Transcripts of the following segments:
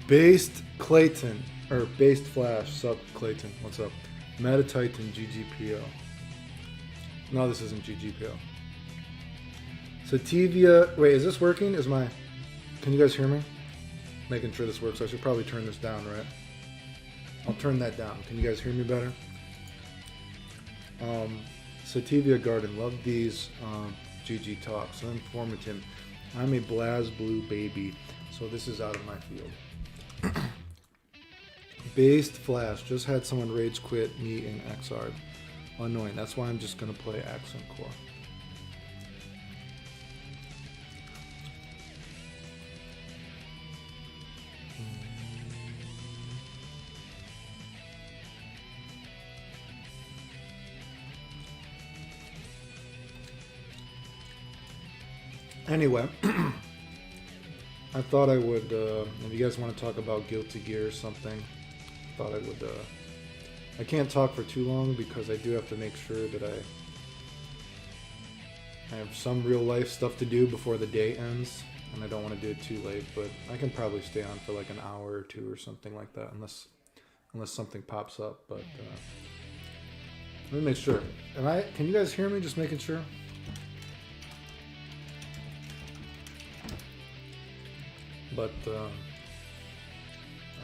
Based Clayton, or Based Flash, sup Clayton, what's up? Meta Titan GGPO. No, this isn't GGPO. Sativia, wait, is this working? Can you guys hear me? Making sure this works. I should probably turn this down, right? I'll turn that down. Can you guys hear me better? Sativia Garden, love these GG talks, so informative. I'm a BlazBlue baby, so this is out of my field. Based Flash, just had someone rage quit me in XR. Annoying, that's why I'm just gonna play Accent Core. Anyway, I thought I would, if you guys want to talk about Guilty Gear or something, I thought I would, I can't talk for too long because I do have to make sure that I have some real life stuff to do before the day ends, and I don't want to do it too late, but I can probably stay on for like an hour or two or something like that, unless something pops up, but let me make sure. Can you guys hear me? Just making sure. But I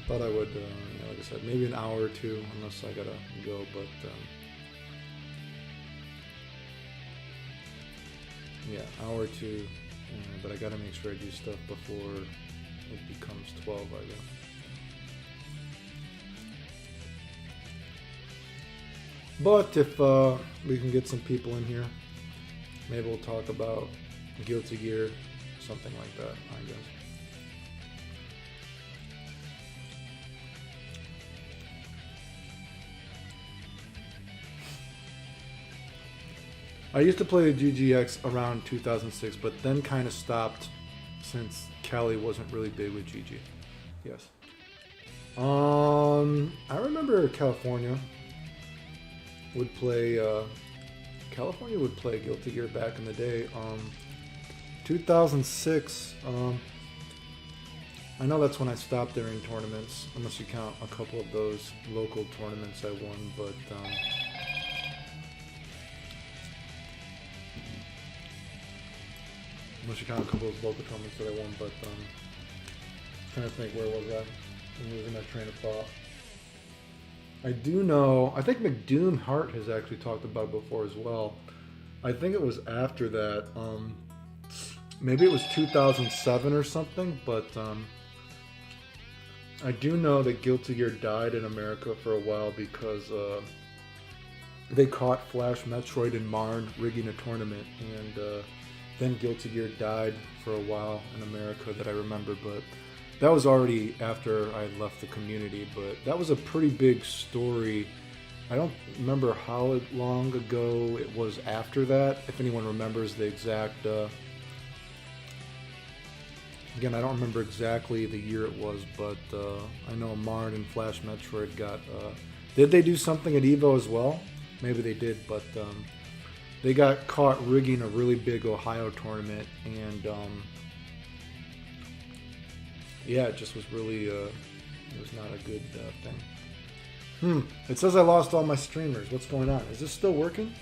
thought I would, like I said, maybe an hour or two, unless I gotta go. But yeah, hour or two. But I gotta make sure I do stuff before it becomes 12. I guess. But if we can get some people in here, maybe we'll talk about Guilty Gear, something like that, I guess. I used to play the GGX around 2006, but then kind of stopped since Cali wasn't really big with GG. Yes. I remember California would play Guilty Gear back in the day. 2006. I know that's when I stopped during tournaments, unless you count a couple of those local tournaments I won, but. Unless you count a couple of local tournaments that I won, but trying to think, where was I? I'm losing my train of thought. I do know, I think McDoom Hart has actually talked about it before as well. I think it was after that, maybe it was 2007 or something, but I do know that Guilty Gear died in America for a while because they caught Flash Metroid and Marn rigging a tournament, and then Guilty Gear died for a while in America that I remember, but that was already after I left the community, but that was a pretty big story. I don't remember how long ago it was after that, if anyone remembers the exact, again, I don't remember exactly the year it was, but I know Marn and Flash Metroid got, did they do something at EVO as well? Maybe they did, but they got caught rigging a really big Ohio tournament, and yeah, it just was really, it was not a good thing. It says I lost all my streamers. What's going on? Is this still working?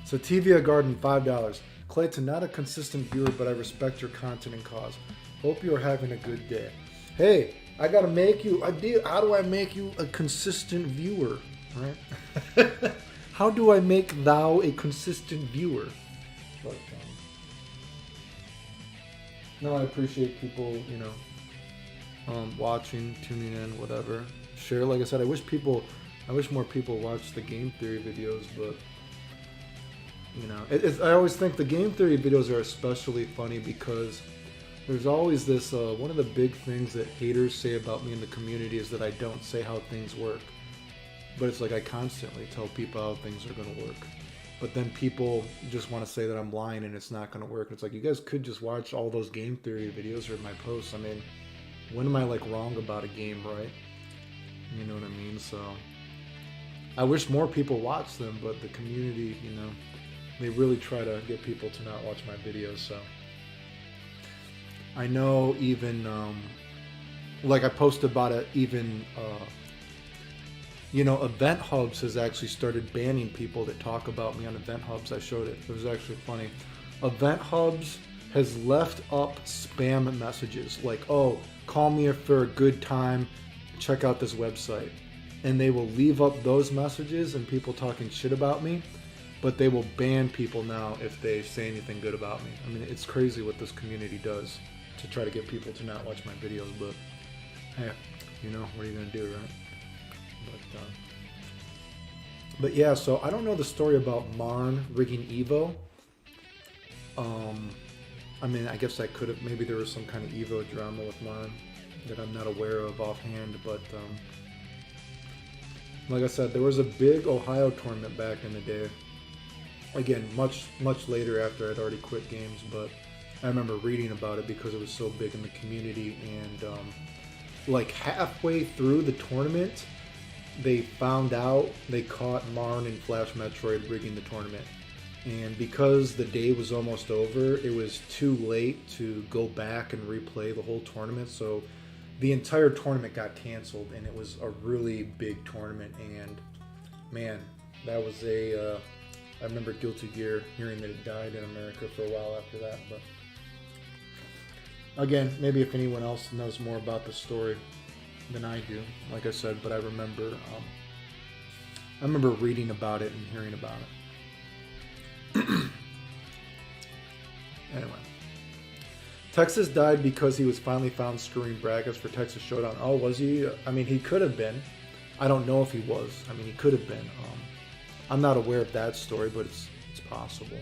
Sativia Garden, $5. Clayton, not a consistent viewer, but I respect your content and cause. Hope you are having a good day. Hey, I gotta make you, how do I make you a consistent viewer, right? How do I make thou a consistent viewer? But, no, I appreciate people, you know, watching, tuning in, whatever. Share, like I said, I wish more people watch the game theory videos, but, you know, I always think the game theory videos are especially funny because there's always this, one of the big things that haters say about me in the community is that I don't say how things work. But it's like I constantly tell people how things are going to work. But then people just want to say that I'm lying and it's not going to work. It's like, you guys could just watch all those game theory videos or my posts. I mean, when am I like wrong about a game, right? You know what I mean? So I wish more people watch them, but the community, you know, they really try to get people to not watch my videos. So I know even like I posted about it, even you know, Event Hubs has actually started banning people that talk about me on Event Hubs. I showed it. It was actually funny. Event Hubs has left up spam messages like, oh, call me for a good time, check out this website. And they will leave up those messages and people talking shit about me, but they will ban people now if they say anything good about me. I mean, it's crazy what this community does to try to get people to not watch my videos, but hey, you know, what are you gonna do, right? But yeah, so I don't know the story about Marn rigging Evo. I mean, I guess I could have, maybe there was some kind of Evo drama with Marn that I'm not aware of offhand, but like I said, there was a big Ohio tournament back in the day. Again, much later after I'd already quit games, but I remember reading about it because it was so big in the community, and like halfway through the tournament, they found out, they caught Marn and Flash Metroid rigging the tournament. And because the day was almost over, it was too late to go back and replay the whole tournament. So the entire tournament got canceled, and it was a really big tournament. And man, that was I remember Guilty Gear hearing that it died in America for a while after that. But again, maybe if anyone else knows more about the story than I do, like I said, but I remember reading about it and hearing about it. Anyway, Texas died because he was finally found screwing brackets for Texas Showdown. Oh, was he? I mean, he could have been. I don't know if he was. I mean, he could have been. I'm not aware of that story, but it's possible.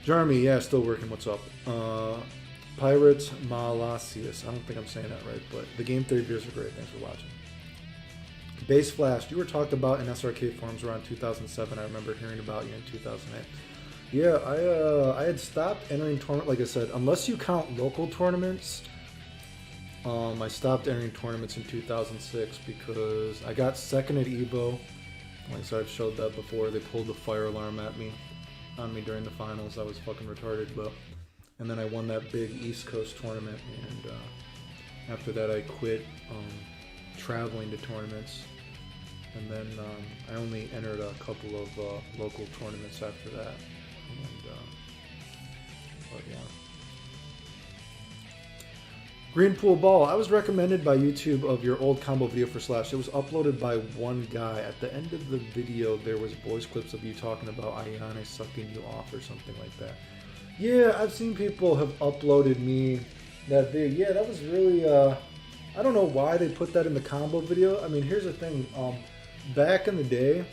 Jeremy, yeah, still working. What's up? Pirates Malasius. I don't think I'm saying that right, but the game theory viewers are great. Thanks for watching. Base Flash, you were talked about in SRK forums around 2007. I remember hearing about you in 2008. Yeah, I had stopped entering tournaments. Like I said, unless you count local tournaments, I stopped entering tournaments in 2006 because I got second at Evo. Like I said, I've showed that before. They pulled the fire alarm on me during the finals. I was fucking retarded, but. And then I won that big East Coast tournament, and after that I quit traveling to tournaments, and then I only entered a couple of local tournaments after that, and but yeah. Green Pool Ball, I was recommended by YouTube of your old combo video for Slash. It was uploaded by one guy. At the end of the video there was voice clips of you talking about Ayane sucking you off or something like that. Yeah, I've seen people have uploaded me that video. Yeah, that was really, I don't know why they put that in the combo video. I mean, here's the thing. Back in the day,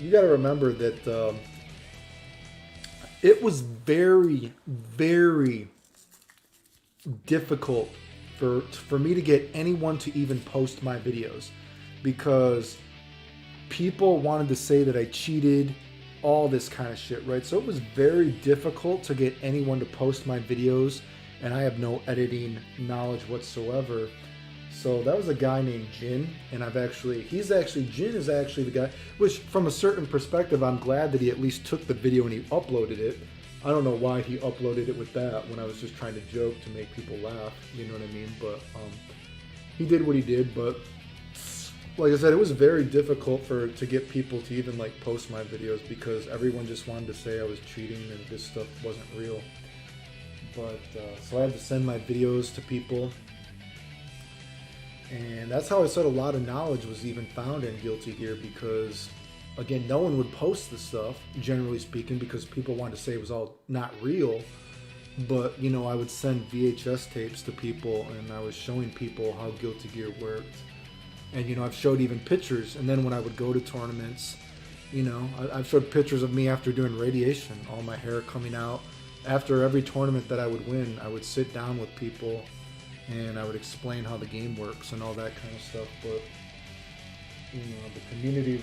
you got to remember that it was very, very difficult for me to get anyone to even post my videos because people wanted to say that I cheated, all this kind of shit, right? So it was very difficult to get anyone to post my videos, and I have no editing knowledge whatsoever. So that was a guy named Jin, and Jin is actually the guy, which from a certain perspective, I'm glad that he at least took the video and he uploaded it. I don't know why he uploaded it with that when I was just trying to joke to make people laugh, you know what I mean? But he did what he did, but like I said, it was very difficult to get people to even like post my videos because everyone just wanted to say I was cheating and this stuff wasn't real. But so I had to send my videos to people, and that's how I said a lot of knowledge was even found in Guilty Gear because, again, no one would post the stuff, generally speaking, because people wanted to say it was all not real. But, you know, I would send VHS tapes to people, and I was showing people how Guilty Gear worked. And, you know, I've showed even pictures. And then when I would go to tournaments, you know, I've showed pictures of me after doing radiation, all my hair coming out. After every tournament that I would win, I would sit down with people and I would explain how the game works and all that kind of stuff. But, you know, the community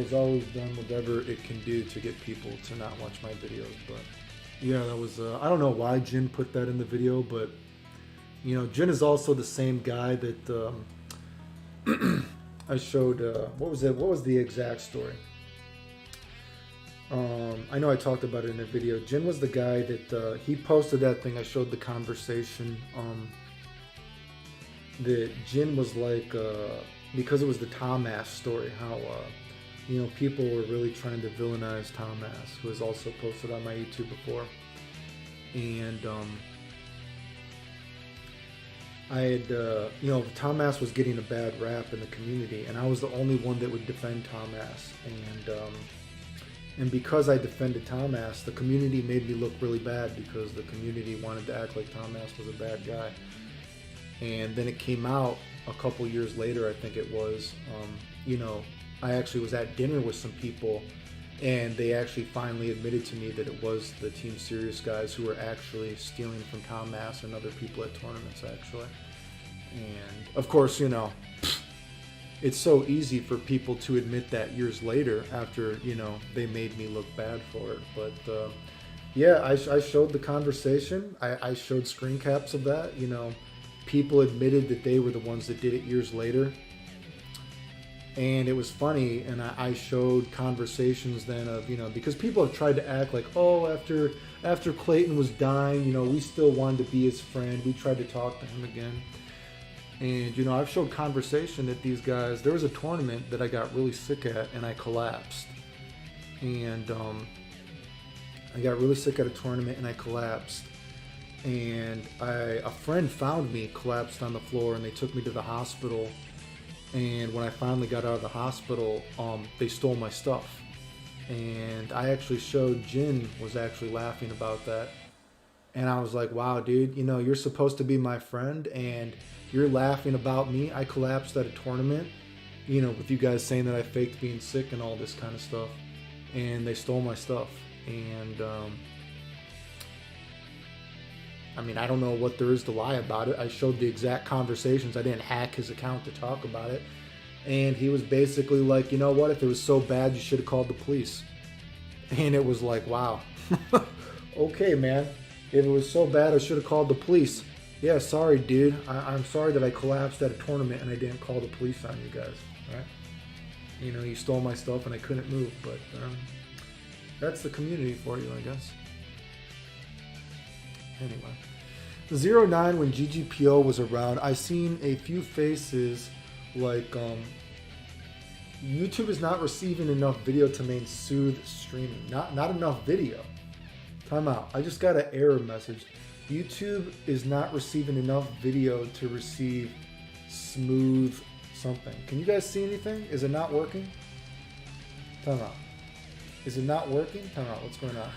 has always done whatever it can do to get people to not watch my videos. But, yeah, that was, I don't know why Jin put that in the video, but, you know, Jin is also the same guy that I showed, what was it? What was the exact story? I know I talked about it in a video. Jin was the guy that, he posted that thing. I showed the conversation, that Jin was like, because it was the Tom Ass story, how, you know, people were really trying to villainize Tom Ass, who has also posted on my YouTube before. And, I had, you know, Tom Ass was getting a bad rap in the community, and I was the only one that would defend Tom Ass. And because I defended Tom Ass, the community made me look really bad because the community wanted to act like Tom Ass was a bad guy. And then it came out a couple years later, I think it was, you know, I actually was at dinner with some people, and they actually finally admitted to me that it was the Team Serious guys who were actually stealing from Tom Ass and other people at tournaments, actually. And of course, you know, it's so easy for people to admit that years later after, you know, they made me look bad for it. But yeah, I showed the conversation. I showed screen caps of that. You know, people admitted that they were the ones that did it years later. And it was funny, and I showed conversations then of, you know, because people have tried to act like, oh, after Clayton was dying, you know, we still wanted to be his friend. We tried to talk to him again. And, you know, I've showed conversation that these guys, there was a tournament that I got really sick at, and I collapsed. And I got really sick at a tournament, and I collapsed. And a friend found me collapsed on the floor, and they took me to the hospital. And when I finally got out of the hospital, they stole my stuff. And I actually showed Jin was actually laughing about that. And I was like, wow, dude, you know, you're supposed to be my friend, and you're laughing about me. I collapsed at a tournament, you know, with you guys saying that I faked being sick and all this kind of stuff. And they stole my stuff. And, I mean, I don't know what there is to lie about it. I showed the exact conversations. I didn't hack his account to talk about it. And he was basically like, you know what? If it was so bad, you should have called the police. And it was like, wow. Okay, man. If it was so bad, I should have called the police. Yeah, sorry, dude. I'm sorry that I collapsed at a tournament and I didn't call the police on you guys. Right? You know, you stole my stuff and I couldn't move. But that's the community for you, I guess. Anyway. 09, when GGPO was around, I seen a few faces like YouTube is not receiving enough video to maintain smooth streaming. Not enough video. Time out. I just got an error message. YouTube is not receiving enough video to receive smooth something. Can you guys see anything? Is it not working? Time out. Is it not working? Time out. What's going on?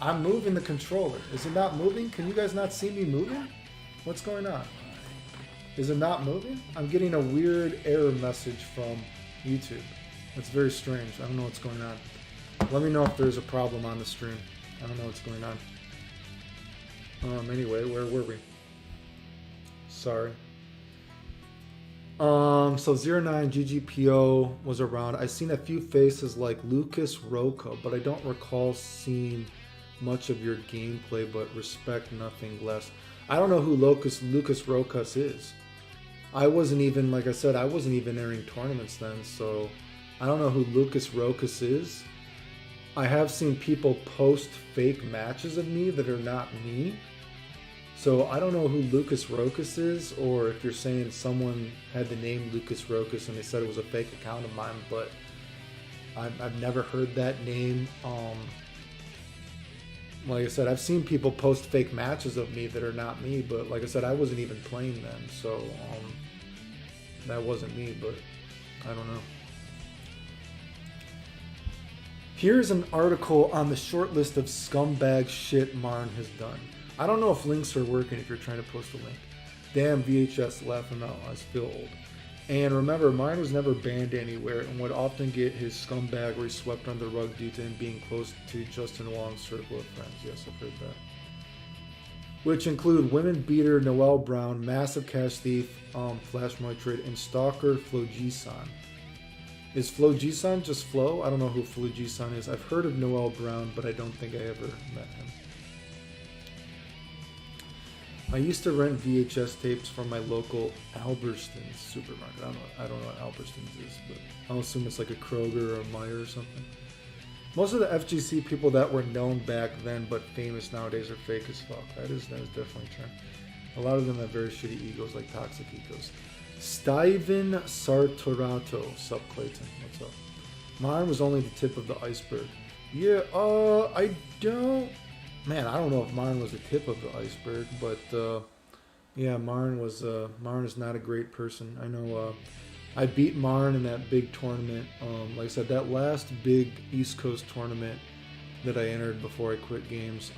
I'm moving the controller. Is it not moving? Can you guys not see me moving? What's going on? Is it not moving? I'm getting a weird error message from YouTube. That's very strange. I don't know what's going on. Let me know if there's a problem on the stream. I don't know what's going on. Anyway, where were we? Sorry. So 09 GGPO was around. I seen a few faces like Lucas Roca, but I don't recall seeing much of your gameplay, but respect nothing less. I don't know who Lucas Rocas is. I wasn't even, like I said, I wasn't even entering tournaments then, so I don't know who Lucas Rocas is. I have seen people post fake matches of me that are not me. So I don't know who Lucas Rocas is, or if you're saying someone had the name Lucas Rocas and they said it was a fake account of mine, but I've never heard that name. Like I said, I've seen people post fake matches of me that are not me, but like I said, I wasn't even playing then, so that wasn't me, but I don't know. Here's an article on the short list of scumbag shit Marn has done. I don't know if links are working if you're trying to post a link. Damn VHS laughing out, I feel old. And remember, Marn was never banned anywhere and would often get his scumbaggery swept under the rug due to him being close to Justin Wong's circle of friends. Yes, I've heard that. Which include women beater Noel Brown, massive cash thief, Flash Moitrid, and stalker Flo G-san. Is Flo G-san just Flo? I don't know who Flo G-san is. I've heard of Noel Brown, but I don't think I ever met him. I used to rent VHS tapes from my local Albertsons supermarket. I don't know what Albertsons is, but I'll assume it's like a Kroger or a Meijer or something. Most of the FGC people that were known back then but famous nowadays are fake as fuck. That is definitely true. A lot of them have very shitty egos, like toxic egos. Steven Sartorato, sup Clayton, what's up? Mine was only the tip of the iceberg. Yeah, I don't know if mine was the tip of the iceberg, but yeah, Marn is not a great person. I know I beat Marn in that big tournament. Like I said, that last big East Coast tournament that I entered before I quit games.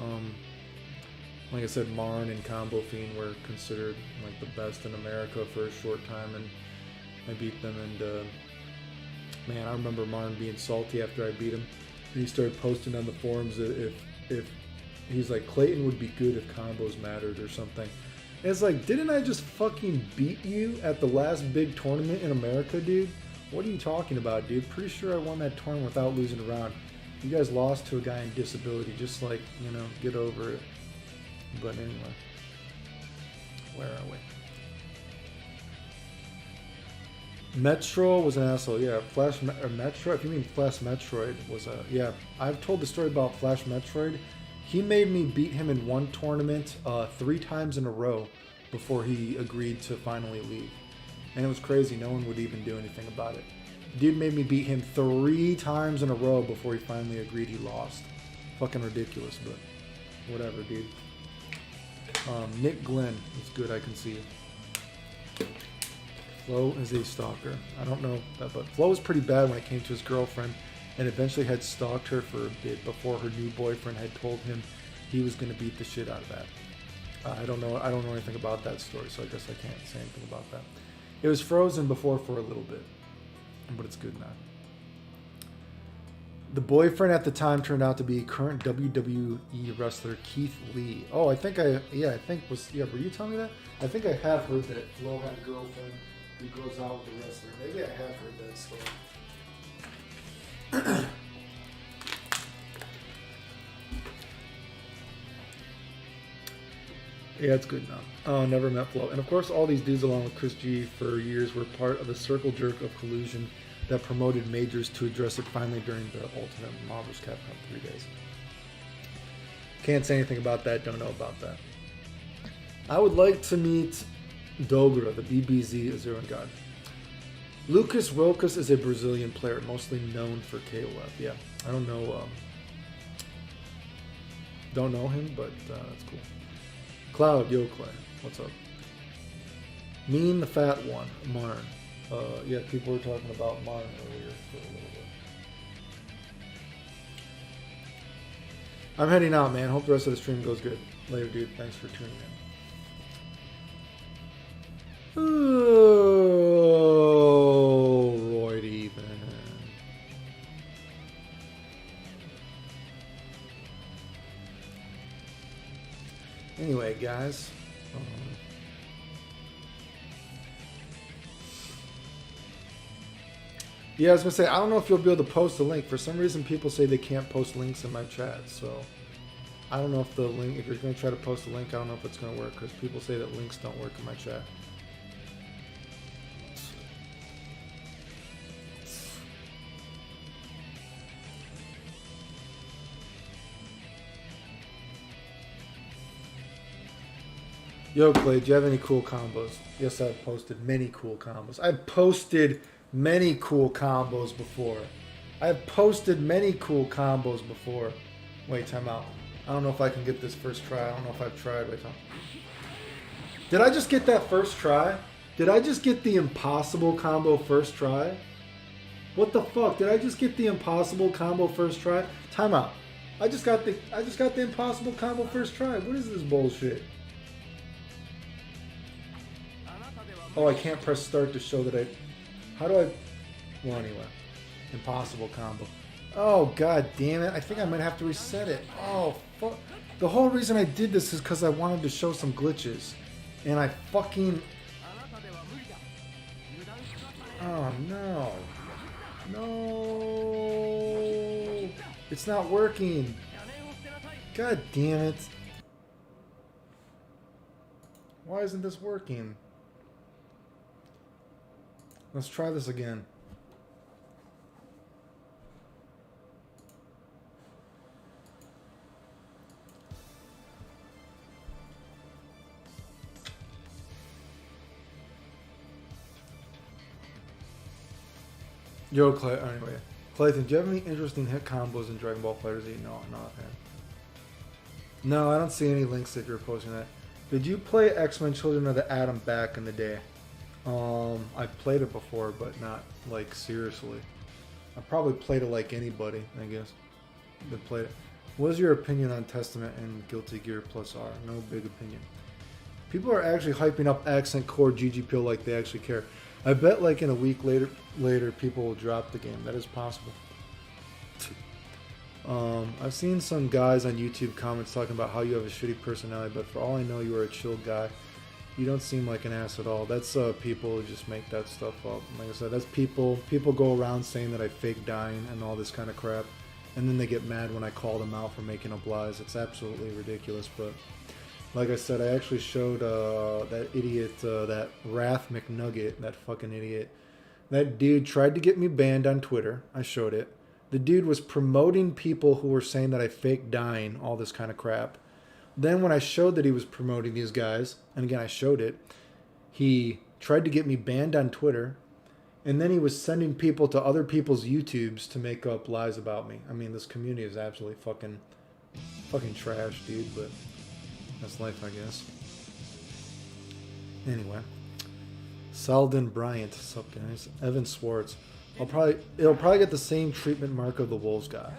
Like I said, Marn and Combo Fiend were considered like the best in America for a short time, and I beat them. And man, I remember Marn being salty after I beat him. And he started posting on the forums that if he's like, Clayton would be good if combos mattered or something. And it's like, didn't I just fucking beat you at the last big tournament in America, dude? What are you talking about, dude? Pretty sure I won that tournament without losing a round. You guys lost to a guy in disability. Just like, you know, get over it. But anyway, where are we? Metro was an asshole. Yeah, Metro. If you mean Flash Metroid was a yeah. I've told the story about Flash Metroid. He made me beat him in one tournament 3 times in a row before he agreed to finally leave, and it was crazy. No one would even do anything about it. Dude made me beat him 3 times in a row before he finally agreed he lost. Fucking ridiculous, but whatever, dude. Nick Glenn, it's good. I can see you. Flo is a stalker. I don't know that, but Flo was pretty bad when it came to his girlfriend, and eventually had stalked her for a bit before her new boyfriend had told him he was going to beat the shit out of that. I don't know anything about that story, so I guess I can't say anything about that. It was frozen before for a little bit, but it's good now. The boyfriend at the time turned out to be current WWE wrestler Keith Lee. Oh, were you telling me that? I think I have heard that Flo had a girlfriend who goes out with the wrestler. Maybe I have heard that story. Yeah, it's good now. Oh, never met Flo. And of course, all these dudes, along with Chris G, for years were part of the circle jerk of collusion that promoted majors to address it finally during the Ultimate Marvel's Capcom 3 days. Can't say anything about that, don't know about that. I would like to meet Dogra, the BBZ Azuran God. Lucas Rokas is a Brazilian player, mostly known for KOF. Yeah, I don't know him, but that's cool. Cloud, yo Clay, what's up? Mean the fat one, Marn. Yeah, people were talking about Marn earlier for a little bit. I'm heading out, man. Hope the rest of the stream goes good. Later, dude. Thanks for tuning in. Oh, Royd even. Anyway, guys. Yeah, I was gonna say, I don't know if you'll be able to post a link. For some reason, people say they can't post links in my chat, so I don't know if if you're gonna try to post a link, I don't know if it's gonna work, because people say that links don't work in my chat. Yo, Clay, do you have any cool combos? Yes, I've posted many cool combos. I've posted many cool combos before. Wait, time out. I don't know if I can get this first try. I don't know if I've tried. Wait, time. Did I just get that first try? Did I just get the impossible combo first try? What the fuck? Did I just get the impossible combo first try? Time out. I just got the impossible combo first try. What is this bullshit? Oh, I can't press start to show that how do I... Well, anyway. Impossible combo. Oh, god damn it. I think I might have to reset it. Oh, fuck. The whole reason I did this is because I wanted to show some glitches. And I fucking... Oh, no. No. It's not working. God damn it. Why isn't this working? Let's try this again. Yo, Clay. Anyway, Clayton, do you have any interesting hit combos in Dragon Ball FighterZ? No, not offhand. No, I don't see any links that you're posting that. Did you play X-Men Children of the Atom back in the day? I've played it before, but not like seriously. I probably played it like anybody, I guess, that played it. What is your opinion on Testament and Guilty Gear Plus R? No big opinion. People are actually hyping up Accent Core GGPO like they actually care. I bet like in a week later people will drop the game. That is possible. I've seen some guys on YouTube comments talking about how you have a shitty personality, but for all I know, you are a chill guy. You don't seem like an ass at all. That's people who just make that stuff up. Like I said, that's people go around saying that I fake dying and all this kind of crap, and then they get mad when I call them out for making up lies. It's absolutely ridiculous. But like I said, I actually showed that idiot, that Wrath McNugget, that fucking idiot. That dude tried to get me banned on Twitter. I showed it. The dude was promoting people who were saying that I fake dying, all this kind of crap. Then when I showed that he was promoting these guys, and again I showed it, he tried to get me banned on Twitter, and then he was sending people to other people's YouTubes to make up lies about me. I mean, this community is absolutely fucking trash, dude, but that's life, I guess. Anyway. Salden Bryant, what's up, guys? Evan Swartz. It'll probably get the same treatment Mark of the Wolves got.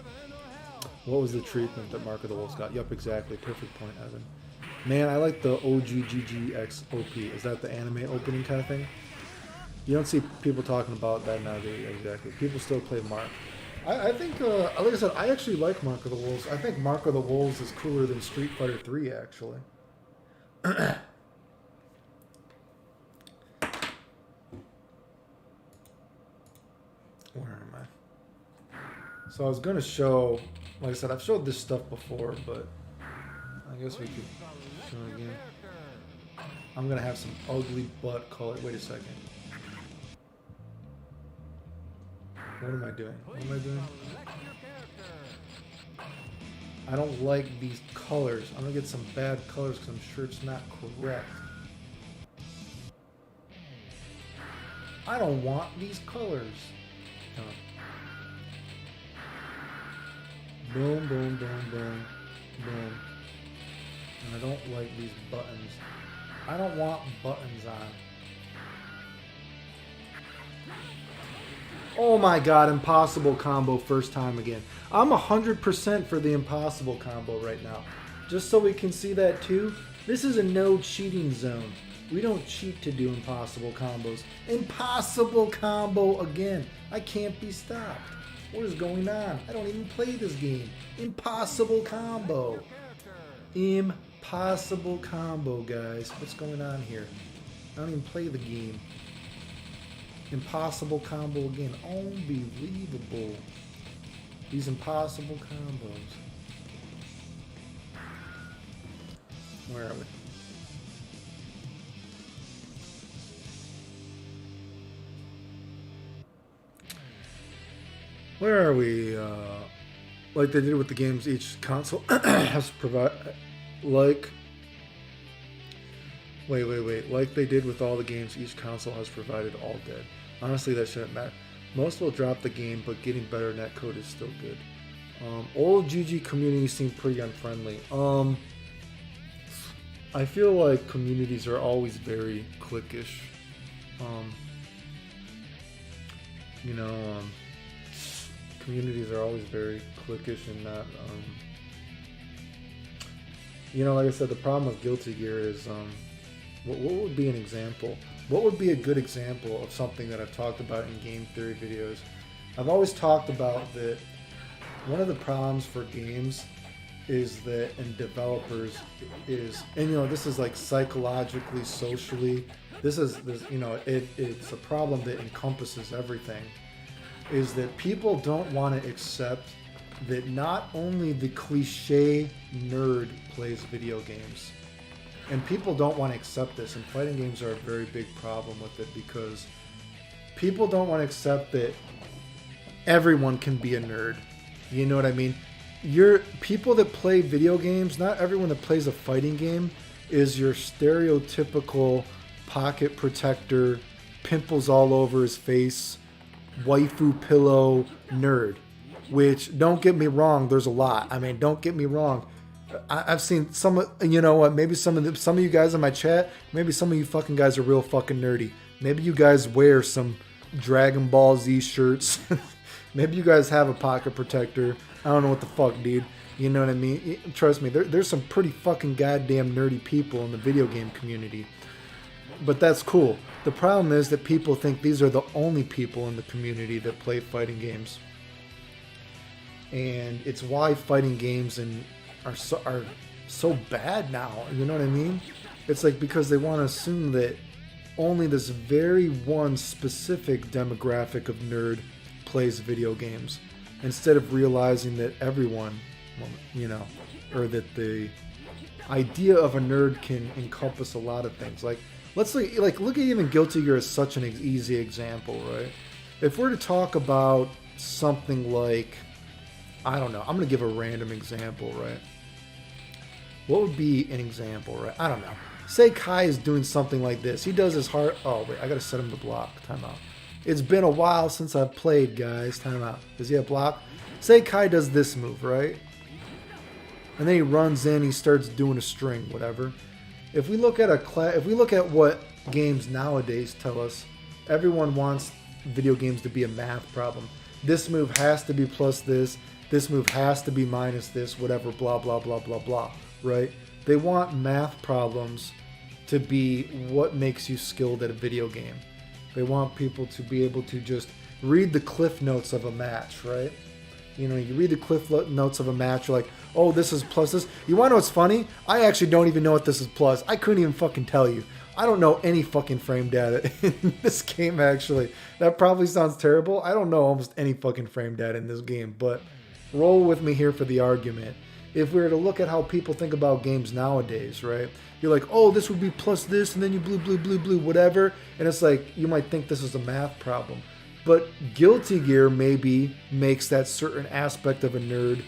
What was the treatment that Mark of the Wolves got? Yup, exactly. Perfect point, Evan. Man, I like the OG GGXX OP. Is that the anime opening kind of thing? You don't see people talking about that nowadays. Exactly. People still play Mark. I think, like I said, I actually like Mark of the Wolves. I think Mark of the Wolves is cooler than Street Fighter 3, actually. Where am I? So I was going to show, like I said, I've showed this stuff before, but I guess we could show it again. I'm going to have some ugly butt color. Wait a second. What am I doing? What am I doing? I don't like these colors. I'm going to get some bad colors because I'm sure it's not correct. I don't want these colors. Boom, boom, boom, boom, boom. And I don't like these buttons. I don't want buttons on. Oh my god, impossible combo first time again. I'm 100% for the impossible combo right now. Just so we can see that too. This is a no cheating zone. We don't cheat to do impossible combos. Impossible combo again. I can't be stopped. What is going on? I don't even play this game. Impossible combo. Impossible combo, guys. What's going on here? I don't even play the game. Impossible combo again. Unbelievable. These impossible combos. Where are we? Where are we? Like they did with the games, each console has provide. Like they did with all the games, each console has provided all dead. Honestly, that shouldn't matter. Most will drop the game, but getting better netcode is still good. Old GG communities seem pretty unfriendly. I feel like communities are always very cliquish. Communities are always very cliquish and not, like I said, the problem with Guilty Gear is, what would be an example? What would be a good example of something that I've talked about in game theory videos? I've always talked about that one of the problems for games is that, and developers is, and this is like psychologically, socially, it's a problem that encompasses everything, is that people don't want to accept that not only the cliche nerd plays video games, And people don't want to accept this, and fighting games are a very big problem with it because people don't want to accept that everyone can be a nerd. You know what I mean? People that play video games, not everyone that plays a fighting game is your stereotypical pocket protector, pimples all over his face, waifu pillow nerd. Which, don't get me wrong, there's a lot. I mean, don't get me wrong. I've seen some, you know what, maybe some of you guys in my chat, maybe some of you fucking guys are real fucking nerdy. Maybe you guys wear some Dragon Ball Z shirts. Maybe you guys have a pocket protector. I don't know what the fuck, dude. You know what I mean? Trust me, there's some pretty fucking goddamn nerdy people in the video game community. But that's cool. The problem is that people think these are the only people in the community that play fighting games. And it's why fighting games are so bad now. You know what I mean? It's like because they want to assume that only this very one specific demographic of nerd plays video games, instead of realizing that everyone, you know, or that the idea of a nerd can encompass a lot of things. Like, look at even Guilty Gear as such an easy example, right? If we're to talk about something like, I don't know, I'm going to give a random example, right? What would be an example, right? I don't know. Say Kai is doing something like this. He does his heart. Oh, wait, I got to set him to block. Time out. It's been a while since I've played, guys. Time out. Does he have block? Say Kai does this move, right? And then he runs in, he starts doing a string, whatever. If we look at what games nowadays tell us, everyone wants video games to be a math problem. This move has to be plus this. This move has to be minus this, whatever, blah, blah, blah, blah, blah, right? They want math problems to be what makes you skilled at a video game. They want people to be able to just read the cliff notes of a match, right? You know, you read the cliff notes of a match, you're like, oh, this is plus this. You want to know what's funny? I actually don't even know what this is plus. I couldn't even fucking tell you. I don't know any fucking frame data in this game, actually. That probably sounds terrible. I don't know almost any fucking frame data in this game, but roll with me here for the argument. If we were to look at how people think about games nowadays, right? You're like, oh, this would be plus this, and then you blue, whatever. And it's like, you might think this is a math problem. But Guilty Gear maybe makes that certain aspect of a nerd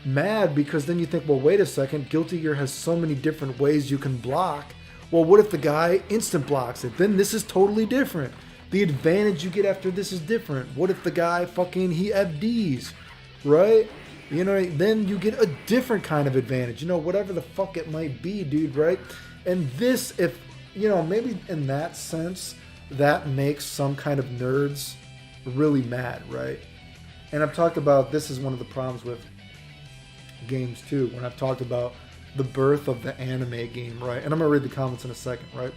mad, because then you think, well, wait a second, Guilty Gear has so many different ways you can block. Well, what if the guy instant blocks it? Then this is totally different. The advantage you get after this is different. What if the guy he FDs, right? You know, then you get a different kind of advantage. You know, whatever the fuck it might be, dude, right? And this, if, you know, maybe in that sense, that makes some kind of nerds really mad, right? And I've talked about, this is one of the problems with games too, when I've talked about the birth of the anime game, right? And I'm going to read the comments in a second, right?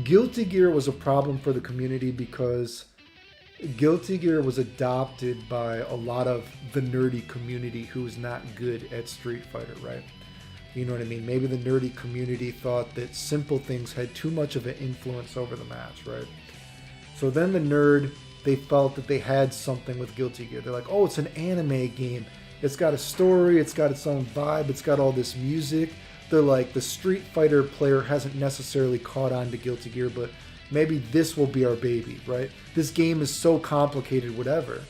Guilty Gear was a problem for the community because Guilty Gear was adopted by a lot of the nerdy community who is not good at Street Fighter, right? You know what I mean? Maybe the nerdy community thought that simple things had too much of an influence over the match, right? So then the nerd, they felt that they had something with Guilty Gear. They're like, oh, it's an anime game. It's got a story, it's got its own vibe, it's got all this music. They're like, the Street Fighter player hasn't necessarily caught on to Guilty Gear, but maybe this will be our baby, right? This game is so complicated, whatever.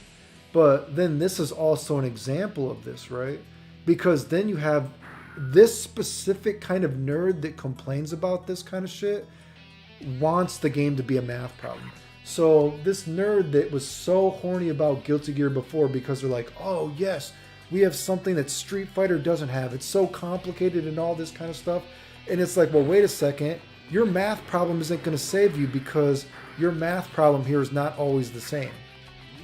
But then this is also an example of this, right? Because then you have this specific kind of nerd that complains about this kind of shit wants the game to be a math problem. So this nerd that was so horny about Guilty Gear before because they're like, oh yes, we have something that Street Fighter doesn't have. It's so complicated and all this kind of stuff. And it's like, well, wait a second. Your math problem isn't going to save you because your math problem here is not always the same.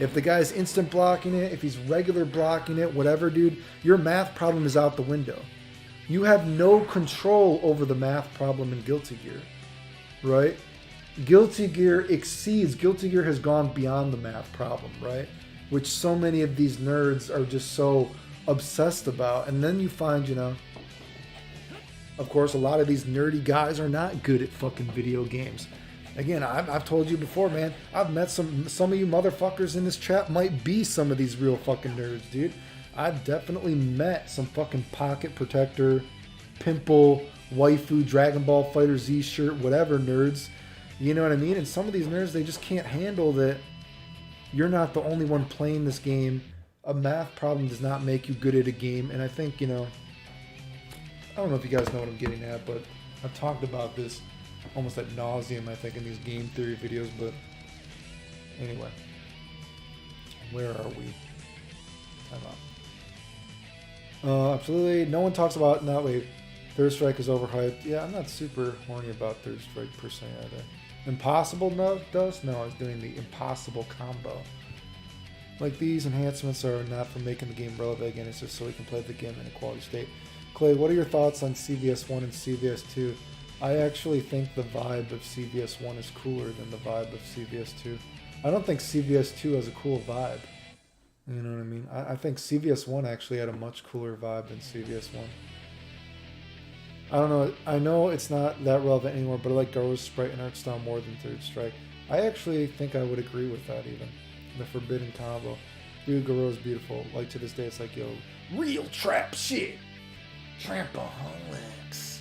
If the guy's instant blocking it, if he's regular blocking it, whatever, dude, your math problem is out the window. You have no control over the math problem in Guilty Gear, right? Guilty Gear has gone beyond the math problem, right? Which so many of these nerds are just so obsessed about. And then you find, you know, of course, a lot of these nerdy guys are not good at fucking video games. Again, I've told you before, man, I've met some of you motherfuckers in this chat might be some of these real fucking nerds, dude. I've definitely met some fucking pocket protector, pimple, waifu, Dragon Ball Fighter Z shirt, whatever nerds. You know what I mean? And some of these nerds, they just can't handle that you're not the only one playing this game. A math problem does not make you good at a game. And I think, you know, I don't know if you guys know what I'm getting at, but I've talked about this almost ad nauseum, I think, in these game theory videos. But anyway, where are we? Time out. Absolutely. No one talks about, no, wait, Third Strike is overhyped. Yeah, I'm not super horny about Third Strike per se either. Impossible does? No, I was doing the impossible combo. Like, these enhancements are not for making the game relevant again, it's just so we can play the game in a quality state. Clay, what are your thoughts on CVS 1 and CVS 2? I actually think the vibe of CVS 1 is cooler than the vibe of CVS 2. I don't think CVS 2 has a cool vibe. You know what I mean? I think CVS 1 actually had a much cooler vibe than CVS 1. I don't know. I know it's not that relevant anymore, but I like Garo's sprite and art style more than Third Strike. I actually think I would agree with that even. The Forbidden Combo. Dude, Garo's beautiful. Like, to this day, it's like, yo, real trap shit. Trampaholics.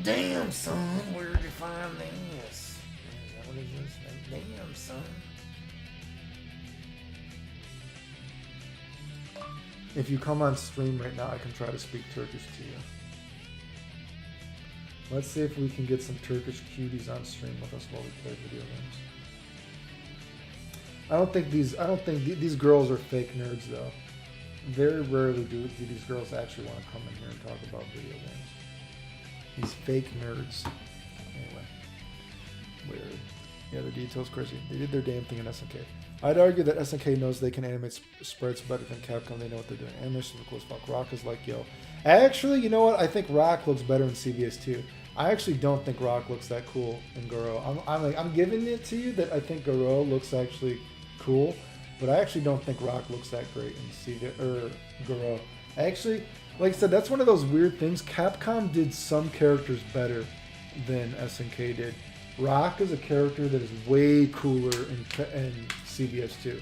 Damn, son, where'd you find this? Is that what it is? Damn, son. If you come on stream right now, I can try to speak Turkish to you. Let's see if we can get some Turkish cuties on stream with us while we play video games. I don't think these girls are fake nerds though. Very rarely do these girls actually want to come in here and talk about video games. These fake nerds. Anyway, weird. Yeah, the details crazy. They did their damn thing in SNK. I'd argue that SNK knows they can animate sprites better than Capcom. They know what they're doing. Animations are cool as fuck. Rock is like, yo. Actually, you know what? I think Rock looks better in CVS 2. I actually don't think Rock looks that cool in Garo. I'm giving it to you that I think Garo looks actually cool, but I actually don't think Rock looks that great in Garo. Actually, like I said, that's one of those weird things. Capcom did some characters better than SNK did. Rock is a character that is way cooler in CVS 2.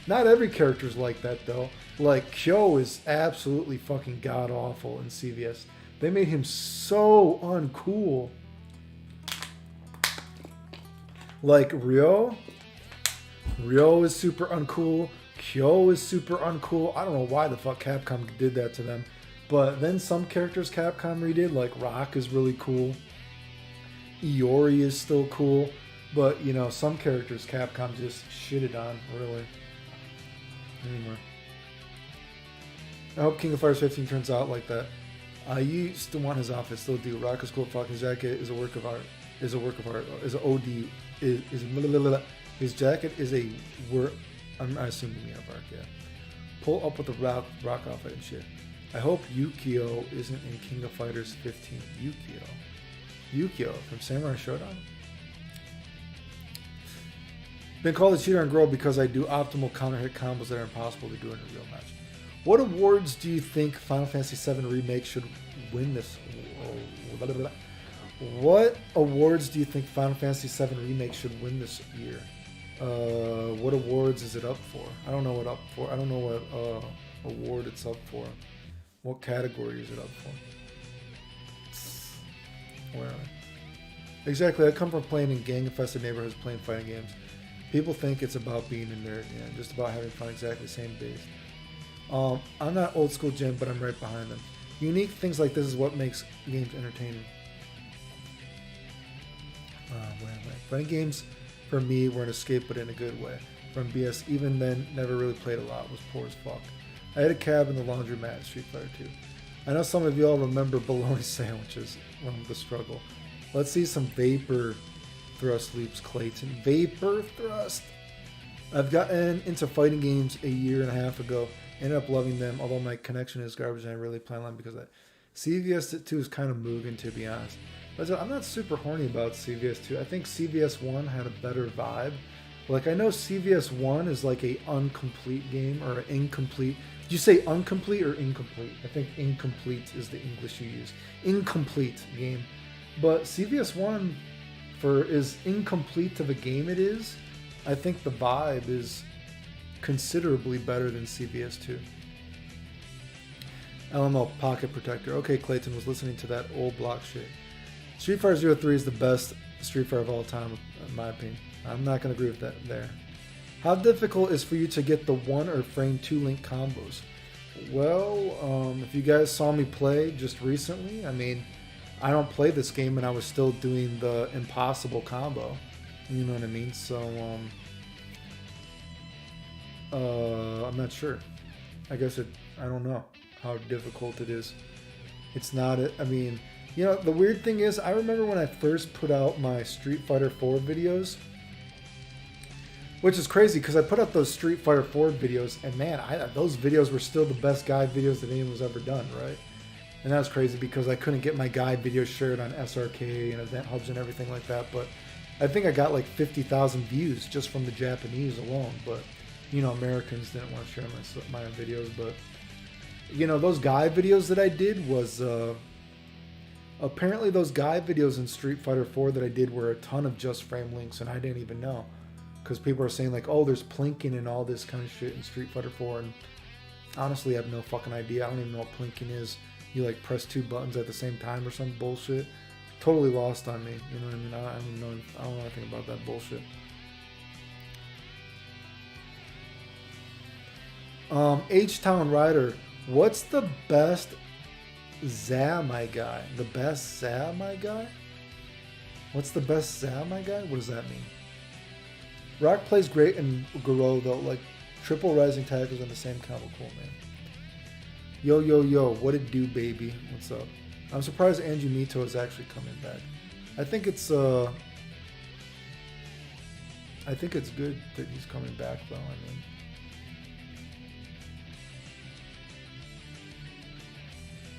Not every character is like that though. Like Kyo is absolutely fucking god awful in CVS. They made him so uncool. Like Ryo is super uncool. Kyo is super uncool. I don't know why the fuck Capcom did that to them. But then some characters Capcom redid, like Rock is really cool. Iori is still cool. But, you know, some characters Capcom just shitted on, really. Anyway. I hope King of Fighters 15 turns out like that. I used to want his outfit, still do. Rock is cool, fucking jacket is a work of art. Is an OD. His jacket is a work. I assume you mean a bark, yeah. Pull up with the rock outfit and shit. I hope Yukio isn't in King of Fighters 15. Yukio from Samurai Shodown? Been called a cheater on Girl because I do optimal counter hit combos that are impossible to do in a real match. What awards do you think Final Fantasy VII Remake should win this? What awards do you think Final Fantasy VII Remake should win this year? What awards is it up for? I don't know what up for. I don't know what award it's up for. What category is it up for? Where? Exactly. I come from playing in gang-infested neighborhoods, playing fighting games. People think it's about being a nerd, yeah, just about having fun, exactly the same base. I'm not old school Jim, but I'm right behind them. Unique things like this is what makes games entertaining. Fighting games for me were an escape, but in a good way. From BS, even then, never really played a lot. Was poor as fuck. I had a cab in the laundromat at Street Fighter 2. I know some of y'all remember bologna sandwiches from the struggle. Let's see some vapor thrust leaps, Clayton. Vapor thrust. I've gotten into fighting games a year and a half ago. Ended up loving them, although my connection is garbage and I really plan on because of that. CVS 2 is kind of moving, to be honest. But I'm not super horny about CVS 2. I think CVS 1 had a better vibe. Like, I know CVS 1 is like a incomplete game, or an incomplete. Did you say incomplete or incomplete? I think incomplete is the English you use. Incomplete game. But CVS 1, for as incomplete of a game it is, I think the vibe is considerably better than CVS 2. LML Pocket Protector. Okay, Clayton was listening to that old block shit. Street Fighter 03 is the best Street Fighter of all time, in my opinion. I'm not going to agree with that there. How difficult is for you to get the 1 or frame 2 link combos? Well, if you guys saw me play just recently, I mean, I don't play this game and I was still doing the impossible combo. You know what I mean? So, I'm not sure. I guess I don't know how difficult it is. It's not, I mean, you know, the weird thing is, I remember when I first put out my Street Fighter 4 videos, which is crazy because I put out those Street Fighter 4 videos, and man, those videos were still the best guide videos that anyone's ever done, right? And that was crazy because I couldn't get my guide videos shared on SRK and event hubs and everything like that. But I think I got like 50,000 views just from the Japanese alone. But, you know, Americans didn't want to share my videos. But, you know, those guide videos that I did was, apparently those guide videos in Street Fighter 4 that I did were a ton of just frame links, and I didn't even know. Because people are saying like, oh, there's plinking and all this kind of shit in Street Fighter 4, and honestly, I have no fucking idea. I don't even know what plinking is. You like press 2 buttons at the same time or some bullshit. Totally lost on me. You know what I mean? I don't know anything about that bullshit. H-Town Rider, what's the best Zamai guy? The best Zamai guy? What's the best Zamai guy? What does that mean? Rock plays great in Garo though, like triple rising tackles on the same combo. Cool, man. Yo, yo, yo, what it do, baby? What's up? I'm surprised Angie Mito is actually coming back. I think it's good that he's coming back though, I mean.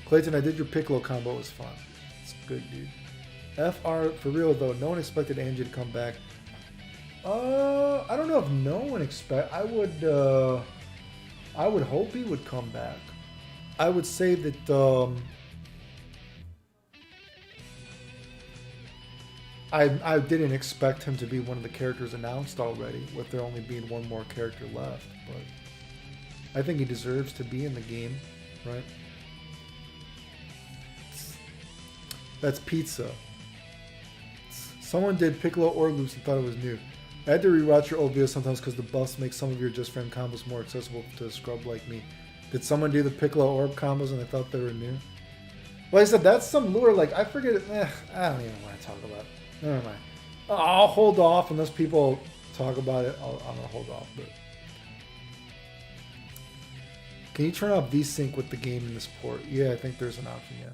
Clayton, I did your Piccolo combo, it was fun. It's good, dude. FR, for real though, no one expected Angie to come back. I don't know if no one I would hope he would come back. I would say that I didn't expect him to be one of the characters announced already, with there only being one more character left, but I think he deserves to be in the game, right? That's pizza. Someone did Piccolo or loops and thought it was new. I had to rewatch your old videos sometimes because the buffs make some of your just frame combos more accessible to a scrub like me. Did someone do the Piccolo orb combos and I thought they were new? Well, I said that's some lure. Like I forget it. I don't even want to talk about it. Never mind. I'll hold off unless people talk about it. I'm gonna hold off. But can you turn off VSync with the game in this port? Yeah, I think there's an option. Yeah,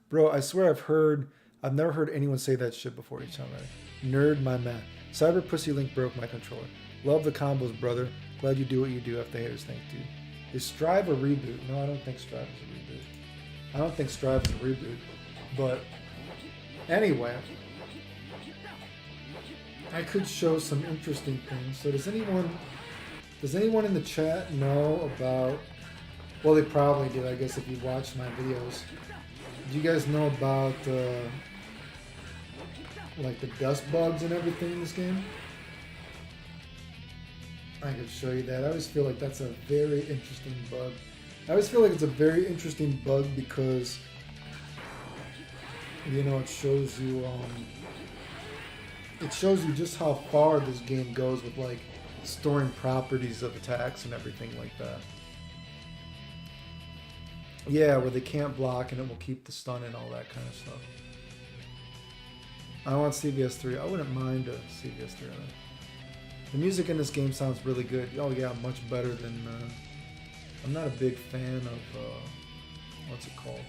bro. I swear I've never heard anyone say that shit before each time. Right? Nerd, my man. Cyber Pussy Link broke my controller. Love the combos, brother. Glad you do what you do. If the haters think, dude. Is Strive a reboot? No, I don't think Strive is a reboot. I don't think Strive is a reboot. But anyway, I could show some interesting things. So does anyone in the chat know about? Well, they probably did. I guess if you watched my videos, do you guys know about like the dust bugs and everything in this game? I could show you that. I always feel like that's a very interesting bug. I always feel like it's a very interesting bug because, you know, it shows you just how far this game goes with like storing properties of attacks and everything like that. Yeah, where they can't block and it will keep the stun and all that kind of stuff. I want CVS 3. I wouldn't mind a CVS 3 on it. The music in this game sounds really good. Oh yeah, much better than... I'm not a big fan of... what's it called?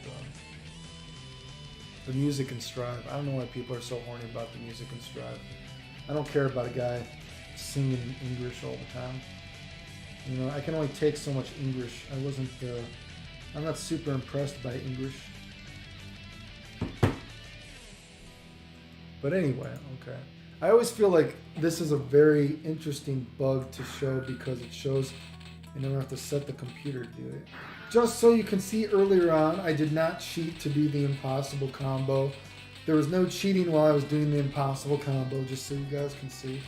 The music in Strive. I don't know why people are so horny about the music in Strive. I don't care about a guy singing English all the time. You know, I can only take so much English. I'm not super impressed by English. But anyway, okay. I always feel like this is a very interesting bug to show because it shows you don't have to set the computer to do it. Just so you can see earlier on, I did not cheat to do the impossible combo. There was no cheating while I was doing the impossible combo, just so you guys can see.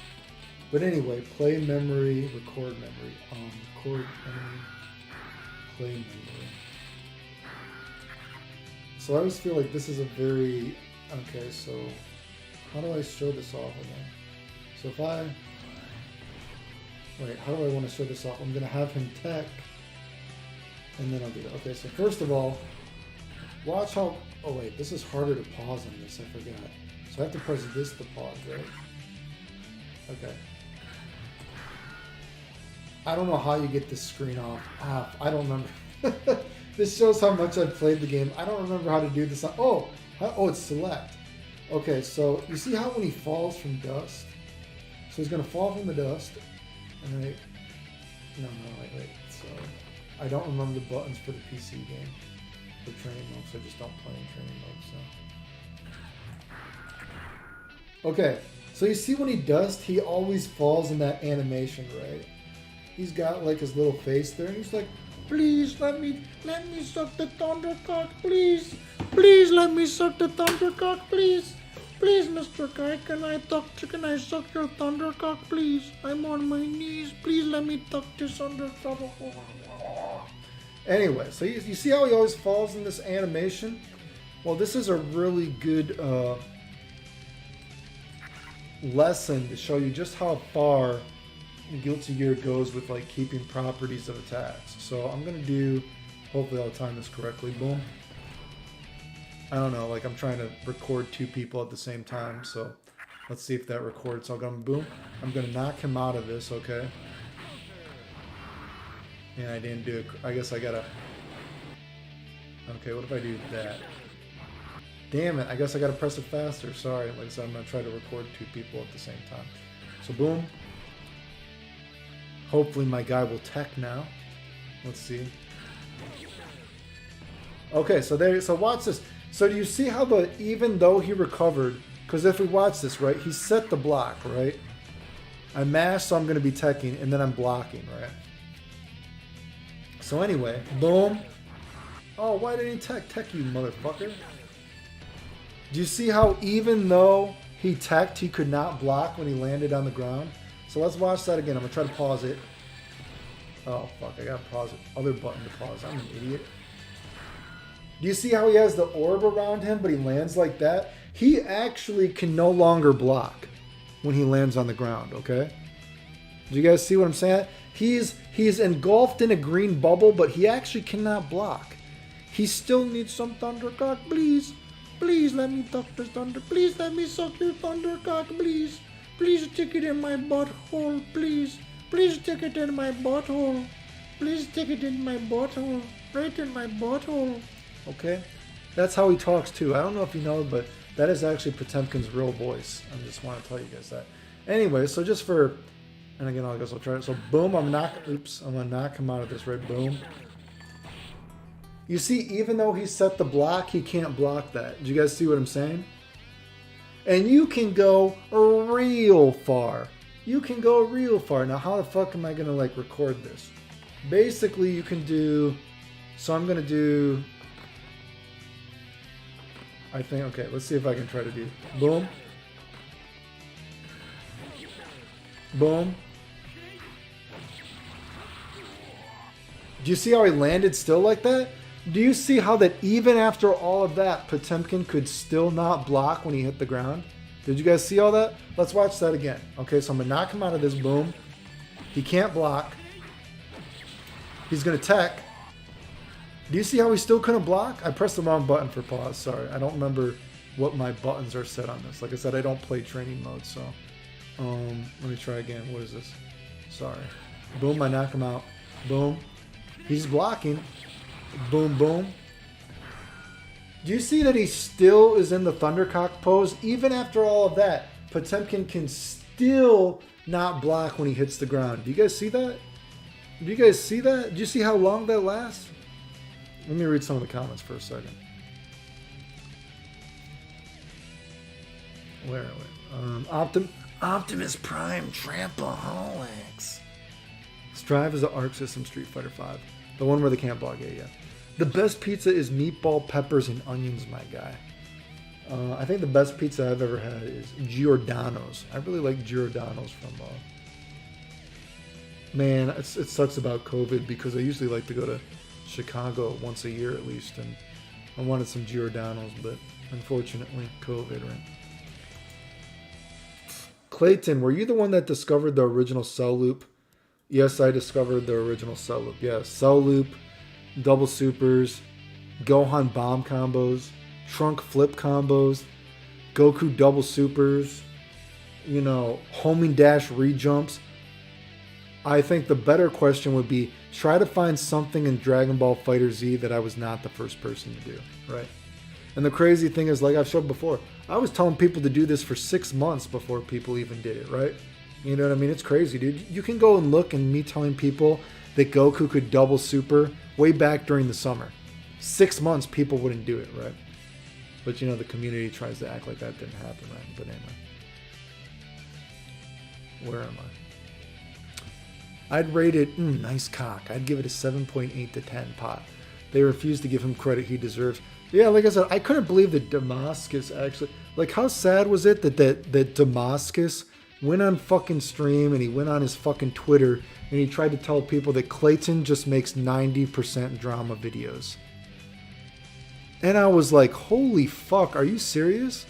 But anyway, play memory, record memory. Record memory, play memory. So I always feel like this is a very... Okay, so how do I show this off again? So if I... Wait, how do I want to show this off? I'm going to have him tech, and then I'll do that. Okay, so first of all, watch how... Oh wait, this is harder to pause on this, I forgot. So I have to press this to pause, right? Okay. I don't know how you get this screen off. I don't remember. This shows how much I've played the game. I don't remember how to do this. Oh, it's select. Okay, so you see how when he falls from dust? So he's going to fall from the dust. And then wait. So I don't remember the buttons for the PC game. For training mode, so I just don't play in training mode, so. Okay, so you see when he does, he always falls in that animation, right? He's got like his little face there, and he's like, please let me suck the thundercock, please. Please let me suck the thundercock, please. Please, Mr. Guy, can I suck your thundercock, please? I'm on my knees. Please let me tuck this thundercock. Anyway, so you see how he always falls in this animation? Well, this is a really good lesson to show you just how far Guilty Gear goes with like keeping properties of attacks. So I'm gonna do, hopefully I'll time this correctly. Boom. I don't know, like I'm trying to record two people at the same time, so let's see if that records. So I'm gonna boom. I'm gonna knock him out of this, okay? And I didn't do it. I guess I gotta. Okay, what if I do that? Damn it, I guess I gotta press it faster. Sorry, like I said, I'm gonna try to record two people at the same time. So boom. Hopefully my guy will tech now. Let's see. Okay, so watch this. So do you see how even though he recovered, because if we watch this, right, he set the block, right? I mashed, so I'm gonna be teching, and then I'm blocking, right? So anyway, boom. Oh, why didn't he tech you, motherfucker? Do you see how even though he teched, he could not block when he landed on the ground? So let's watch that again. I'm going to try to pause it. Oh, fuck. I got to pause it. Other button to pause. I'm an idiot. Do you see how he has the orb around him, but he lands like that? He actually can no longer block when he lands on the ground, okay? Do you guys see what I'm saying? He's engulfed in a green bubble, but he actually cannot block. He still needs some thundercock, please. Please let me tuck this thunder. Please let me suck your thundercock, please. Please stick it in my butthole, please. Please stick it in my butthole. Please stick it in my butthole. Right in my butthole. Okay? That's how he talks too. I don't know if you know, but that is actually Potemkin's real voice. I just want to tell you guys that. Anyway, so just for... And again, I guess I'll try it. So boom, I'm gonna knock him out of this, right? Boom. You see, even though he set the block, he can't block that. Do you guys see what I'm saying? And you can go real far. You can go real far. Now, how the fuck am I gonna like record this? Basically, you can do. So I'm gonna do. I think. Okay, let's see if I can try to do. Boom. Boom. Do you see how he landed still like that? Do you see how that even after all of that, Potemkin could still not block when he hit the ground? Did you guys see all that? Let's watch that again. Okay, so I'm going to knock him out of this. Boom. He can't block. He's going to tech. Do you see how he still couldn't block? I pressed the wrong button for pause. Sorry. I don't remember what my buttons are set on this. Like I said, I don't play training mode, so... let me try again. What is this? Sorry. Boom, I knock him out. Boom. He's blocking. Boom, boom. Do you see that he still is in the Thundercock pose? Even after all of that, Potemkin can still not block when he hits the ground. Do you guys see that? Do you guys see that? Do you see how long that lasts? Let me read some of the comments for a second. Where are we? Optimus Prime Trampaholics. Strive is an Arc System Street Fighter V. The one where they can't block it, yeah. The best pizza is meatball, peppers, and onions, my guy. I think the best pizza I've ever had is Giordano's. I really like Giordano's from... Man, it sucks about COVID because I usually like to go to Chicago once a year at least. And I wanted some Giordano's, but unfortunately, COVID, right? Clayton, were you the one that discovered the original cell loop? Yes, I discovered the original cell loop. Yeah, cell loop, double supers, Gohan bomb combos, trunk flip combos, Goku double supers, you know, homing dash rejumps. I think the better question would be try to find something in Dragon Ball FighterZ that I was not the first person to do, right? And the crazy thing is, like I've showed before, I was telling people to do this for 6 months before people even did it, right? You know what I mean? It's crazy, dude. You can go and look and me telling people that Goku could double super way back during the summer. 6 months, people wouldn't do it, right? But, you know, the community tries to act like that didn't happen, right? But anyway. Where am I? I'd rate it, nice cock. I'd give it a 7.8 to 10 pot. They refuse to give him credit he deserves. Yeah, like I said, I couldn't believe that Damascus actually... Like, how sad was it that Damascus went on fucking stream and he went on his fucking Twitter and he tried to tell people that Clayton just makes 90% drama videos. And I was like, holy fuck, are you serious?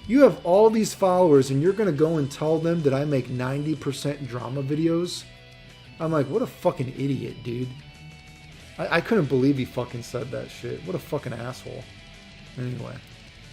You have all these followers and you're going to go and tell them that I make 90% drama videos? I'm like, what a fucking idiot, dude. I couldn't believe he fucking said that shit. What a fucking asshole. Anyway,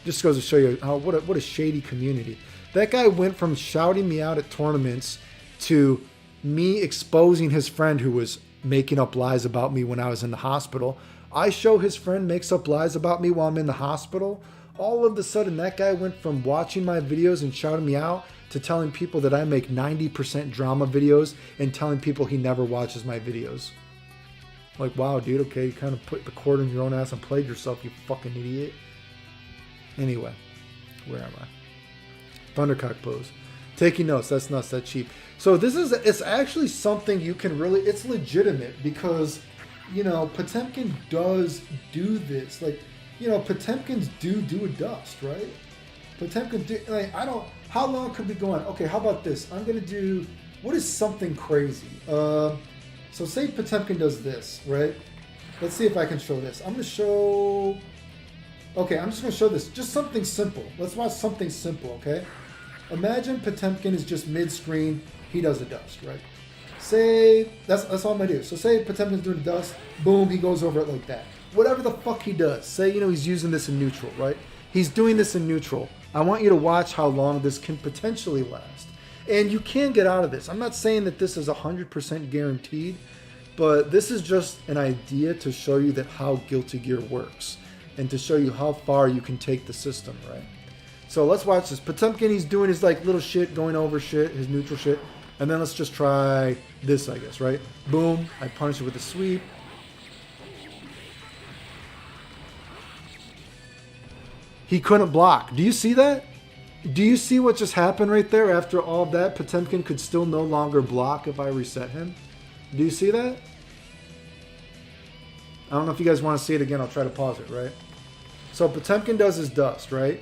just goes to show you how what a shady community. That guy went from shouting me out at tournaments to me exposing his friend who was making up lies about me when I was in the hospital. I show his friend makes up lies about me while I'm in the hospital. All of a sudden, that guy went from watching my videos and shouting me out to telling people that I make 90% drama videos and telling people he never watches my videos. Like, wow, dude, okay, you kind of put the cord in your own ass and played yourself, you fucking idiot. Anyway, where am I? Thundercock pose. Taking notes, that's nuts, that's cheap. So it's actually something you can really, it's legitimate because, you know, Potemkin does do this. Like, you know, Potemkins do a dust, right? Potemkin do, like, how long could we go on? Okay, how about this? I'm going to do, what is something crazy? So say Potemkin does this, right? Let's see if I can show this. I'm going to show... Okay, I'm just going to show this. Just something simple. Let's watch something simple, okay? Imagine Potemkin is just mid-screen. He does a dust, right? Say... That's all I'm going to do. So say Potemkin's doing a dust. Boom, he goes over it like that. Whatever the fuck he does. Say, you know, he's using this in neutral, right? He's doing this in neutral. I want you to watch how long this can potentially last. And you can get out of this. I'm not saying that this is 100% guaranteed, but this is just an idea to show you that how Guilty Gear works and to show you how far you can take the system, right? So let's watch this. Potemkin, he's doing his like little shit, going over shit, his neutral shit. And then let's just try this, I guess, right? Boom, I punish it with a sweep. He couldn't block. Do you see that? Do you see what just happened right there? After all of that, Potemkin could still no longer block if I reset him. Do you see that? I don't know if you guys want to see it again. I'll try to pause it, right? So Potemkin does his dust, right?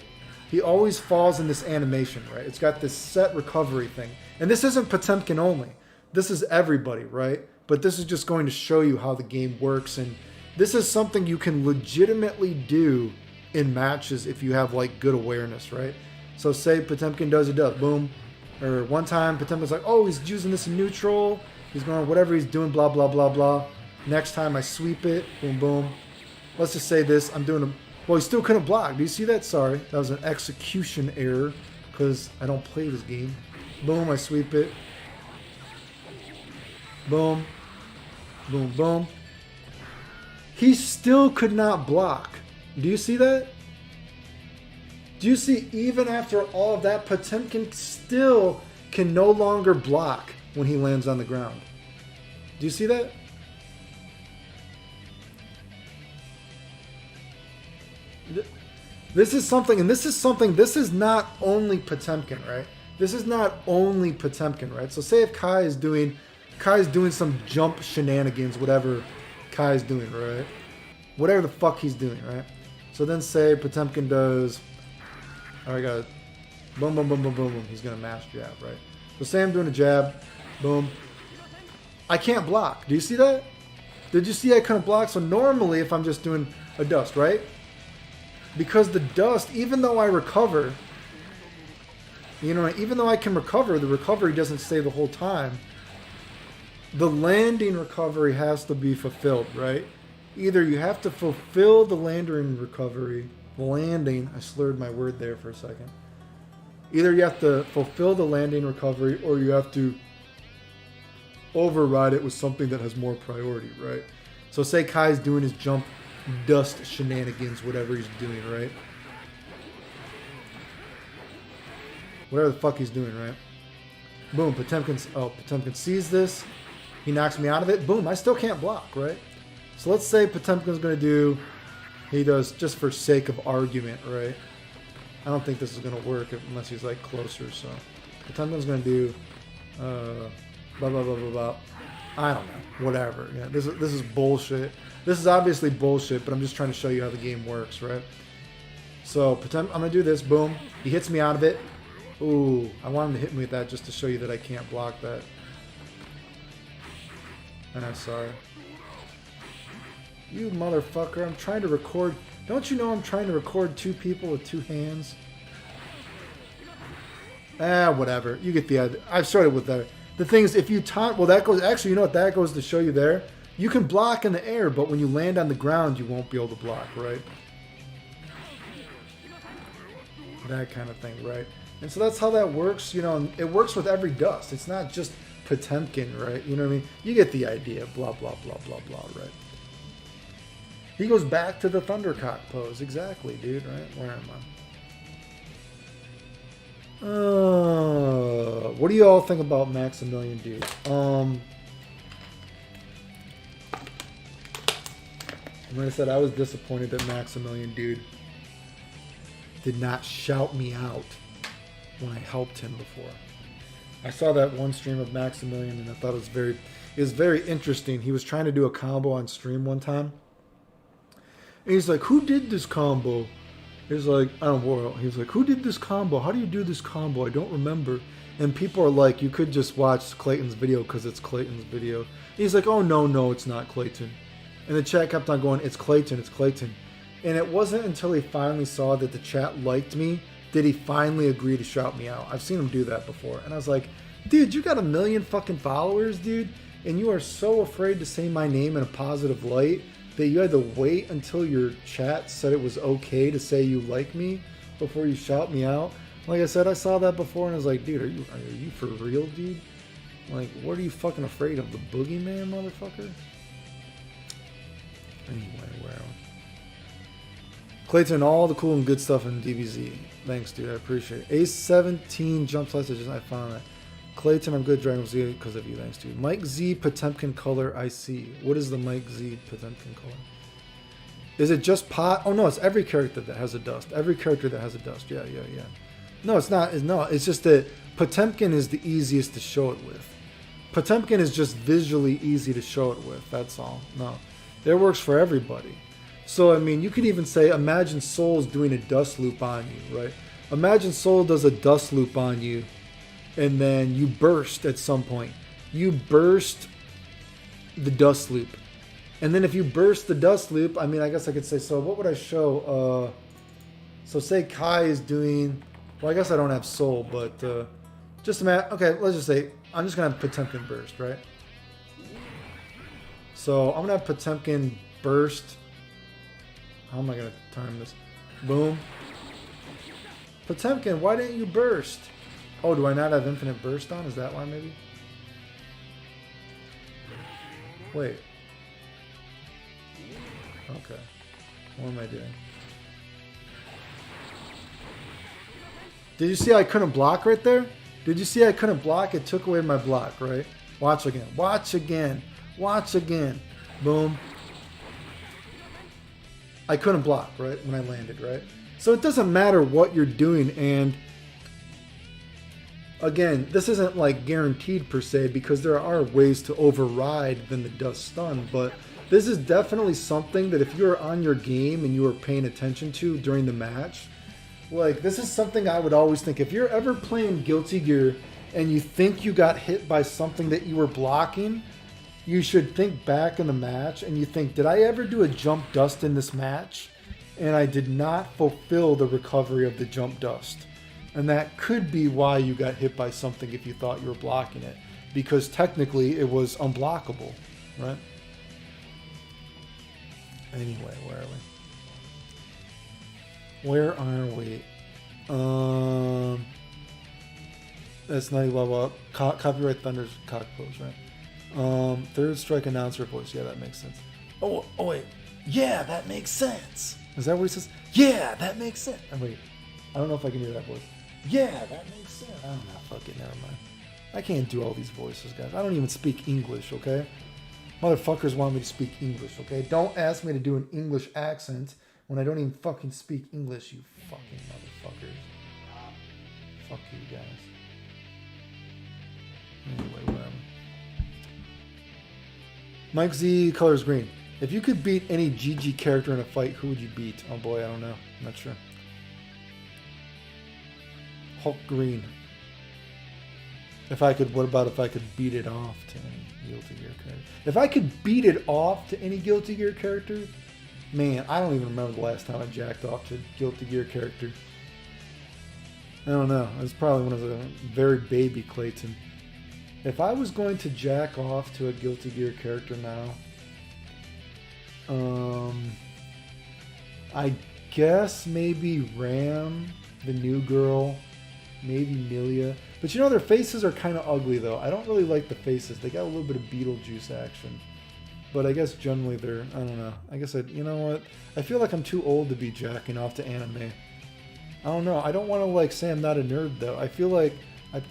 He always falls in this animation, right? It's got this set recovery thing. And this isn't Potemkin only. This is everybody, right? But this is just going to show you how the game works. And this is something you can legitimately do in matches if you have like good awareness, right? So say Potemkin does a dust, boom. Or one time Potemkin's like, oh, he's using this in neutral. He's going, whatever he's doing, blah, blah, blah, blah. Next time I sweep it, boom, boom. Let's just say this, I'm doing a, well, he still couldn't block. Do you see that? Sorry, that was an execution error because I don't play this game. Boom, I sweep it. Boom, boom, boom. He still could not block. Do you see that? Do you see, even after all of that, Potemkin still can no longer block when he lands on the ground? Do you see that? This is something, and this is not only Potemkin, right? This is not only Potemkin, right? So say if Kai's doing some jump shenanigans, whatever Kai's doing, right? Whatever the fuck he's doing, right? So then say Potemkin does... Alright, got it. Boom, boom, boom, boom, boom, boom. He's going to mash jab, right? So say I'm doing a jab. Boom. I can't block. Do you see that? Did you see I couldn't block? So normally if I'm just doing a dust, right? Because the dust, even though I recover, you know, even though I can recover, the recovery doesn't stay the whole time. The landing recovery has to be fulfilled, right? Either you have to fulfill the landing recovery, I slurred my word there for a second. Either you have to fulfill the landing recovery or you have to override it with something that has more priority, right? So say Kai's doing his jump dust shenanigans, whatever he's doing, right? Whatever the fuck he's doing, right? Boom, Potemkin sees this. He knocks me out of it. Boom, I still can't block, right? So let's say Potemkin's going to do, he does, just for sake of argument, right? I don't think this is going to work unless he's like closer, so. Potemkin's going to do, blah, blah, blah, blah, blah. I don't know, whatever. Yeah, this is bullshit. This is obviously bullshit, but I'm just trying to show you how the game works, right? So Potemkin, I'm going to do this, boom. He hits me out of it. Ooh, I want him to hit me with that just to show you that I can't block that. And I'm sorry. You motherfucker, I'm trying to record. Don't you know I'm trying to record two people with two hands? Whatever. You get the idea. I've started with that. The thing is, if you taunt, well, that goes, actually, you know what that goes to show you there? You can block in the air, but when you land on the ground, you won't be able to block, right? That kind of thing, right? And so that's how that works, you know, and it works with every dust. It's not just Potemkin, right? You know what I mean? You get the idea, blah, blah, blah, blah, blah, right? He goes back to the Thundercock pose. Exactly, dude, right? Where am I? What do you all think about Maximilian, dude? Like I said, I was disappointed that Maximilian, dude, did not shout me out when I helped him before. I saw that one stream of Maximilian and I thought it was very interesting. He was trying to do a combo on stream one time. And he's like, who did this combo? He's like, I don't know. He's like, who did this combo? How do you do this combo? I don't remember. And people are like, you could just watch Clayton's video because it's Clayton's video. And he's like, oh, no, it's not Clayton. And the chat kept on going, it's Clayton, it's Clayton. And it wasn't until he finally saw that the chat liked me did he finally agree to shout me out. I've seen him do that before. And I was like, dude, you got 1 million fucking followers, dude. And you are so afraid to say my name in a positive light that you had to wait until your chat said it was okay to say you like me before you shout me out. Like I said, I saw that before and I was like, dude, are you for real, dude? Like, what are you fucking afraid of? The boogeyman, motherfucker? Anyway, where am I? Clayton, all the cool and good stuff in DBZ. Thanks, dude. I appreciate it. A17 jump slice. I found that. Clayton, I'm good. Dragon Z because of you. Thanks, dude. Mike Z Potemkin color. I see. What is the Mike Z Potemkin color? Is it just pot? Oh no, it's every character that has a dust. Every character that has a dust. Yeah. No, it's not. It's just that Potemkin is the easiest to show it with. Potemkin is just visually easy to show it with. That's all. No, it works for everybody. So, I mean, you could even say, imagine Soul's doing a dust loop on you, right? Imagine Soul does a dust loop on you, and then you burst at some point. You burst the dust loop. And then if you burst the dust loop, I mean, I guess I could say, so what would I show? So say Kai is doing, well, I guess I don't have Soul, but just imagine, okay, let's just say, I'm just going to have Potemkin burst, right? So I'm going to have Potemkin burst. How am I going to time this? Boom. Potemkin, why didn't you burst? Oh, do I not have infinite burst on? Is that why maybe? Wait. Okay. What am I doing? Did you see I couldn't block right there? Did you see I couldn't block? It took away my block, right? Watch again. Watch again. Watch again. Boom. I couldn't block, right, when I landed, right? So it doesn't matter what you're doing, and again, this isn't like guaranteed per se because there are ways to override than the dust stun, but this is definitely something that if you're on your game and you are paying attention to during the match, like this is something I would always think. If you're ever playing Guilty Gear and you think you got hit by something that you were blocking, you should think back in the match and you think, did I ever do a jump dust in this match? and I did not fulfill the recovery of the jump dust. And that could be why you got hit by something if you thought you were blocking it. Because technically it was unblockable, right? Anyway, where are we? That's not level up. Copyright Thunder's cock pose, right? Third strike announcer voice. Yeah, that makes sense. Oh wait. Yeah, that makes sense. Is that what he says? Yeah, that makes sense. Oh, wait. I don't know if I can hear that voice. Yeah, that makes sense. I don't know. Fuck it. Never mind. I can't do all these voices, guys. I don't even speak English, okay? Motherfuckers want me to speak English, okay? Don't ask me to do an English accent when I don't even fucking speak English, you fucking motherfuckers. Fuck you guys. Anyway, whatever. Mike Z, colors green. If you could beat any GG character in a fight, who would you beat? Oh boy, I don't know. I'm not sure. Hulk green. What about if I could beat it off to any Guilty Gear character? If I could beat it off to any Guilty Gear character, man, I don't even remember the last time I jacked off to a Guilty Gear character. I don't know. I was probably when I was a very baby Clayton. If I was going to jack off to a Guilty Gear character now, I guess maybe Ram, the new girl, maybe Milia. But you know, their faces are kind of ugly though. I don't really like the faces. They got a little bit of Beetlejuice action. But I guess generally they're, I don't know. I guess you know what? I feel like I'm too old to be jacking off to anime. I don't know. I don't want to like say I'm not a nerd though. I feel like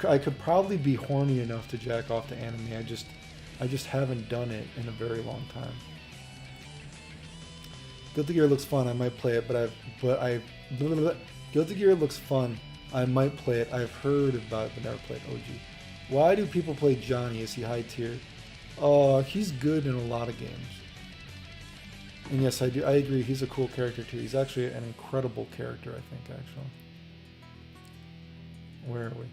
I could probably be horny enough to jack off to anime. I just haven't done it in a very long time. Guilty Gear looks fun. I might play it, Guilty Gear looks fun. I might play it. I've heard about it, but never played OG. Why do people play Johnny? Is he high tier? He's good in a lot of games. And yes, I do. I agree. He's a cool character too. He's actually an incredible character, I think, actually. Where are we?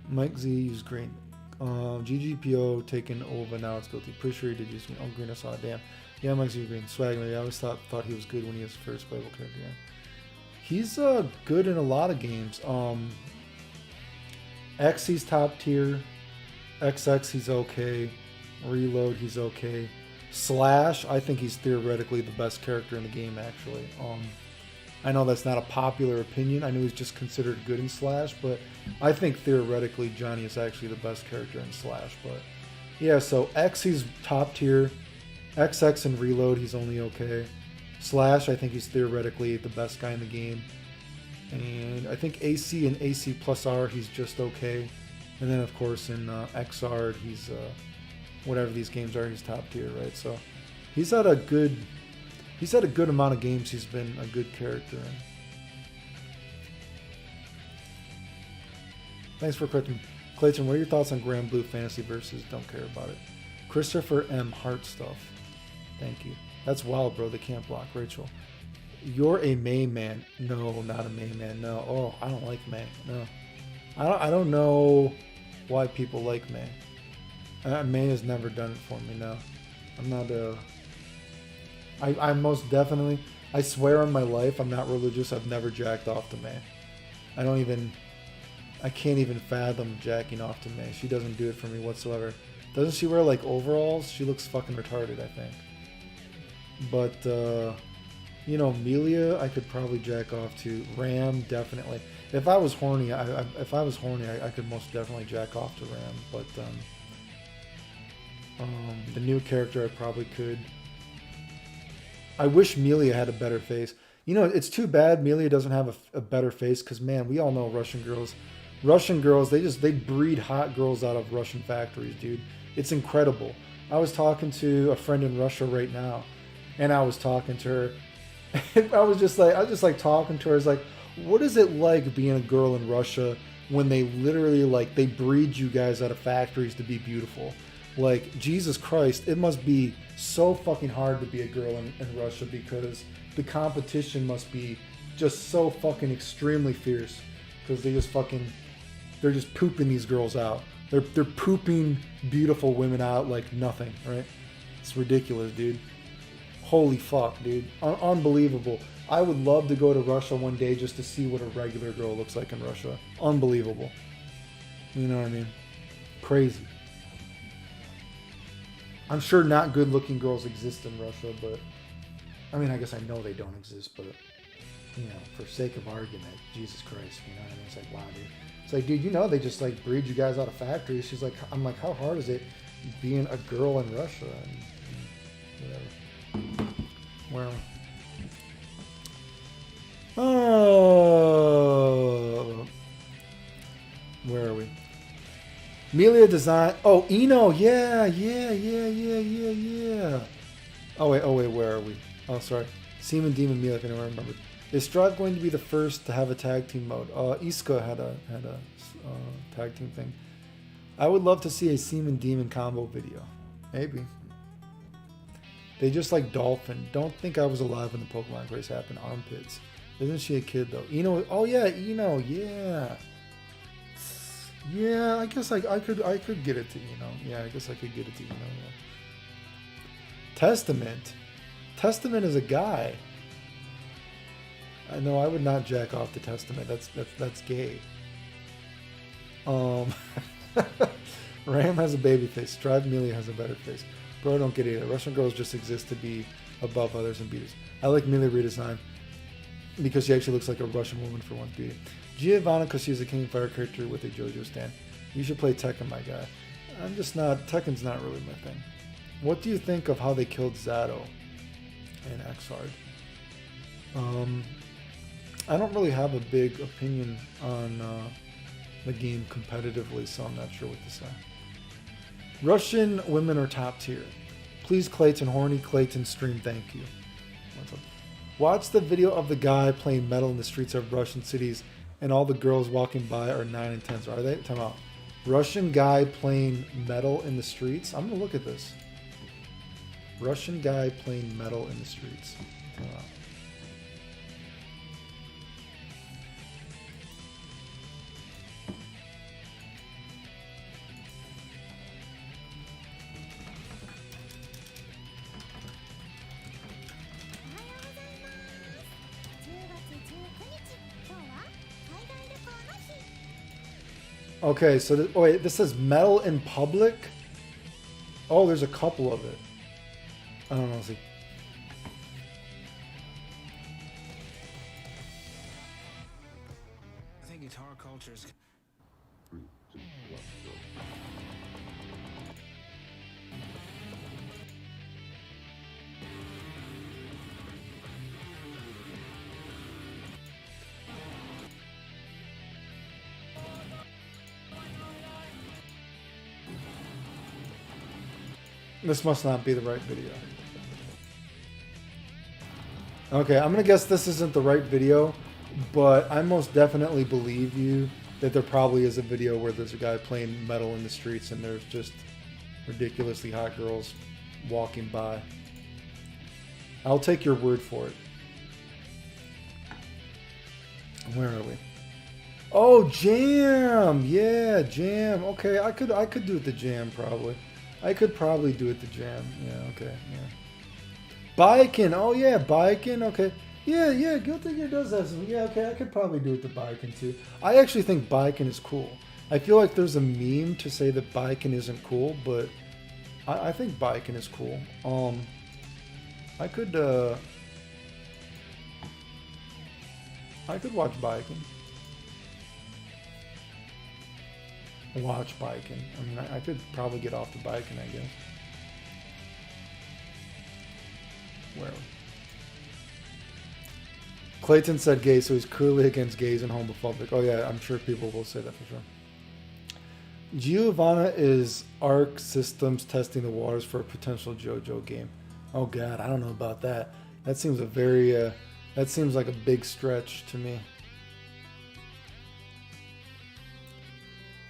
Mike Z used green. GGPO taken over. Now it's guilty. Pretty sure he did use green. Oh, green. I saw it. Damn. Yeah, Mike Z green. Swag. Maybe I always thought he was good when he was first playable character. Yeah. He's good in a lot of games. X, he's top tier. XX, he's okay. Reload, he's okay. Slash, I think he's theoretically the best character in the game, actually. I know that's not a popular opinion. I know he's just considered good in Slash, but I think theoretically Johnny is actually the best character in Slash. But yeah, so X, he's top tier. XX and Reload, he's only okay. Slash, I think he's theoretically the best guy in the game. And I think AC and AC+R, he's just okay. And then, of course, in XR, he's whatever these games are, he's top tier, right? So he's had a good amount of games he's been a good character in. Thanks for correcting. Clayton, what are your thoughts on Grand Blue Fantasy versus Don't Care About It? Christopher M. Heart Stuff. Thank you. That's wild, bro. They can't block. Rachel. You're a May man. No, not a May man. No. Oh, I don't like May. No. I don't know why people like May. May has never done it for me. No. I'm not I'm most definitely, I swear on my life, I'm not religious. I've never jacked off to May. I can't even fathom jacking off to May. She doesn't do it for me whatsoever. Doesn't she wear like overalls? She looks fucking retarded, I think. But, you know, Melia, I could probably jack off to. Ram, definitely. If I was horny, I could most definitely jack off to Ram. But the new character, I probably could. I wish Melia had a better face. You know, it's too bad Melia doesn't have a better face because, man, we all know Russian girls. Russian girls, they breed hot girls out of Russian factories, dude. It's incredible. I was talking to a friend in Russia right now, and I was talking to her. And I was just like talking to her. It's like, what is it like being a girl in Russia when they literally like they breed you guys out of factories to be beautiful? Like, Jesus Christ, it must be so fucking hard to be a girl in Russia because the competition must be just so fucking extremely fierce because they're just pooping these girls out. They're pooping beautiful women out like nothing, right? It's ridiculous, dude. Holy fuck, dude. Unbelievable. I would love to go to Russia one day just to see what a regular girl looks like in Russia. Unbelievable. You know what I mean? Crazy. I'm sure not good looking girls exist in Russia, but I mean, I guess I know they don't exist, but you know, for sake of argument, Jesus Christ, you know what I mean? It's like, wow, dude. It's like, dude, you know, they just like breed you guys out of factories. She's like, I'm like, how hard is it being a girl in Russia? And whatever. Well, oh, where are we? Melia Design. Oh, Eno. Yeah. Oh wait, where are we? Oh, sorry. Seaman Demon Melia, if anyone remembers. Is Strive going to be the first to have a tag team mode? Iska had a tag team thing. I would love to see a Seaman Demon combo video. Maybe. They just like Dolphin. Don't think I was alive when the Pokemon craze happened. Armpits. Isn't she a kid though? Eno. Oh yeah, Eno. Yeah. Yeah, I guess I could get it to Eno. Yeah, I guess I could get it to Eno. Yeah. Testament. Testament is a guy. I know I would not jack off to Testament. That's gay. Ram has a baby face. Strive Melee has a better face. Bro, don't get it. Russian girls just exist to be above others and beaters. I like Melee redesign because she actually looks like a Russian woman for once beating. Giovanna because she's a King Fire character with a JoJo stand. You should play Tekken, my guy. I'm just not. Tekken's not really my thing. What do you think of how they killed Zato and Xrd? I don't really have a big opinion on the game competitively, so I'm not sure what to say. Russian women are top tier. Please, Clayton, horny Clayton stream, thank you. What's up? Watch the video of the guy playing metal in the streets of Russian cities, and all the girls walking by are 9 and 10s. Are they? Time out. Russian guy playing metal in the streets? I'm gonna look at this. Russian guy playing metal in the streets. Time out. Okay, so wait, this says metal in public? Oh, there's a couple of it. I don't know. See. I think guitar culture is... This must not be the right video. Okay, I'm gonna guess this isn't the right video, but I most definitely believe you that there probably is a video where there's a guy playing metal in the streets and there's just ridiculously hot girls walking by. I'll take your word for it. Where are we? Oh, Jam! Yeah, Jam. Okay, I could do it the Jam probably. I could probably do it the Jam. Yeah, okay, yeah. Baiken. Oh yeah, Baiken. Okay. Yeah, Guilty Gear does have some. Yeah, okay, I could probably do it the Baiken too. I actually think Baiken is cool. I feel like there's a meme to say that Baiken isn't cool, but I think Baiken is cool. I could watch Baiken. Watch Baiken. I mean, I could probably get off the Baiken, I guess. Where? Clayton said gay, so he's clearly against gays and homophobic. Oh yeah, I'm sure people will say that for sure. Giovanna is Arc Systems testing the waters for a potential JoJo game. Oh god, I don't know about that. That seems a very, that seems like a big stretch to me.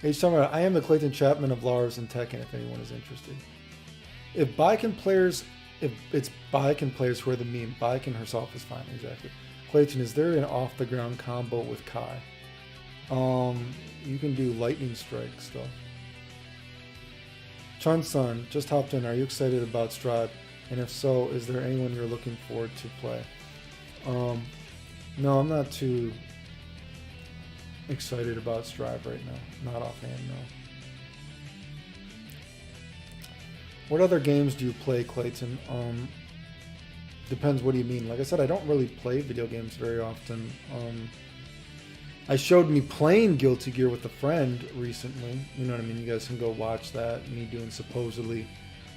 H. Talking about, I am the Clayton Chapman of Lars and Tekken if anyone is interested. If Baiken players, if it's Baiken players who are the meme, Baiken herself is fine, exactly. Clayton, is there an off the ground combo with Kai? You can do lightning strike stuff. Chun-sun just hopped in. Are you excited about Strive? And if so, is there anyone you're looking forward to play? No, I'm not too excited about Strive right now. Not offhand, no. What other games do you play, Clayton? Depends, what do you mean? Like I said, I don't really play video games very often. I showed me playing Guilty Gear with a friend recently. You know what I mean? You guys can go watch that. Me doing supposedly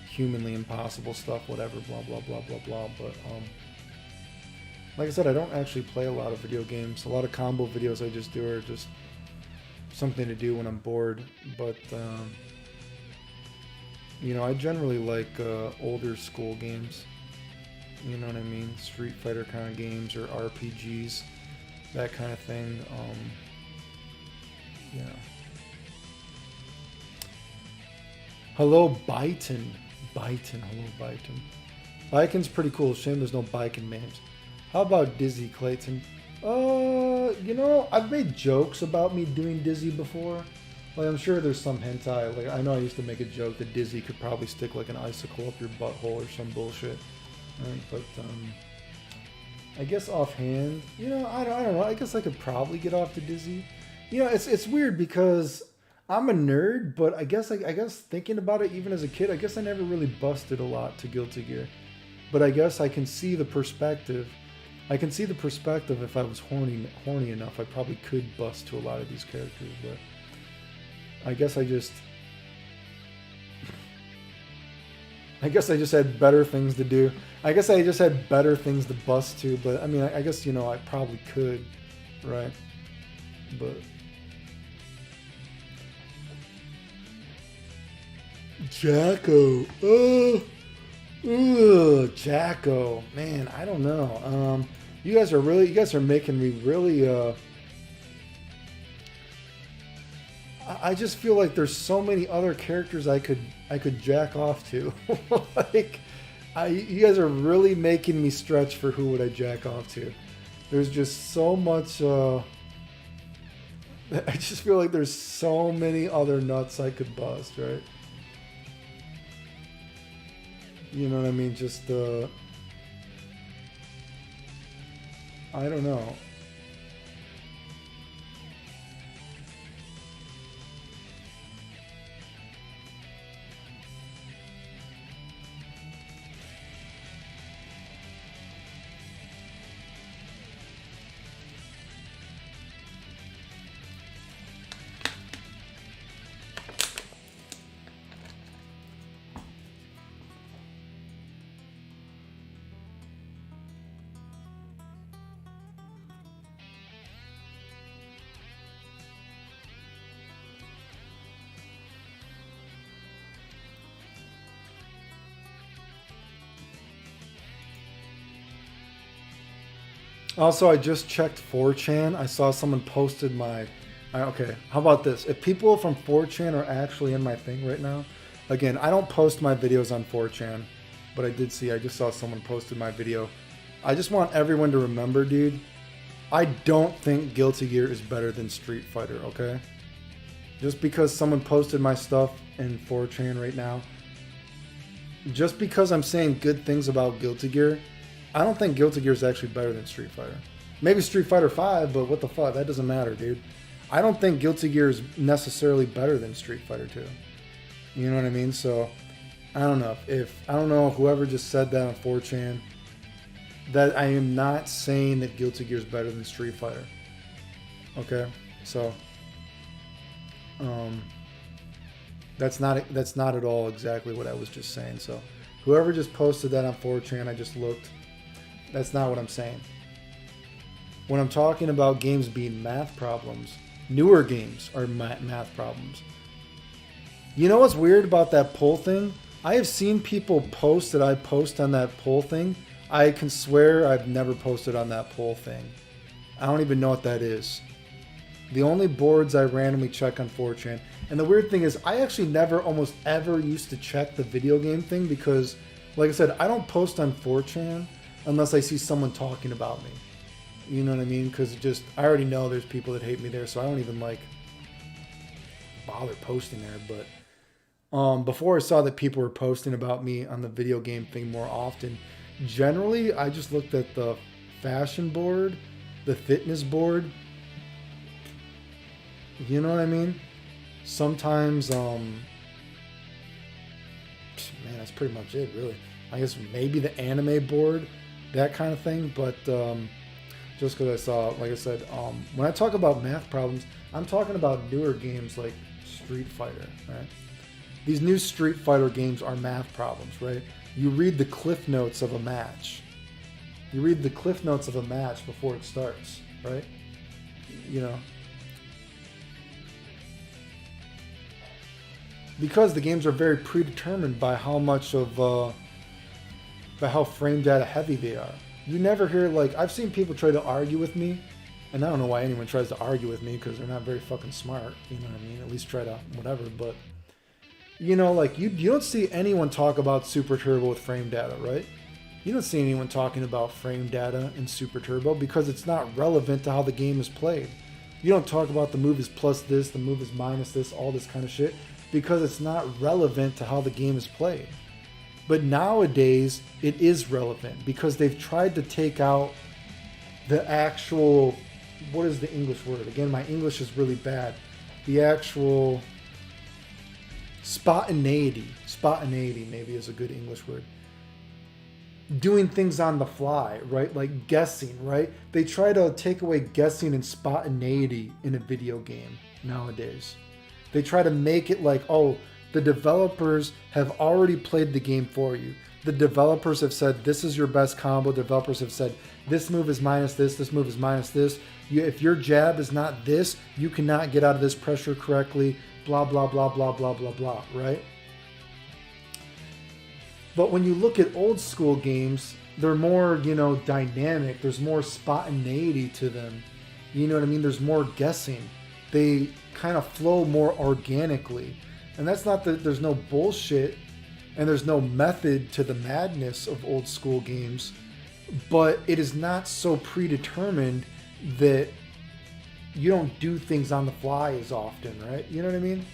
humanly impossible stuff, whatever, blah, blah, blah, blah, blah. But, like I said, I don't actually play a lot of video games. A lot of combo videos I just do are just something to do when I'm bored. But, you know, I generally like older school games. You know what I mean? Street Fighter kind of games or RPGs, that kind of thing. Yeah. Hello, Byton. Hello, Byton. Biken's pretty cool. Shame there's no Biken names. How about Dizzy, Clayton? You know, I've made jokes about me doing Dizzy before. Like, I'm sure there's some hentai. Like, I know I used to make a joke that Dizzy could probably stick like an icicle up your butthole or some bullshit. Right? But, I guess offhand, you know, I don't know. I guess I could probably get off to Dizzy. You know, it's weird because I'm a nerd, but I guess thinking about it, even as a kid, I guess I never really busted a lot to Guilty Gear. But I guess I can see the perspective. I can see the perspective if I was horny enough. I probably could bust to a lot of these characters, but I guess I just had better things to do. I guess I just had better things to bust to, but I mean, I guess, you know, I probably could, right? But Jacko, Jacko, man, I don't know. You guys are making me really, I just feel like there's so many other characters I could jack off to. Like, you guys are really making me stretch for who would I jack off to. There's just so much, I just feel like there's so many other nuts I could bust, right? You know what I mean? Just, I don't know. Also, I just checked 4chan. I saw someone posted my... Okay, how about this? If people from 4chan are actually in my thing right now... Again, I don't post my videos on 4chan, but I just saw someone posted my video. I just want everyone to remember, dude, I don't think Guilty Gear is better than Street Fighter, okay? Just because someone posted my stuff in 4chan right now, just because I'm saying good things about Guilty Gear, I don't think Guilty Gear is actually better than Street Fighter. Maybe Street Fighter 5, but what the fuck? That doesn't matter, dude. I don't think Guilty Gear is necessarily better than Street Fighter 2. You know what I mean? So, I don't know. I don't know whoever just said that on 4chan, that I am not saying that Guilty Gear is better than Street Fighter. Okay? So, that's not at all exactly what I was just saying. So, whoever just posted that on 4chan, I just looked. That's not what I'm saying. When I'm talking about games being math problems, newer games are math problems. You know what's weird about that poll thing? I have seen people post that I post on that poll thing. I can swear I've never posted on that poll thing. I don't even know what that is. The only boards I randomly check on 4chan. And the weird thing is, I actually never almost ever used to check the video game thing because, like I said, I don't post on 4chan unless I see someone talking about me. You know what I mean? Because I already know there's people that hate me there, so I don't even, like, bother posting there. But Before I saw that people were posting about me on the video game thing more often, generally I just looked at the fashion board, the fitness board. You know what I mean? Sometimes, man, that's pretty much it, really. I guess maybe the anime board, that kind of thing. But just because I saw, like I said, when I talk about math problems, I'm talking about newer games like Street Fighter, right? These new Street Fighter games are math problems, right? You read the cliff notes of a match. You read the cliff notes of a match before it starts, right? You know. Because the games are very predetermined by how much of, by how frame data heavy they are. You never hear, like, I've seen people try to argue with me, and I don't know why anyone tries to argue with me, because they're not very fucking smart, you know what I mean? At least try to, whatever, but, you know, like, you don't see anyone talk about Super Turbo with frame data, right? You don't see anyone talking about frame data in Super Turbo, because it's not relevant to how the game is played. You don't talk about the move is plus this, the move is minus this, all this kind of shit, because it's not relevant to how the game is played. But nowadays, it is relevant because they've tried to take out the actual, what is the English word? Again, my English is really bad. The actual spontaneity maybe is a good English word. Doing things on the fly, right? Like guessing, right? They try to take away guessing and spontaneity in a video game nowadays. They try to make it like, oh, the developers have already played the game for you. The developers have said, this is your best combo. Developers have said, this move is minus this move is minus this. If your jab is not this, you cannot get out of this pressure correctly, blah, blah, blah, blah, blah, blah, blah, right? But when you look at old school games, they're more, you know, dynamic. There's more spontaneity to them. You know what I mean? There's more guessing. They kind of flow more organically. And that's not that there's no bullshit and there's no method to the madness of old school games, but it is not so predetermined that you don't do things on the fly as often, right? You know what I mean?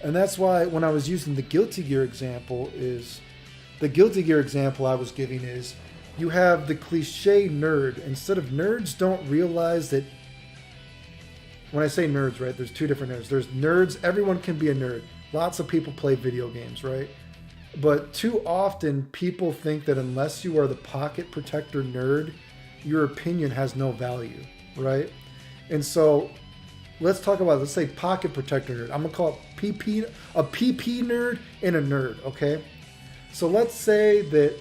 And that's why when I was using the Guilty Gear example I was giving is you have the cliche nerd. Instead of nerds don't realize that, when I say nerds, right, there's two different nerds. There's nerds, everyone can be a nerd. Lots of people play video games, right? But too often people think that unless you are the pocket protector nerd, your opinion has no value, right? And so let's talk about, let's say pocket protector nerd. I'm gonna call it a PP nerd and a nerd, okay? So let's say that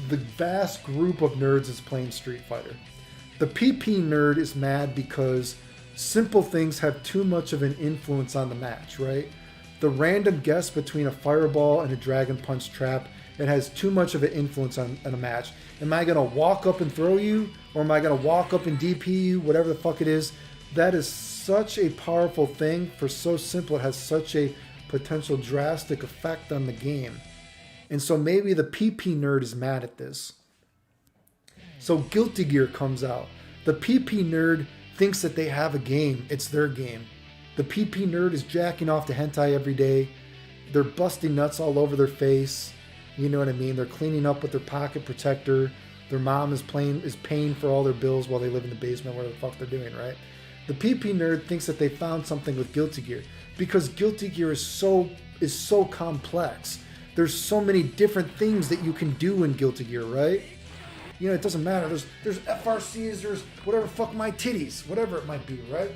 the vast group of nerds is playing Street Fighter. The PP nerd is mad because simple things have too much of an influence on the match, right? The random guess between a fireball and a dragon punch trap, it has too much of an influence on a match. Am I going to walk up and throw you? Or am I going to walk up and DP you? Whatever the fuck it is. That is such a powerful thing for so simple. It has such a potential drastic effect on the game. And so maybe the PP nerd is mad at this. So Guilty Gear comes out. The PP nerd thinks that they have a game. It's their game. The PP nerd is jacking off to hentai every day. They're busting nuts all over their face. You know what I mean? They're cleaning up with their pocket protector. Their mom is paying for all their bills while they live in the basement, whatever the fuck they're doing, right? The PP nerd thinks that they found something with Guilty Gear because Guilty Gear is so complex. There's so many different things that you can do in Guilty Gear, right? You know, it doesn't matter. There's FRCs, there's whatever, fuck my titties, whatever it might be, right?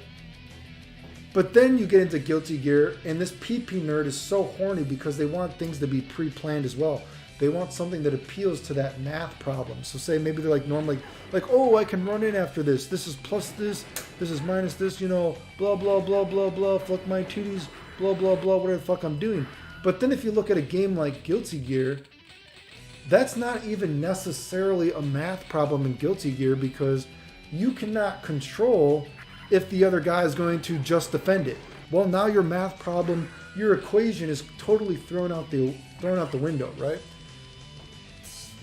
But then you get into Guilty Gear, and this PP nerd is so horny because they want things to be pre-planned as well. They want something that appeals to that math problem. So say maybe they're like normally, like, oh, I can run in after this. This is plus this is minus this, you know, blah, blah, blah, blah, blah, fuck my titties, blah, blah, blah, whatever the fuck I'm doing. But then if you look at a game like Guilty Gear, that's not even necessarily a math problem in Guilty Gear because you cannot control if the other guy is going to just defend it. Well, now your math problem, your equation is totally thrown out the window, right?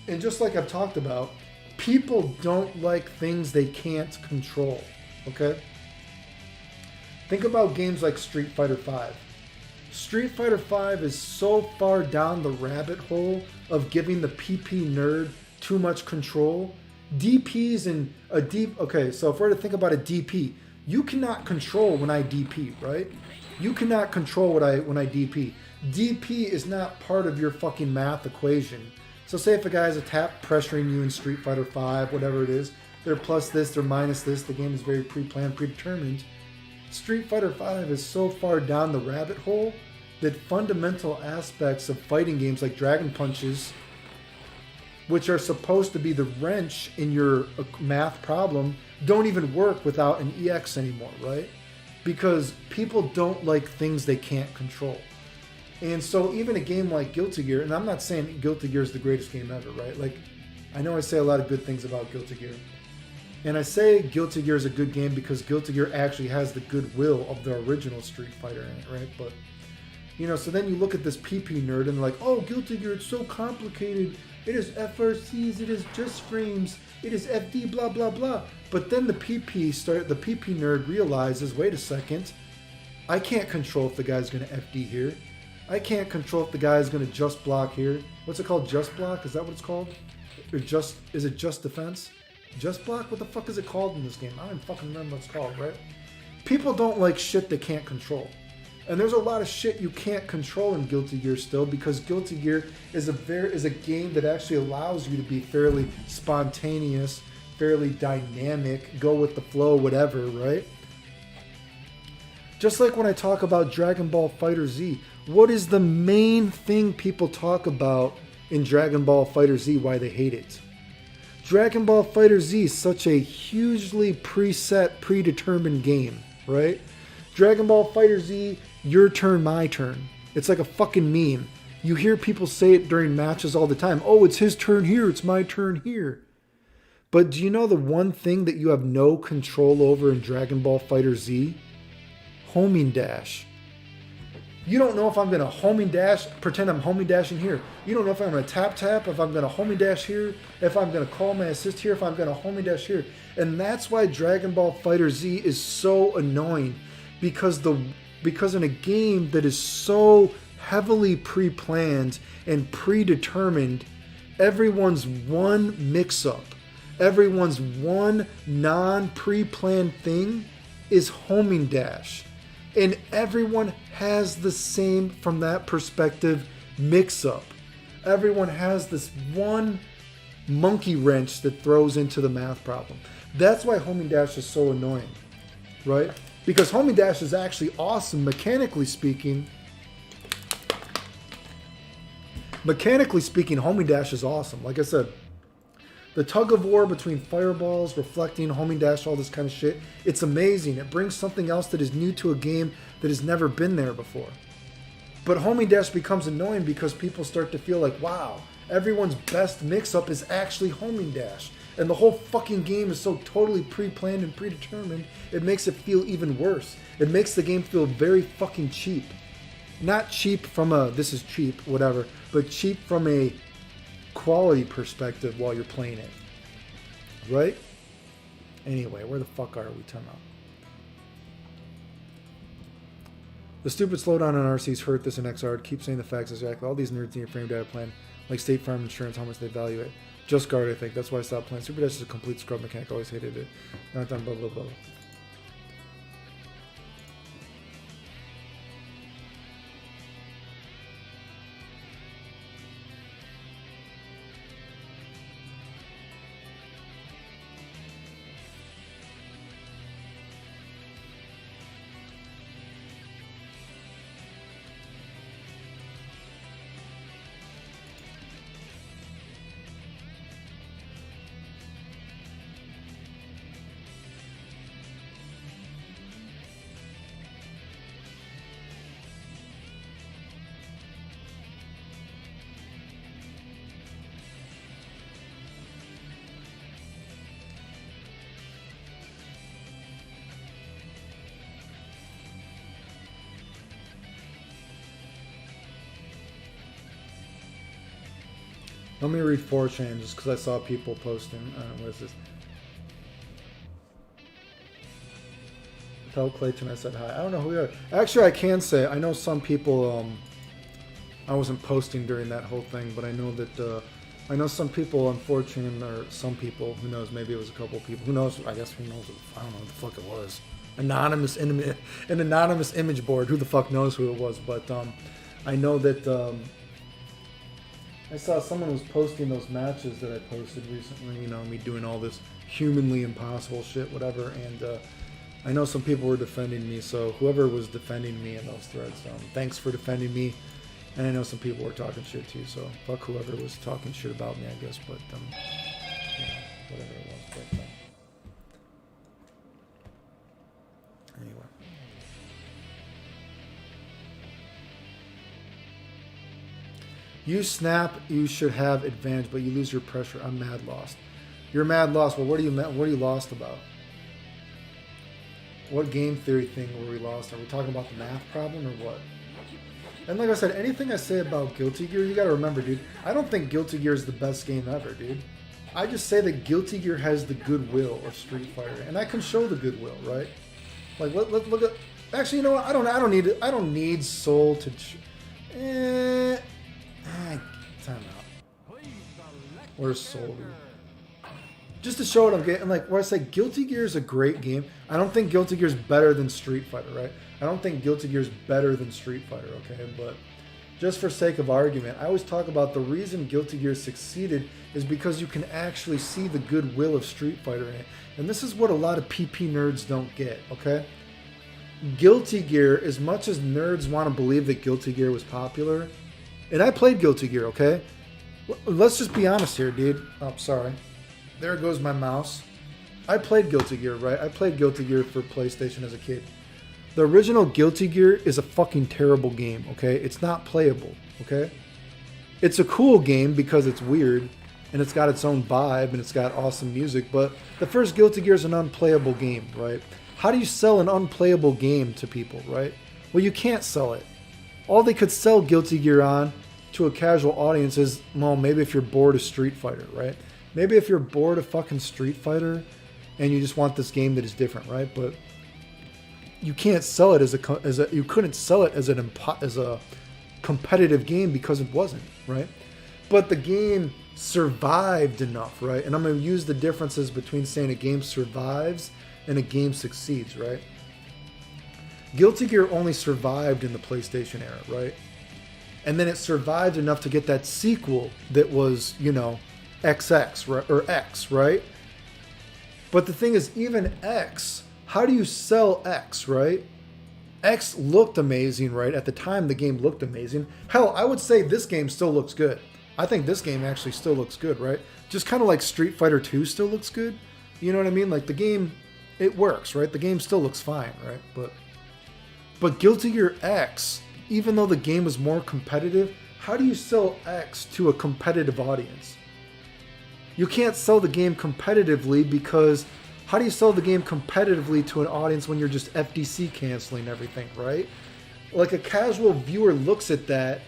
And just like I've talked about, people don't like things they can't control, okay? Think about games like Street Fighter V. Street Fighter V is so far down the rabbit hole of giving the PP nerd too much control. DPs and a deep. Okay, so if we're to think about a DP, you cannot control when I DP, right? You cannot control when I DP. DP is not part of your fucking math equation. So say if a guy has a tap pressuring you in Street Fighter V, whatever it is, they're plus this, they're minus this. The game is very pre-planned, predetermined. Street Fighter V is so far down the rabbit hole that fundamental aspects of fighting games like Dragon Punches, which are supposed to be the wrench in your math problem, don't even work without an EX anymore, right? Because people don't like things they can't control. And so even a game like Guilty Gear, and I'm not saying Guilty Gear is the greatest game ever, right? Like, I know I say a lot of good things about Guilty Gear. And I say Guilty Gear is a good game because Guilty Gear actually has the goodwill of the original Street Fighter in it, right? But, you know, so then you look at this PP nerd and like, oh, Guilty Gear, it's so complicated. It is FRCs, it is just frames, it is FD, blah, blah, blah. But then the PP nerd realizes, wait a second, I can't control if the guy's going to FD here. I can't control if the guy's going to just block here. What's it called? Just block? Is that what it's called? Or is it just defense? Just block? What the fuck is it called in this game? I don't fucking remember what it's called, right? People don't like shit they can't control. And there's a lot of shit you can't control in Guilty Gear still, because Guilty Gear is a game that actually allows you to be fairly spontaneous, fairly dynamic, go with the flow, whatever, right? Just like when I talk about Dragon Ball FighterZ, what is the main thing people talk about in Dragon Ball FighterZ, why they hate it? Dragon Ball FighterZ is such a hugely preset, predetermined game, right? Dragon Ball FighterZ, your turn, my turn. It's like a fucking meme. You hear people say it during matches all the time. Oh, it's his turn here, it's my turn here. But do you know the one thing that you have no control over in Dragon Ball FighterZ? Homing dash. You don't know if I'm going to homing dash, pretend I'm homing dashing here. You don't know if I'm going to tap, if I'm going to homing dash here, if I'm going to call my assist here, if I'm going to homing dash here. And that's why Dragon Ball FighterZ is so annoying, because in a game that is so heavily pre-planned and predetermined, everyone's one mix-up, everyone's one non-pre-planned thing is homing dash. And everyone has the same, from that perspective, mix-up. Everyone has this one monkey wrench that throws into the math problem. That's why homing dash is so annoying, right? Because homing dash is actually awesome, mechanically speaking. Mechanically speaking, homing dash is awesome. Like I said, the tug of war between fireballs, reflecting, homing dash, all this kind of shit, it's amazing. It brings something else that is new to a game that has never been there before. But homing dash becomes annoying because people start to feel like, wow, everyone's best mix-up is actually homing dash. And the whole fucking game is so totally pre-planned and predetermined, it makes it feel even worse. It makes the game feel very fucking cheap. Not cheap from a, this is cheap, whatever, but cheap from a quality perspective while you're playing it. Right? Anyway, where the fuck are we? Time out. The stupid slowdown on RCs hurt this in XR. Keep saying the facts exactly. All these nerds in your frame data plan, like State Farm Insurance, how much they value it. Just guard, I think. That's why I stopped playing. Super Dash is a complete scrub mechanic. Always hated it. Not done, blah, blah, blah. Let me read 4chan just because I saw people posting. What is this? Tell Clayton I said hi. I don't know who you are. Actually, I can say, I know some people, I wasn't posting during that whole thing, but I know that, I know some people, unfortunately, or some people, who knows, maybe it was a couple people, who knows, I guess who knows, I don't know what the fuck it was. An anonymous image board, who the fuck knows who it was, but I know that, I saw someone was posting those matches that I posted recently, you know, me doing all this humanly impossible shit, whatever, and I know some people were defending me, so whoever was defending me in those threads, thanks for defending me. And I know some people were talking shit too, so fuck whoever was talking shit about me, I guess, but, yeah, whatever it was, but, anyway. You snap, you should have advantage, but you lose your pressure. I'm mad lost. You're mad lost. Well, what are you lost about? What game theory thing were we lost? Are we talking about the math problem or what? And like I said, anything I say about Guilty Gear, you gotta remember, dude, I don't think Guilty Gear is the best game ever, dude. I just say that Guilty Gear has the goodwill of Street Fighter, and I can show the goodwill, right? Like, let's look at. Actually, you know what? I don't need Soul to. Time out. Where's Soul? Just to show what I'm getting, like, where I say Guilty Gear is a great game. I don't think Guilty Gear is better than Street Fighter, right? I don't think Guilty Gear is better than Street Fighter, okay? But just for sake of argument, I always talk about the reason Guilty Gear succeeded is because you can actually see the goodwill of Street Fighter in it. And this is what a lot of PP nerds don't get, okay? Guilty Gear, as much as nerds want to believe that Guilty Gear was popular, and I played Guilty Gear, okay? Let's just be honest here, dude. Oh, sorry. There goes my mouse. I played Guilty Gear, right? I played Guilty Gear for PlayStation as a kid. The original Guilty Gear is a fucking terrible game, okay? It's not playable, okay? It's a cool game because it's weird, and it's got its own vibe, and it's got awesome music, but the first Guilty Gear is an unplayable game, right? How do you sell an unplayable game to people, right? Well, you can't sell it. All they could sell Guilty Gear on to a casual audience is, well, maybe if you're bored of Street Fighter, right? Maybe if you're bored of fucking Street Fighter and you just want this game that is different, right? But you can't sell it you couldn't sell it as a competitive game because it wasn't, right? But the game survived enough, right? And I'm going to use the differences between saying a game survives and a game succeeds, right? Guilty Gear only survived in the PlayStation era, right? And then it survived enough to get that sequel that was, you know, XX, right? Or X, right? But the thing is, even X, how do you sell X, right? X looked amazing, right? At the time, the game looked amazing. Hell, I would say this game still looks good. I think this game actually still looks good, right? Just kind of like Street Fighter 2 still looks good. You know what I mean? Like the game, it works, right? The game still looks fine, right? But Guilty Gear X, even though the game was more competitive, how do you sell X to a competitive audience? You can't sell the game competitively because how do you sell the game competitively to an audience when you're just FGC canceling everything, right? Like a casual viewer looks at that,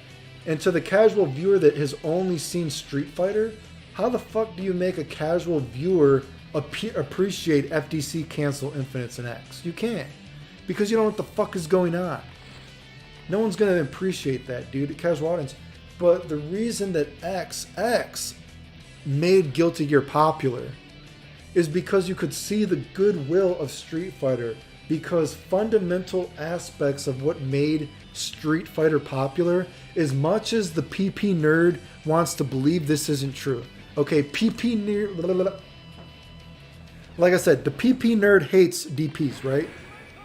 and to the casual viewer that has only seen Street Fighter, how the fuck do you make a casual viewer appreciate FGC cancel Infinites and X? You can't. Because you don't know what the fuck is going on. No one's going to appreciate that, dude, the casual audience. But the reason that XX made Guilty Gear popular is because you could see the goodwill of Street Fighter, because fundamental aspects of what made Street Fighter popular, as much as the PP nerd wants to believe this isn't true. Okay, PP nerd, blah, blah, blah. Like I said, the PP nerd hates DPs, right?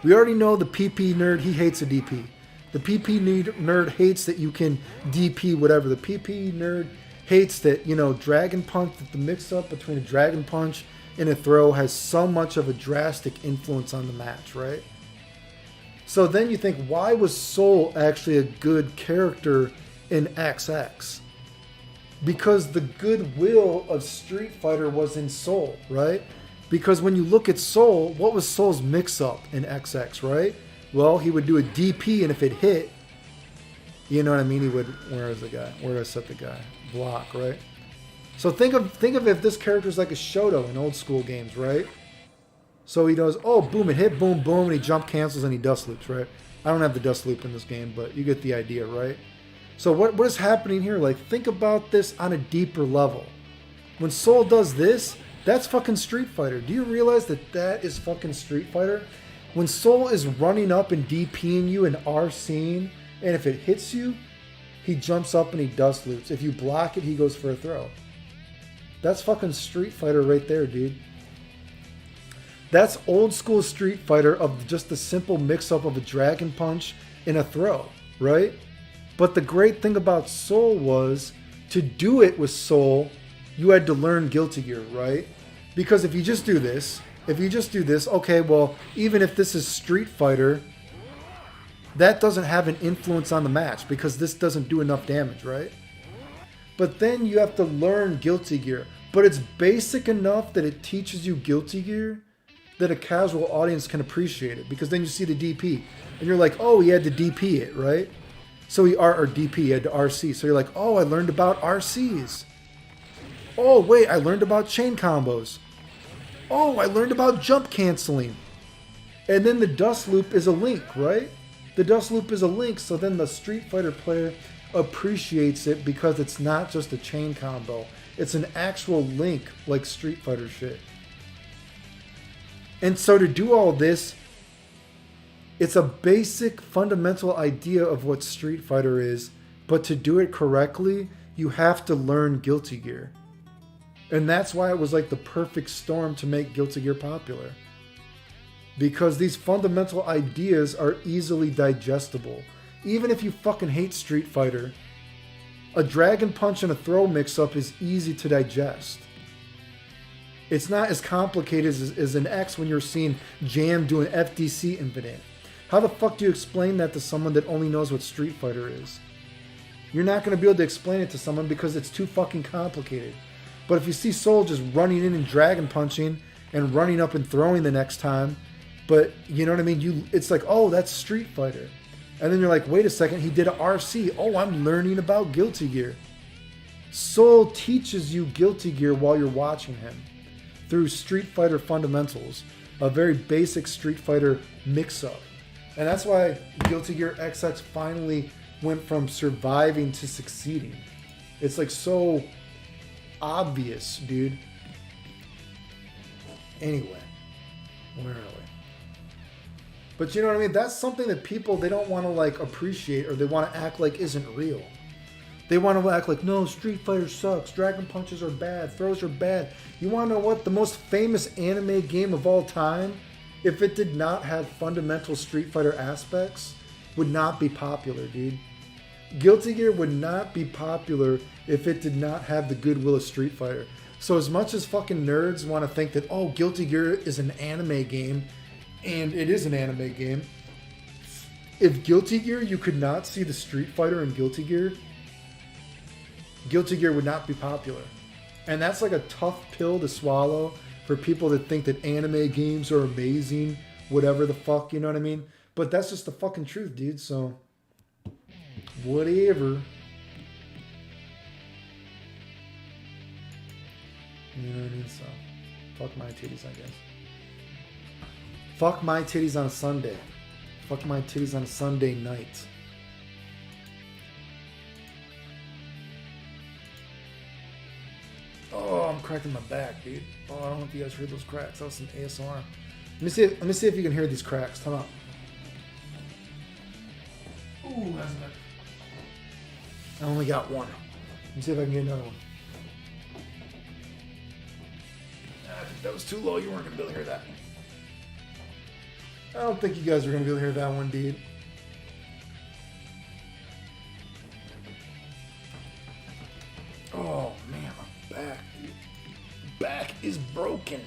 We already know the PP nerd, he hates a DP. The PP nerd hates that you can DP whatever. The PP nerd hates that, you know, Dragon Punch, that the mix-up between a Dragon Punch and a throw has so much of a drastic influence on the match, right? So then you think, why was Soul actually a good character in XX? Because the goodwill of Street Fighter was in Soul, right? Because when you look at Soul, what was Soul's mix-up in XX, right? Well, he would do a DP, and if it hit, you know what I mean? He would, where is the guy? Where did I set the guy? Block, right? So think of if this character is like a Shoto in old school games, right? So he does, oh, boom, it hit, boom, boom, and he jump cancels and he dust loops, right? I don't have the dust loop in this game, but you get the idea, right? So what is happening here? Like, think about this on a deeper level. When Soul does this, that's fucking Street Fighter. Do you realize that that is fucking Street Fighter? When Soul is running up and DPing you and RCing, and if it hits you, he jumps up and he dust loops. If you block it, he goes for a throw. That's fucking Street Fighter right there, dude. That's old school Street Fighter of just the simple mix-up of a dragon punch and a throw, right? But the great thing about Soul was, to do it with Soul, you had to learn Guilty Gear, right? Because if you just do this, okay, well, even if this is Street Fighter, that doesn't have an influence on the match because this doesn't do enough damage, right? But then you have to learn Guilty Gear. But it's basic enough that it teaches you Guilty Gear that a casual audience can appreciate it, because then you see the DP and you're like, oh, he had to DP it, right? So he DP, he had to RC. So you're like, oh, I learned about RCs. Oh, wait, I learned about chain combos. Oh, I learned about jump canceling. And then the dust loop is a link, right? The dust loop is a link, so then the Street Fighter player appreciates it because it's not just a chain combo. It's an actual link like Street Fighter shit. And so to do all this, it's a basic fundamental idea of what Street Fighter is, but to do it correctly, you have to learn Guilty Gear. And that's why it was like the perfect storm to make Guilty Gear popular. Because these fundamental ideas are easily digestible. Even if you fucking hate Street Fighter, a dragon punch and a throw mix-up is easy to digest. It's not as complicated as an X when you're seeing Jam do an FGC infinite. How the fuck do you explain that to someone that only knows what Street Fighter is? You're not going to be able to explain it to someone because it's too fucking complicated. But if you see Soul just running in and dragon punching and running up and throwing the next time, but you know what I mean? It's like, oh, that's Street Fighter. And then you're like, wait a second, he did a RC. Oh, I'm learning about Guilty Gear. Soul teaches you Guilty Gear while you're watching him through Street Fighter fundamentals, a very basic Street Fighter mix-up. And that's why Guilty Gear XX finally went from surviving to succeeding. It's like so obvious, dude. Anyway, where are we? But you know what I mean? That's something that people, they don't want to like appreciate, or they want to act like isn't real. They want to act like, no, Street Fighter sucks, dragon punches are bad, throws are bad. You want to know what? The most famous anime game of all time, if it did not have fundamental Street Fighter aspects, would not be popular, dude. Guilty Gear would not be popular if it did not have the goodwill of Street Fighter. So as much as fucking nerds want to think that, oh, Guilty Gear is an anime game, and it is an anime game, if Guilty Gear, you could not see the Street Fighter in Guilty Gear, Guilty Gear would not be popular. And that's like a tough pill to swallow for people that think that anime games are amazing, whatever the fuck, you know what I mean? But that's just the fucking truth, dude, so whatever. You know what I mean? So, fuck my titties, I guess. Fuck my titties on a Sunday. Fuck my titties on a Sunday night. Oh, I'm cracking my back, dude. Oh, I don't know if you guys heard those cracks. That was some ASMR. Let me see if you can hear these cracks. Come on. Ooh, that's better. I only got one. Let me see if I can get another one. I think that was too low. You weren't going to be able to hear that. I don't think you guys are going to be able to hear that one, dude. Oh, man, my back, dude. Back is broken.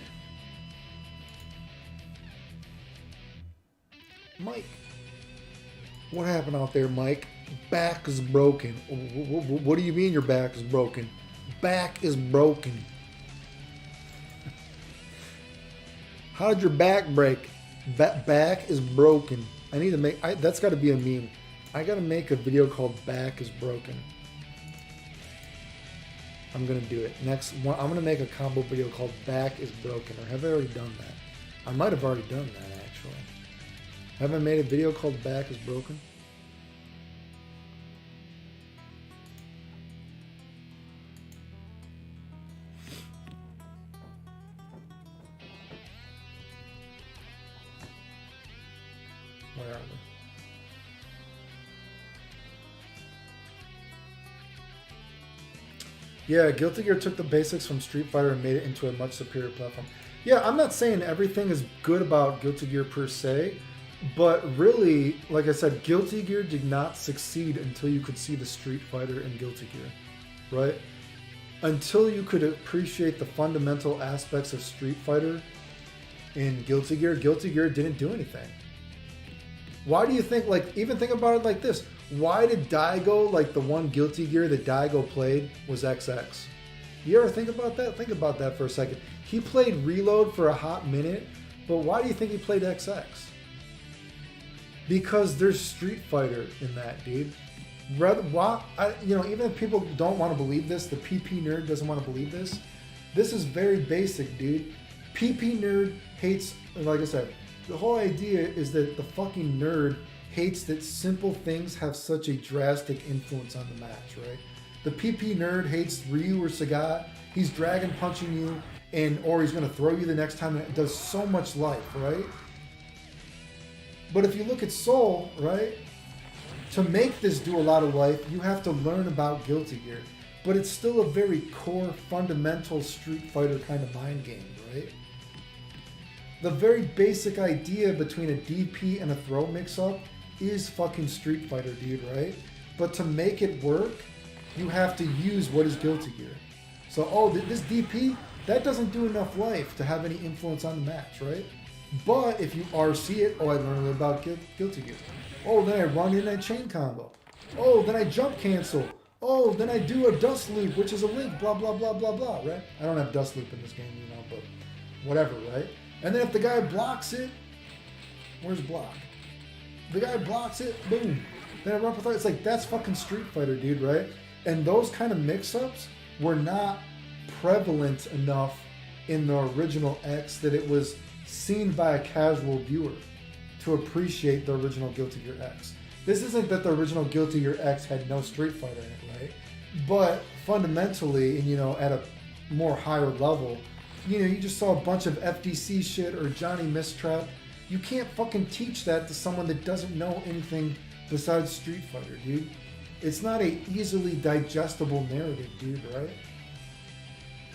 Mike. What happened out there, Mike? Back is broken. What do you mean your back is broken? Back is broken. How did your back break? Back is broken. I need to make... that's got to be a meme. I got to make a video called Back is Broken. I'm going to do it. Next one, I'm going to make a combo video called Back is Broken. Or have I already done that? I might have already done that, actually. Haven't made a video called Back is Broken? Where are they? Yeah, Guilty Gear took the basics from Street Fighter and made it into a much superior platform. Yeah, I'm not saying everything is good about Guilty Gear per se, but really, like I said, Guilty Gear did not succeed until you could see the Street Fighter in Guilty Gear, right? Until you could appreciate the fundamental aspects of Street Fighter in Guilty Gear didn't do anything. Why do you think, like, even think about it like this, why did Daigo, like the one Guilty Gear that Daigo played was XX? You ever think about that? Think about that for a second. He played Reload for a hot minute, but why do you think he played XX? Because there's Street Fighter in that, dude. Even if people don't want to believe this, the PP nerd doesn't want to believe this. This is very basic, dude. PP nerd hates, like I said, the whole idea is that the fucking nerd hates that simple things have such a drastic influence on the match, right? The PP nerd hates Ryu or Sagat. He's dragon punching you, or he's going to throw you the next time. It does so much life, right? But if you look at Soul, right? To make this do a lot of life, you have to learn about Guilty Gear. But it's still a very core, fundamental Street Fighter kind of mind game, right? The very basic idea between a DP and a throw mix-up is fucking Street Fighter, dude, right? But to make it work, you have to use what is Guilty Gear. So, this DP, that doesn't do enough life to have any influence on the match, right? But if you RC it, I learned about Guilty Gear. Then I run in a chain combo. Then I jump cancel. Then I do a dust loop, which is a link, blah, blah, blah, blah, blah, right? I don't have dust loop in this game, but whatever, right? And then if the guy blocks it, where's block? The guy blocks it, boom. Then I run for throw. It's like, that's fucking Street Fighter, dude, right? And those kind of mix-ups were not prevalent enough in the original X that it was seen by a casual viewer to appreciate the original Guilty Gear X. This isn't that the original Guilty Gear X had no Street Fighter in it, right? But fundamentally, and at a more higher level, you just saw a bunch of FGC shit or Johnny Mistrap. You can't fucking teach that to someone that doesn't know anything besides Street Fighter, dude. It's not a easily digestible narrative, dude, right?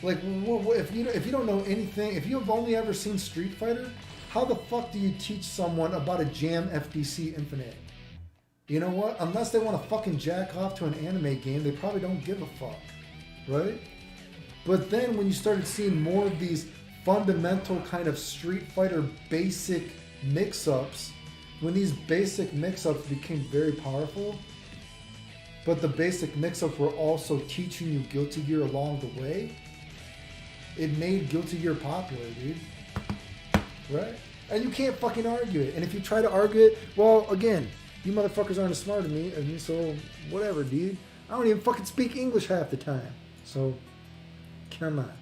Like, if you don't know anything, if you've only ever seen Street Fighter, how the fuck do you teach someone about a Jam FGC Infinite? You know what? Unless they want to fucking jack off to an anime game, they probably don't give a fuck, right? But then when you started seeing more of these fundamental kind of Street Fighter basic mix-ups, when these basic mix-ups became very powerful, but the basic mix-ups were also teaching you Guilty Gear along the way, it made Guilty Gear popular, dude. Right? And you can't fucking argue it. And if you try to argue it, well, again, you motherfuckers aren't as smart as me, so whatever, dude. I don't even fucking speak English half the time. So, come on.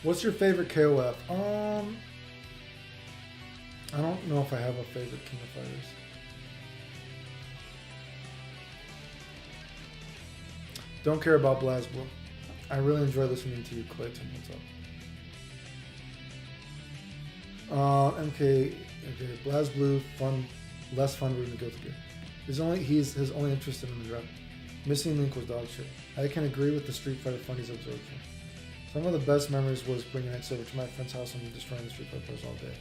What's your favorite KOF? I don't know if I have a favorite King of Fighters. Don't care about BlazBlue. I really enjoy listening to you, Clayton. What's up? MK, okay, BlazBlue, fun, less fun reading Guilty Gear. His only interest in the draft. Missing Link was dog shit. I can agree with the Street Fighter funnies absorption. Some of the best memories was bringing it over to my friend's house and destroying the Street Fighter players all day.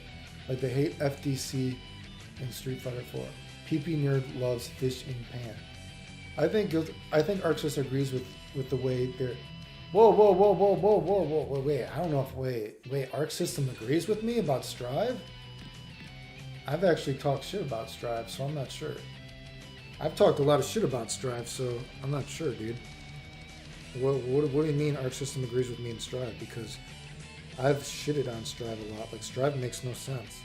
Like, they hate FDC and Street Fighter 4. PP Nerd loves Fish in Pan. I think Arxis agrees with the way they're... Whoa, wait, I don't know if... Wait, Arc System agrees with me about Strive? I've actually talked shit about Strive, so I'm not sure. I've talked a lot of shit about Strive, so I'm not sure, dude. What do you mean Arc System agrees with me in Strive? Because I've shitted on Strive a lot. Like, Strive makes no sense.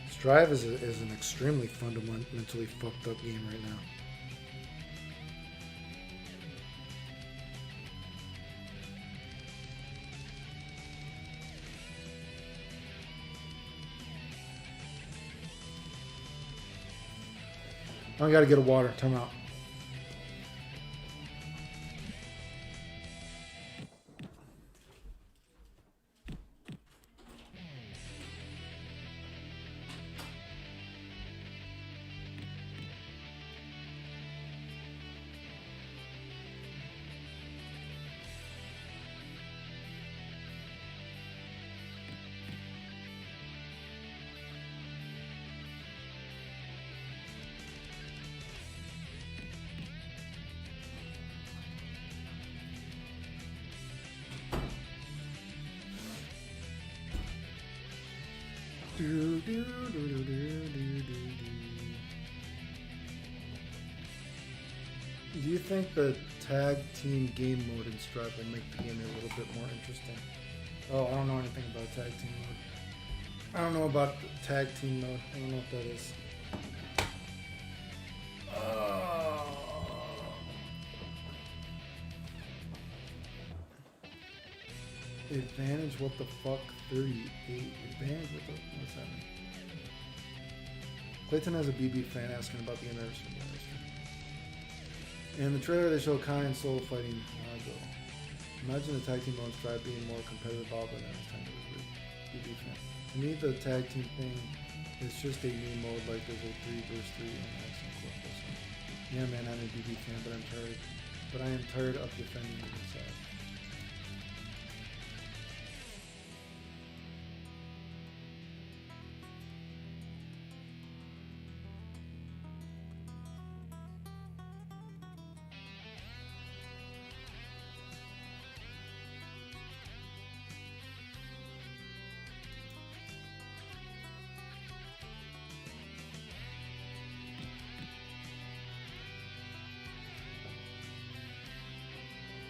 Strive is an extremely fundamentally fucked up game right now. I gotta get a water. Time out. Do you think the tag team game mode in Strive will make the game a little bit more interesting? Oh, I don't know anything about tag team mode. I don't know about the tag team mode. I don't know what that is. Advantage, what the fuck? 38. Advantage, what's that mean? Clayton has a BB fan asking about the anniversary. In the trailer, they show Kai and Soul fighting Nago. Imagine the tag team mode Strive being more competitive about than last time it was with BB fan. To me, the tag team thing is just a new mode like there's a 3 vs 3 and that's some. Yeah, man, I'm a BB fan, but I am tired of defending the side.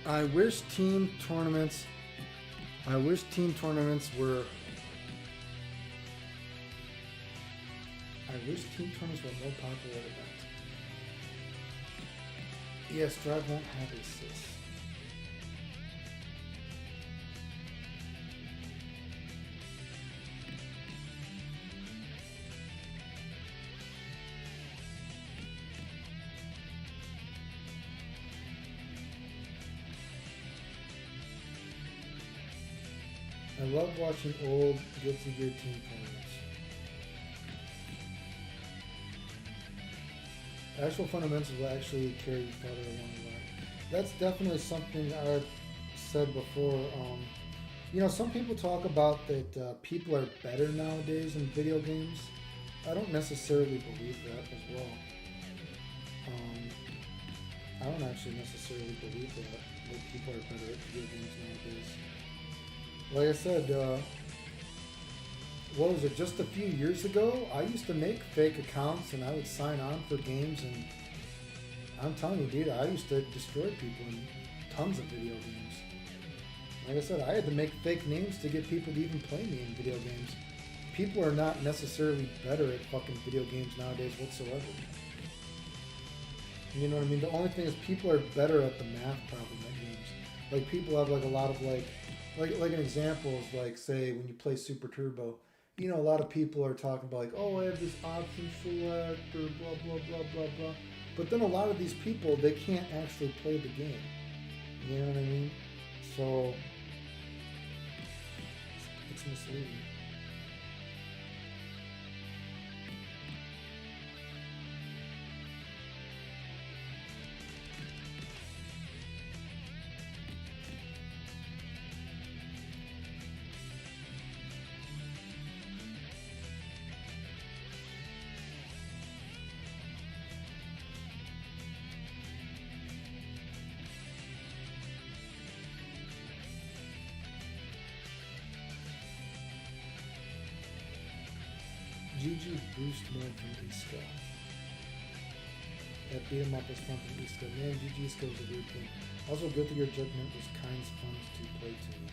I wish team tournaments were more popular events. Yes, Strive won't have a sis. I love watching old Guilty Gear team tournaments. Actual fundamentals will actually carry you farther along the line. That's definitely something I've said before. You know, some people talk about that people are better nowadays in video games. I don't necessarily believe that as well. I don't actually necessarily believe that people are better at video games nowadays. Like I said, what was it, just a few years ago, I used to make fake accounts and I would sign on for games, and I'm telling you, dude, I used to destroy people in tons of video games. Like I said, I had to make fake names to get people to even play me in video games. People are not necessarily better at fucking video games nowadays whatsoever. You know what I mean? The only thing is people are better at the math problem at games. Like, people have like a lot of like an example is like, say, when you play Super Turbo, you know, a lot of people are talking about like, oh, I have this option select or blah, blah, blah, blah, blah. But then a lot of these people, they can't actually play the game. You know what I mean? So, it's misleading. GG boost more from the skull. That beat 'em up was fun from Isco. Man, GG Isco was a weird game. Also, Good to Your Judgment was kind of fun to play to me.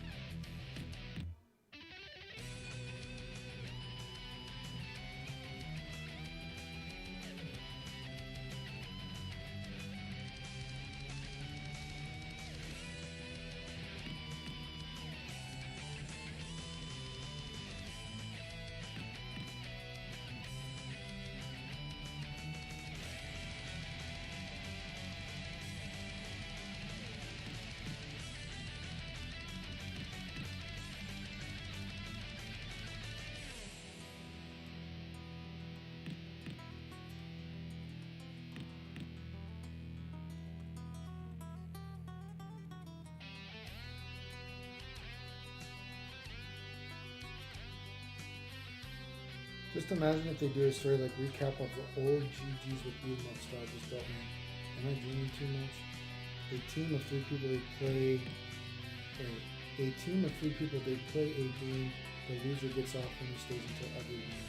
Just imagine if they do a story like recap of the old GGs with beat 'em up style. Just don't me. Am I dreaming too much? A team of three people they play. A team of three people they play a game. The loser gets off and he stays until everyone.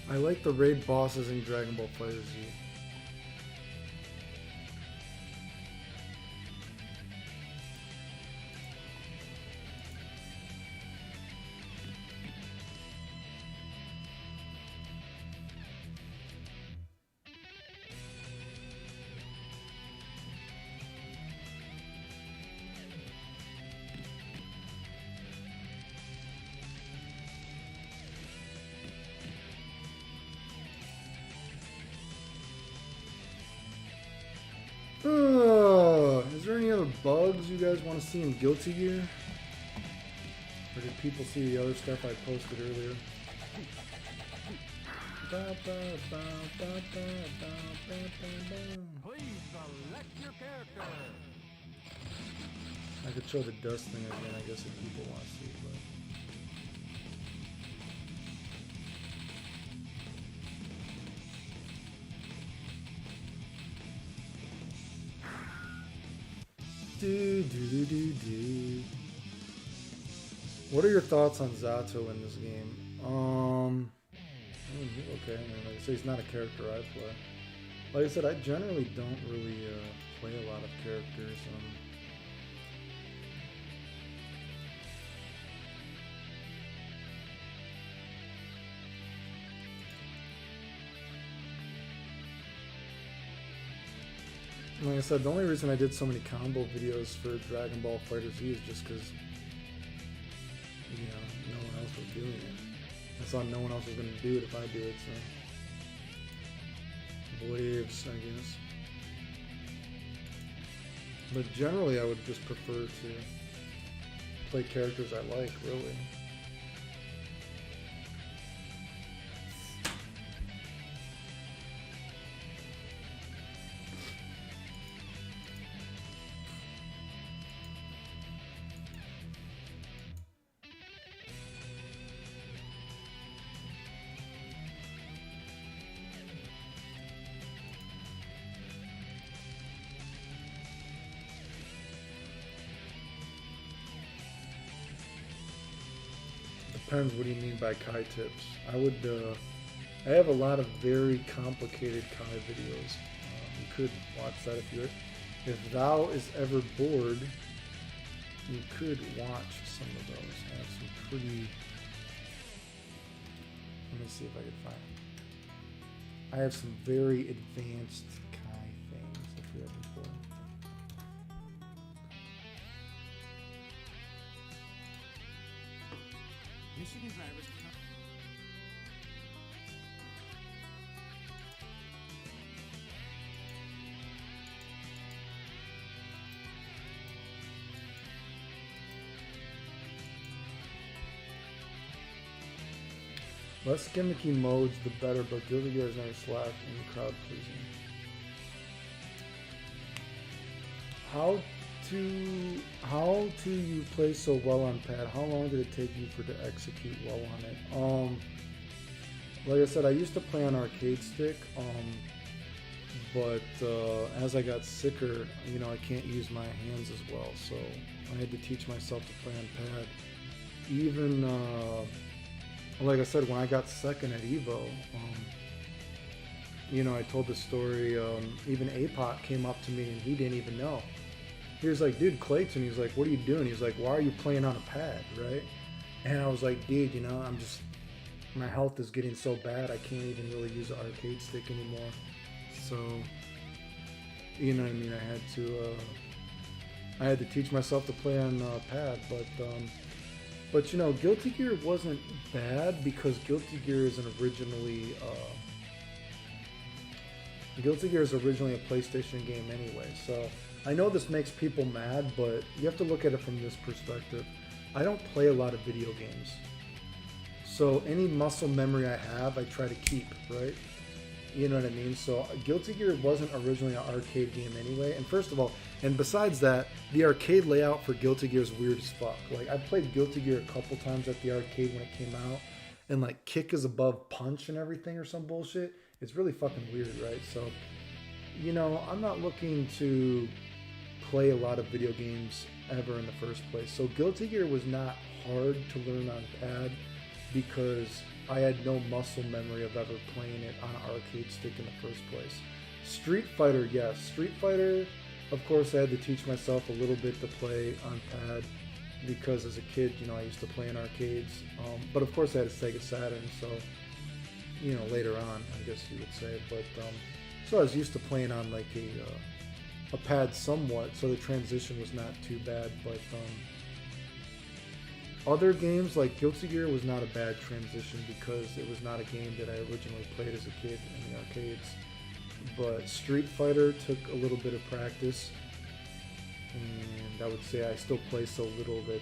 I like the raid bosses in Dragon Ball FighterZ. Is there any other bugs you guys want to see in Guilty Gear? Or did people see the other stuff I posted earlier? Please select your character. I could show the dust thing again, I guess, if people want to see, but... What are your thoughts on Zato in this game? Okay, I mean, like I say, he's not a character I play. Like I said, I generally don't really play a lot of characters. Like I said, the only reason I did so many combo videos for Dragon Ball FighterZ is just because, you know, no one else was doing it. I saw no one else was going to do it if I do it, so. Waves, I guess. But generally, I would just prefer to play characters I like, really. Depends what do you mean by Kai tips. I have a lot of very complicated Kai videos. You could watch that if thou is ever bored, you could watch some of those. I have some pretty, let me see if I can find them. I have some very advanced Kai things if you're ever bored. Michigan drivers. Less gimmicky modes, the better, but Guilty Gear is never slack in crowd pleasing. How to you play so well on pad? How long did it take you to execute well on it? Like I said, I used to play on arcade stick, but as I got sicker, you know, I can't use my hands as well, so I had to teach myself to play on pad. Even like I said, when I got second at Evo, you know, I told the story, even APOC came up to me and he didn't even know. He was like, dude, Clayton, he's like, what are you doing? He's like, why are you playing on a pad, right? And I was like, dude, you know, my health is getting so bad, I can't even really use an arcade stick anymore. So, you know what I mean? I had to teach myself to play on pad, but you know, Guilty Gear wasn't bad because Guilty Gear is originally a PlayStation game anyway. So I know this makes people mad, but you have to look at it from this perspective. I don't play a lot of video games, so any muscle memory I have, I try to keep, right? You know what I mean? So Guilty Gear wasn't originally an arcade game anyway. And first of all, and besides that, the arcade layout for Guilty Gear is weird as fuck. Like, I played Guilty Gear a couple times at the arcade when it came out, and like kick is above punch and everything or some bullshit. It's really fucking weird, right? So, you know, I'm not looking to play a lot of video games ever in the first place. So Guilty Gear was not hard to learn on pad because I had no muscle memory of ever playing it on an arcade stick in the first place. Street Fighter, yes. Street Fighter, of course, I had to teach myself a little bit to play on pad because as a kid, you know, I used to play in arcades. But of course I had a Sega Saturn, so, you know, later on, I guess you would say. But, so I was used to playing on like a pad somewhat, so the transition was not too bad. But, other games like Guilty Gear was not a bad transition because it was not a game that I originally played as a kid in the arcades. But Street Fighter took a little bit of practice, and I would say I still play so little that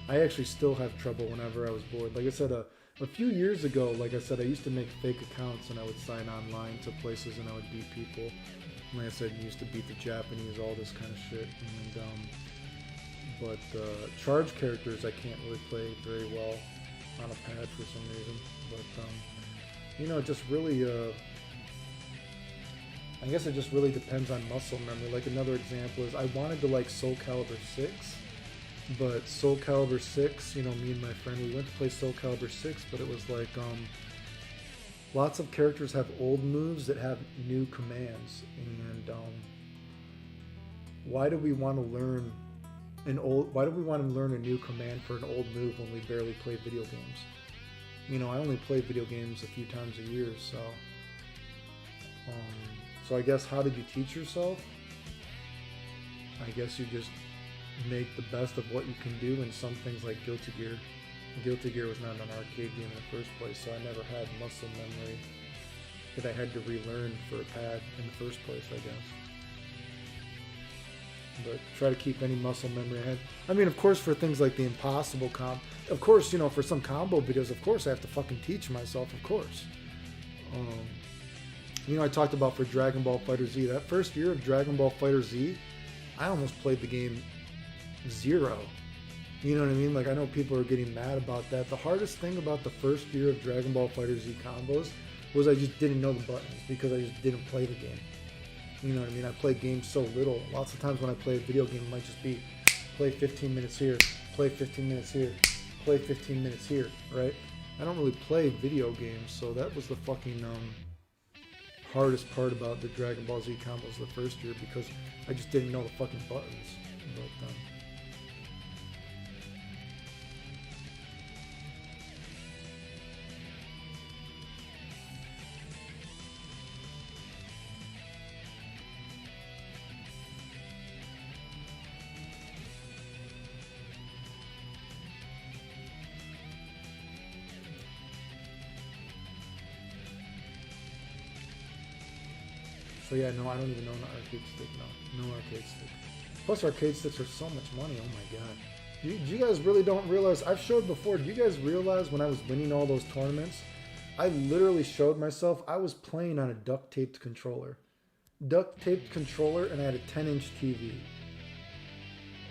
I actually still have trouble whenever I was bored. Like I said, a few years ago, like I said, I used to make fake accounts and I would sign online to places and I would beat people. Like I said, I used to beat the Japanese, all this kind of shit. And but charge characters I can't really play very well on a pad for some reason. But you know, it just really I guess it just really depends on muscle memory. Like another example is I wanted to like Soul Calibur 6, but Soul Calibur 6, you know, me and my friend, we went to play Soul Calibur 6, but it was like lots of characters have old moves that have new commands, and why do we want to learn a new command for an old move when we barely play video games? You know, I only play video games a few times a year, So I guess, how did you teach yourself? I guess you just make the best of what you can do in some things like Guilty Gear. Guilty Gear was not an arcade game in the first place, so I never had muscle memory that I had to relearn for a pad in the first place, I guess. But try to keep any muscle memory I had. I mean, of course, for things like the impossible combo, of course, you know, for some combo videos, of course, I have to fucking teach myself, of course. You know, I talked about for Dragon Ball FighterZ, that first year of Dragon Ball FighterZ, I almost played the game 0. You know what I mean? Like, I know people are getting mad about that. The hardest thing about the first year of Dragon Ball FighterZ combos was I just didn't know the buttons because I just didn't play the game. You know what I mean? I play games so little. Lots of times when I play a video game, it might just be play 15 minutes here, play 15 minutes here, play 15 minutes here, right? I don't really play video games, so that was the fucking hardest part about the Dragon Ball Z combos the first year because I just didn't know the fucking buttons. But so yeah, no, I don't even own an arcade stick. No arcade stick. Plus, arcade sticks are so much money. Oh my god. You guys really don't realize. I've showed before. Do you guys realize when I was winning all those tournaments, I literally showed myself I was playing on a duct taped controller. Duct taped controller, and I had a 10-inch TV.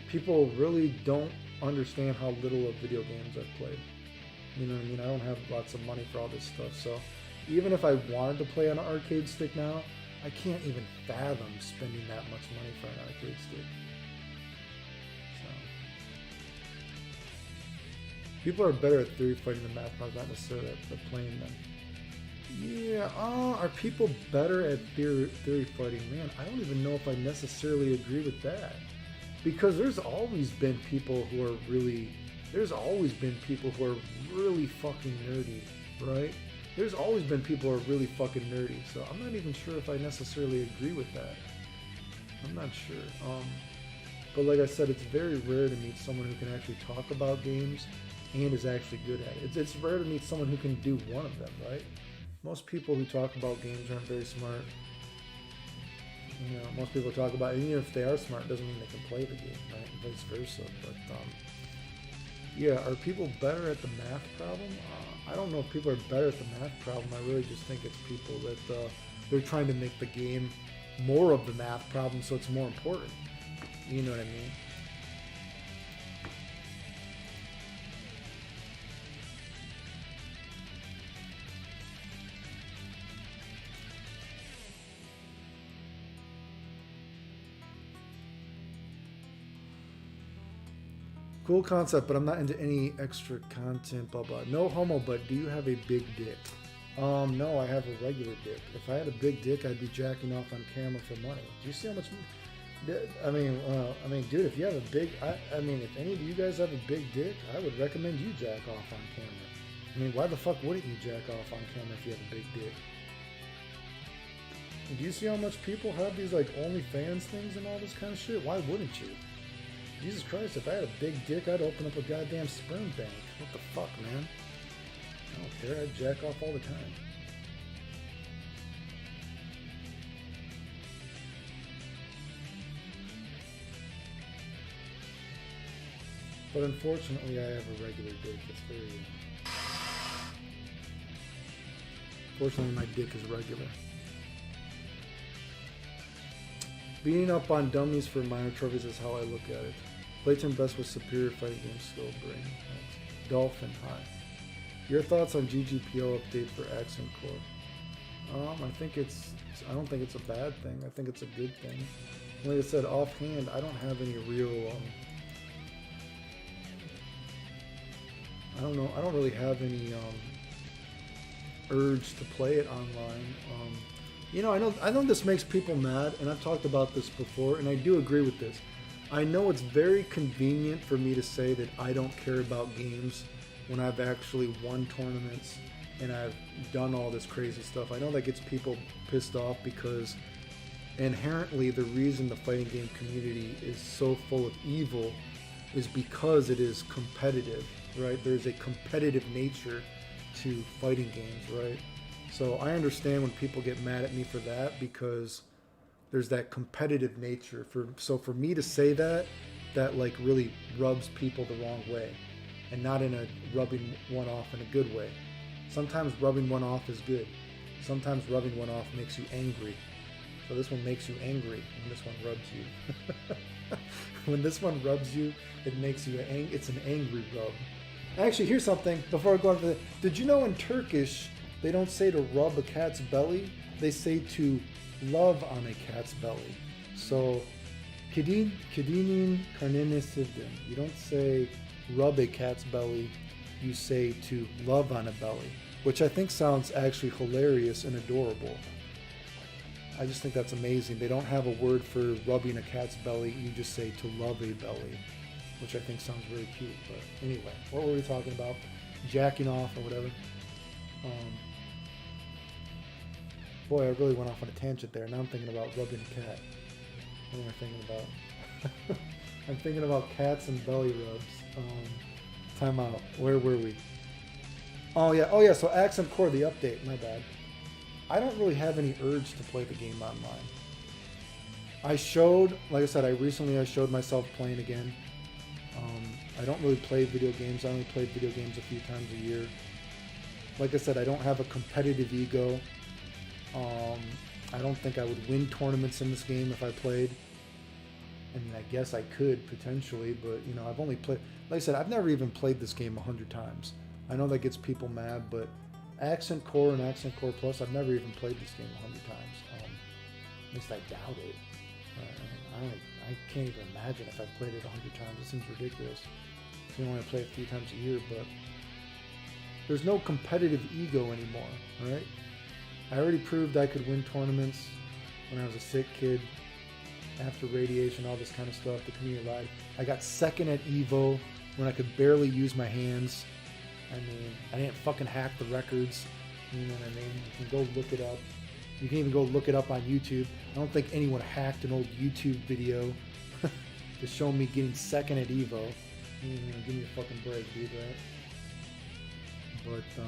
People really don't understand how little of video games I've played. You know what I mean? I don't have lots of money for all this stuff. So even if I wanted to play on an arcade stick now, I can't even fathom spending that much money for an arcade stick. So people are better at theory fighting than math problems, not necessarily at playing them. Yeah, are people better at theory fighting? Man, I don't even know if I necessarily agree with that. Because there's always been people who are really fucking nerdy, right? There's always been people who are really fucking nerdy, so I'm not even sure if I necessarily agree with that. I'm not sure. But like I said, it's very rare to meet someone who can actually talk about games and is actually good at it. It's rare to meet someone who can do one of them, right? Most people who talk about games aren't very smart. You know, most people talk about it, even if they are smart, doesn't mean they can play the game, right? And vice versa. But yeah, are people better at the math problem? I don't know if people are better at the math problem. I really just think it's people that they're trying to make the game more of the math problem, so it's more important. You know what I mean? Cool concept, but I'm not into any extra content, blah, blah. No homo, but do you have a big dick? No, I have a regular dick. If I had a big dick, I'd be jacking off on camera for money. Do you see how much... I mean, dude, if you have a big... I mean, if any of you guys have a big dick, I would recommend you jack off on camera. I mean, why the fuck wouldn't you jack off on camera if you have a big dick? Do you see how much people have these, like, OnlyFans things and all this kind of shit? Why wouldn't you? Jesus Christ, if I had a big dick, I'd open up a goddamn sperm bank. What the fuck, man? I don't care, I'd jack off all the time. But unfortunately, I have a regular dick. It's very... Fortunately, my dick is regular. Beating up on dummies for minor trophies is how I look at it. Playtime best with superior fighting game skill brain. Dolphin High. Your thoughts on GGPO update for Accent Core? I don't think it's a bad thing. I think it's a good thing. Like I said, offhand, I don't have any real, I don't know, I don't really have any, urge to play it online. You know, I know this makes people mad, and I've talked about this before, and I do agree with this. I know it's very convenient for me to say that I don't care about games when I've actually won tournaments and I've done all this crazy stuff. I know that gets people pissed off because inherently the reason the fighting game community is so full of evil is because it is competitive, right? There's a competitive nature to fighting games, right? So I understand when people get mad at me for that, because there's that competitive nature. So for me to say that like really rubs people the wrong way, and not in a rubbing one off in a good way. Sometimes rubbing one off is good. Sometimes rubbing one off makes you angry. So this one makes you angry when this one rubs you. When this one rubs you, it makes you it's an angry rub. Actually, here's something before I go on to that. Did you know in Turkish they don't say to rub a cat's belly? They say to love on a cat's belly. So kedinin karnını sevdim. You don't say rub a cat's belly, you say to love on a belly, which I think sounds actually hilarious and adorable. I just think that's amazing. They don't have a word for rubbing a cat's belly, you just say to love a belly, which I think sounds very cute. But anyway, what were we talking about? Jacking off or whatever. Boy, I really went off on a tangent there. Now I'm thinking about rubbing a cat. What am I thinking about? I'm thinking about cats and belly rubs. Time out. Where were we? Oh yeah. So Accent Core, the update. My bad. I don't really have any urge to play the game online. Like I said, I showed myself playing again. I don't really play video games. I only play video games a few times a year. Like I said, I don't have a competitive ego. I don't think I would win tournaments in this game if I played. I mean, I guess I could potentially, but you know, I've only played, like I said, I've never even played this game 100 times. I know that gets people mad, but Accent Core and Accent Core Plus, I've never even played this game 100 times. At least I doubt it. I can't even imagine if I've played it 100 times. It seems ridiculous. You only play it a few times a year, but there's no competitive ego anymore, right? I already proved I could win tournaments when I was a sick kid, after radiation, all this kind of stuff. The community lied. I got second at Evo when I could barely use my hands. I mean, I didn't fucking hack the records. You know what I mean? You can go look it up. You can even go look it up on YouTube. I don't think anyone hacked an old YouTube video to show me getting second at Evo. You know, give me a fucking break, dude, right? But,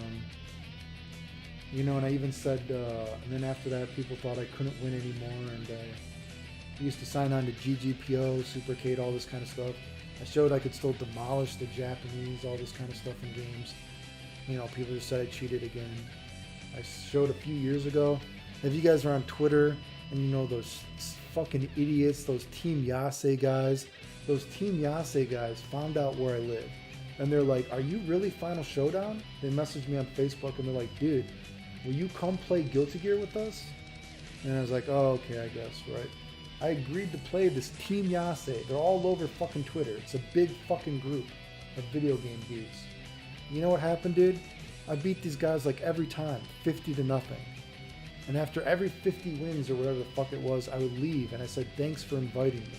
you know, and I even said, and then after that, people thought I couldn't win anymore, and I used to sign on to GGPO, Supercade, all this kind of stuff. I showed I could still demolish the Japanese, all this kind of stuff in games. You know, people just said I cheated again. I showed a few years ago. If you guys are on Twitter, and you know those fucking idiots, those Team Yase guys, those Team Yase guys found out where I live. And they're like, are you really Final Showdown? They messaged me on Facebook and they're like, dude, will you come play Guilty Gear with us? And I was like, oh, okay, I guess, right. I agreed to play this Team Yase. They're all over fucking Twitter. It's a big fucking group of video game dudes. You know what happened, dude? I beat these guys like every time, 50-0. And after every 50 wins or whatever the fuck it was, I would leave and I said, thanks for inviting me.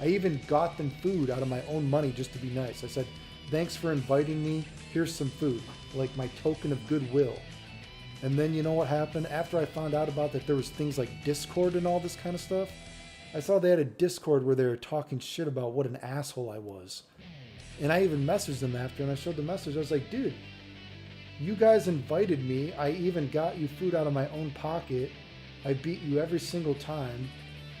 I even got them food out of my own money just to be nice. I said, thanks for inviting me. Here's some food, like my token of goodwill. And then you know what happened? After I found out about that there was things like Discord and all this kind of stuff, I saw they had a Discord where they were talking shit about what an asshole I was. And I even messaged them after, and I showed the message. I was like, dude, you guys invited me. I even got you food out of my own pocket. I beat you every single time.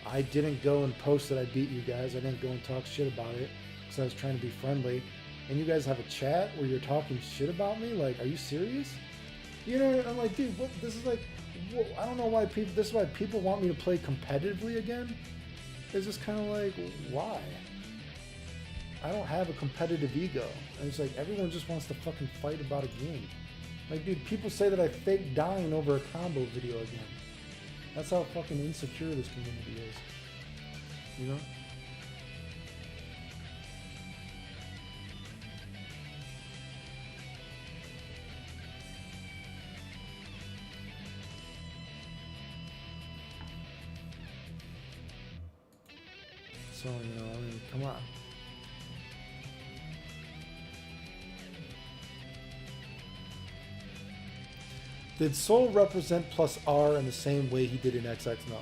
I didn't go and post that I beat you guys. I didn't go and talk shit about it because I was trying to be friendly. And you guys have a chat where you're talking shit about me? Like, are you serious? You know, I'm like, dude, what? This is like, I don't know why people, this is why people want me to play competitively again. It's just kind of like, why? I don't have a competitive ego. And it's like, everyone just wants to fucking fight about a game. Like, dude, people say that I faked dying over a combo video again. That's how fucking insecure this community is. You know? So, you know, I mean, come on. Did Soul represent plus R in the same way he did in XX? No.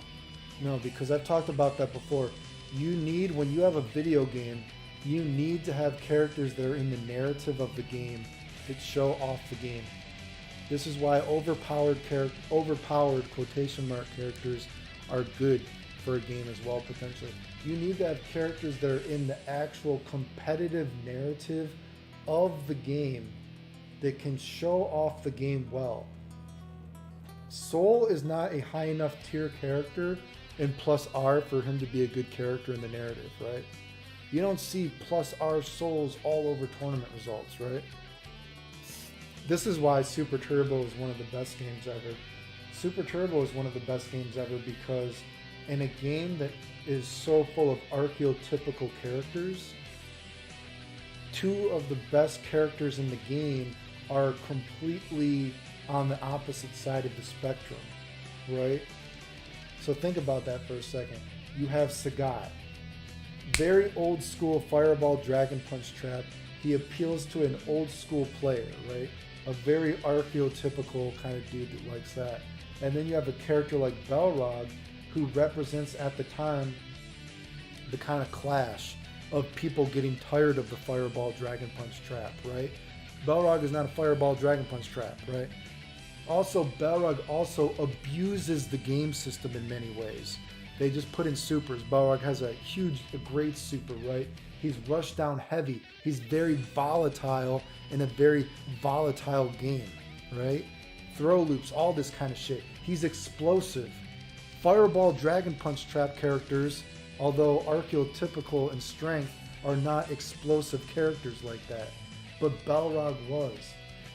No, because I've talked about that before. You need, when you have a video game, you need to have characters that are in the narrative of the game that show off the game. This is why overpowered quotation mark characters are good for a game as well, potentially. You need to have characters that are in the actual competitive narrative of the game that can show off the game well. Soul is not a high enough tier character in plus R for him to be a good character in the narrative, right? You don't see plus R souls all over tournament results, right? This is why Super Turbo is one of the best games ever. Super Turbo is one of the best games ever because in a game that is so full of archetypical characters, two of the best characters in the game are completely on the opposite side of the spectrum, right? So think about that for a second. You have Sagat, very old school Fireball Dragon Punch trap. He appeals to an old school player, right? A very archetypical kind of dude that likes that. And then you have a character like Balrog, who represents at the time the kind of clash of people getting tired of the Fireball Dragon Punch trap, right? Balrog is not a Fireball Dragon Punch trap, right? Also, Balrog also abuses the game system in many ways. They just put in supers. Balrog has a great super, right? He's rushed down heavy. He's very volatile in a very volatile game, right? Throw loops, all this kind of shit. He's explosive. Fireball Dragon Punch trap characters, although archetypical in strength, are not explosive characters like that. But Balrog was.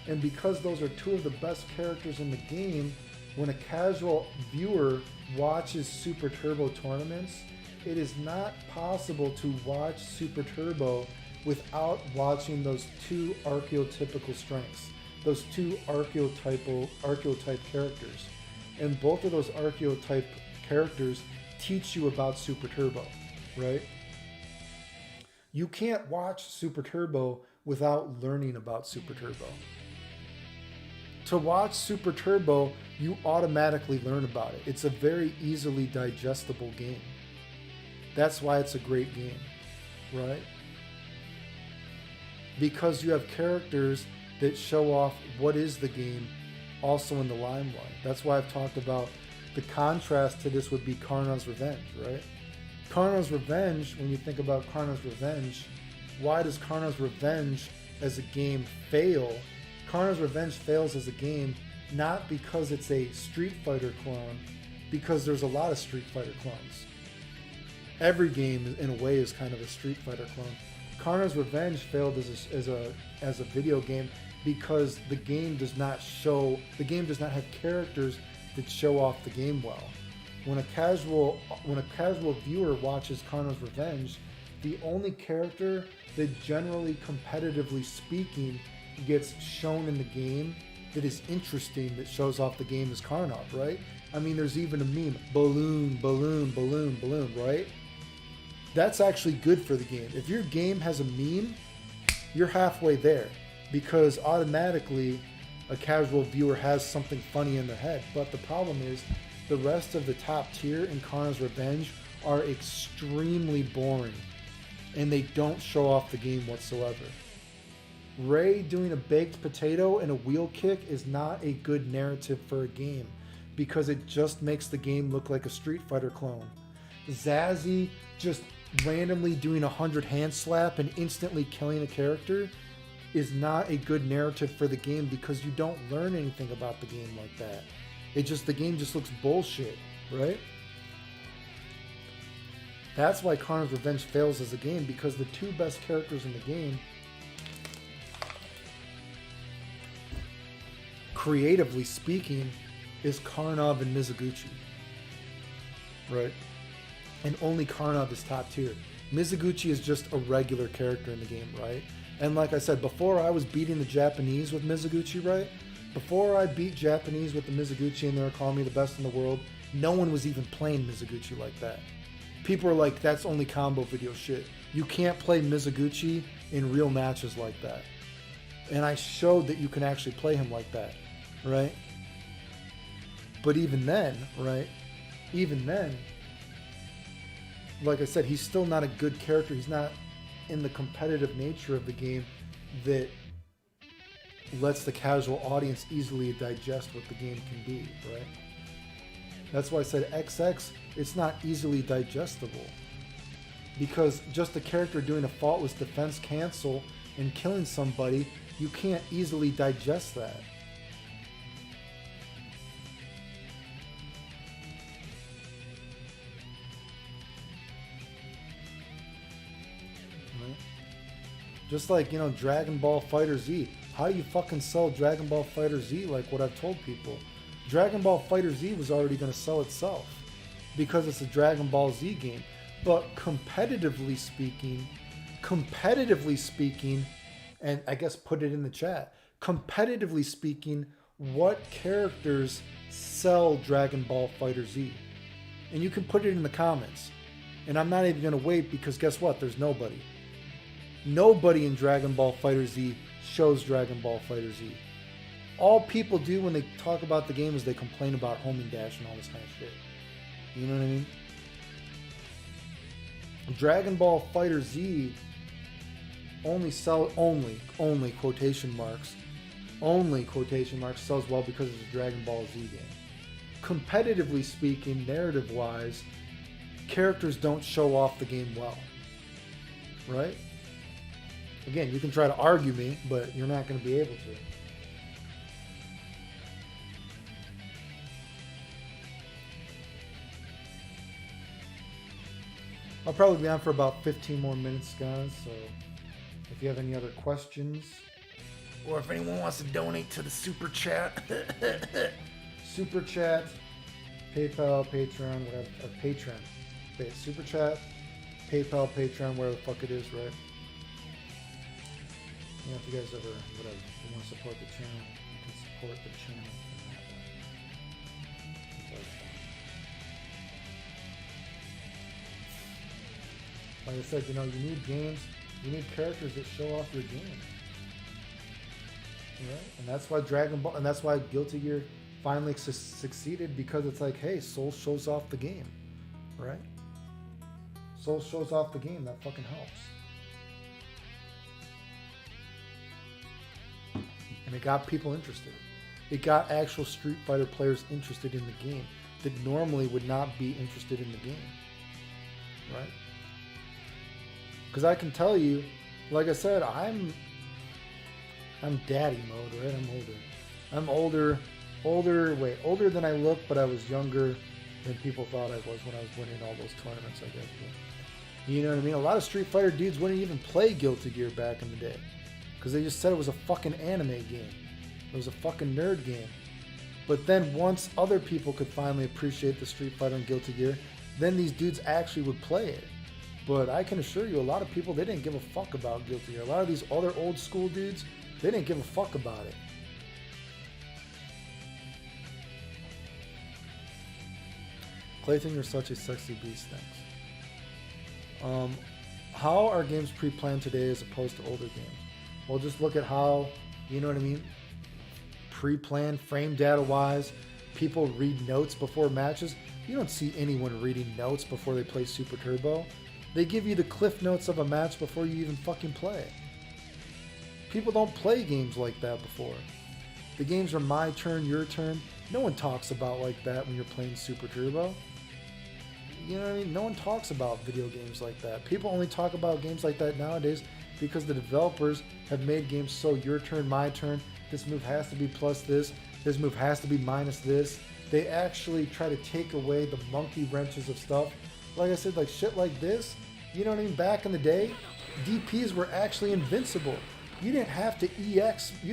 And because those are two of the best characters in the game, when a casual viewer watches Super Turbo tournaments, it is not possible to watch Super Turbo without watching those two archetypical strengths, those two archetype characters. And both of those archetype characters teach you about Super Turbo, right? You can't watch Super Turbo without learning about Super Turbo. To watch Super Turbo, you automatically learn about it. It's a very easily digestible game. That's why it's a great game, right? Because you have characters that show off what is the game also in the limelight. That's why I've talked about the contrast to this would be Karna's Revenge, right? Karna's Revenge, when you think about Karna's Revenge, why does Karna's Revenge as a game fail? Karna's Revenge fails as a game not because it's a Street Fighter clone, because there's a lot of Street Fighter clones. Every game, in a way, is kind of a Street Fighter clone. Karna's Revenge failed as a video game because the game does not have characters that show off the game well. When a casual viewer watches Karna's Revenge, the only character that generally competitively speaking gets shown in the game that is interesting, that shows off the game, is Karnov, right? I mean, there's even a meme, balloon, balloon, balloon, balloon, right? That's actually good for the game. If your game has a meme, you're halfway there, because automatically a casual viewer has something funny in their head. But the problem is the rest of the top tier in Karna's Revenge are extremely boring, and they don't show off the game whatsoever. Ray doing a baked potato and a wheel kick is not a good narrative for a game because it just makes the game look like a Street Fighter clone. Zazzy just randomly doing 100 hand slap and instantly killing a character is not a good narrative for the game because you don't learn anything about the game like that. The game just looks bullshit, right? That's why Karna's Revenge fails as a game, because the two best characters in the game, creatively speaking, is Karnov and Mizuguchi, right? And only Karnov is top tier. Mizuguchi is just a regular character in the game, right? And like I said, before I was beating the Japanese with Mizuguchi, right? Before I beat Japanese with the Mizuguchi and they were calling me the best in the world, no one was even playing Mizuguchi like that. People are like, that's only combo video shit. You can't play Mizuguchi in real matches like that. And I showed that you can actually play him like that, right? But even then, right? Even then, like I said, he's still not a good character. He's not in the competitive nature of the game that lets the casual audience easily digest what the game can be, right? That's why I said XX, it's not easily digestible. Because just a character doing a faultless defense cancel and killing somebody, you can't easily digest that. Right? Just like, you know, Dragon Ball FighterZ. How do you fucking sell Dragon Ball FighterZ like what I've told people? Dragon Ball FighterZ was already going to sell itself because it's a Dragon Ball Z game. But competitively speaking, and I guess put it in the chat, competitively speaking, what characters sell Dragon Ball FighterZ? And you can put it in the comments. And I'm not even going to wait because guess what? There's nobody. Nobody in Dragon Ball FighterZ shows Dragon Ball FighterZ. All people do when they talk about the game is they complain about homing dash and all this kind of shit. You know what I mean? Dragon Ball FighterZ only quotation marks sells well because it's a Dragon Ball Z game. Competitively speaking, narrative wise, characters don't show off the game well, right? Again, you can try to argue me, but you're not going to be able to. I'll probably be on for about 15 more minutes, guys, so if you have any other questions, or if anyone wants to donate to the Super Chat, Super Chat, PayPal, Patreon, whatever, or Patreon. Wait, Super Chat, PayPal, Patreon, wherever the fuck it is, right? Yeah, if you guys ever, whatever, you want to support the channel, you can support the channel in that way. Like I said, you know, you need games, you need characters that show off your game. Right? And that's why Dragon Ball, and that's why Guilty Gear finally succeeded, because it's like, hey, Soul shows off the game, right? Soul shows off the game, that fucking helps. And it got people interested. It got actual Street Fighter players interested in the game that normally would not be interested in the game, right? Because I can tell you, like I said, I'm daddy mode, right? I'm older than I look, but I was younger than people thought I was when I was winning all those tournaments, I guess. But, you know what I mean? A lot of Street Fighter dudes wouldn't even play Guilty Gear back in the day because they just said it was a fucking anime game. It was a fucking nerd game. But then once other people could finally appreciate the Street Fighter and Guilty Gear, then these dudes actually would play it. But I can assure you, a lot of people, they didn't give a fuck about Guilty Gear. A lot of these other old school dudes, they didn't give a fuck about it. Clayton, you're such a sexy beast, thanks. How are games pre-planned today as opposed to older games? Well, just look at how, you know what I mean? Pre-planned, frame data wise, people read notes before matches. You don't see anyone reading notes before they play Super Turbo. They give you the cliff notes of a match before you even fucking play it. People don't play games like that before. The games are my turn, your turn. No one talks about like that when you're playing Super Turbo. You know what I mean? No one talks about video games like that. People only talk about games like that nowadays because the developers have made games so your turn, my turn. This move has to be plus this. This move has to be minus this. They actually try to take away the monkey wrenches of stuff. Like I said, like shit like this, you know what I mean? Back in the day, DPs were actually invincible. You didn't have to you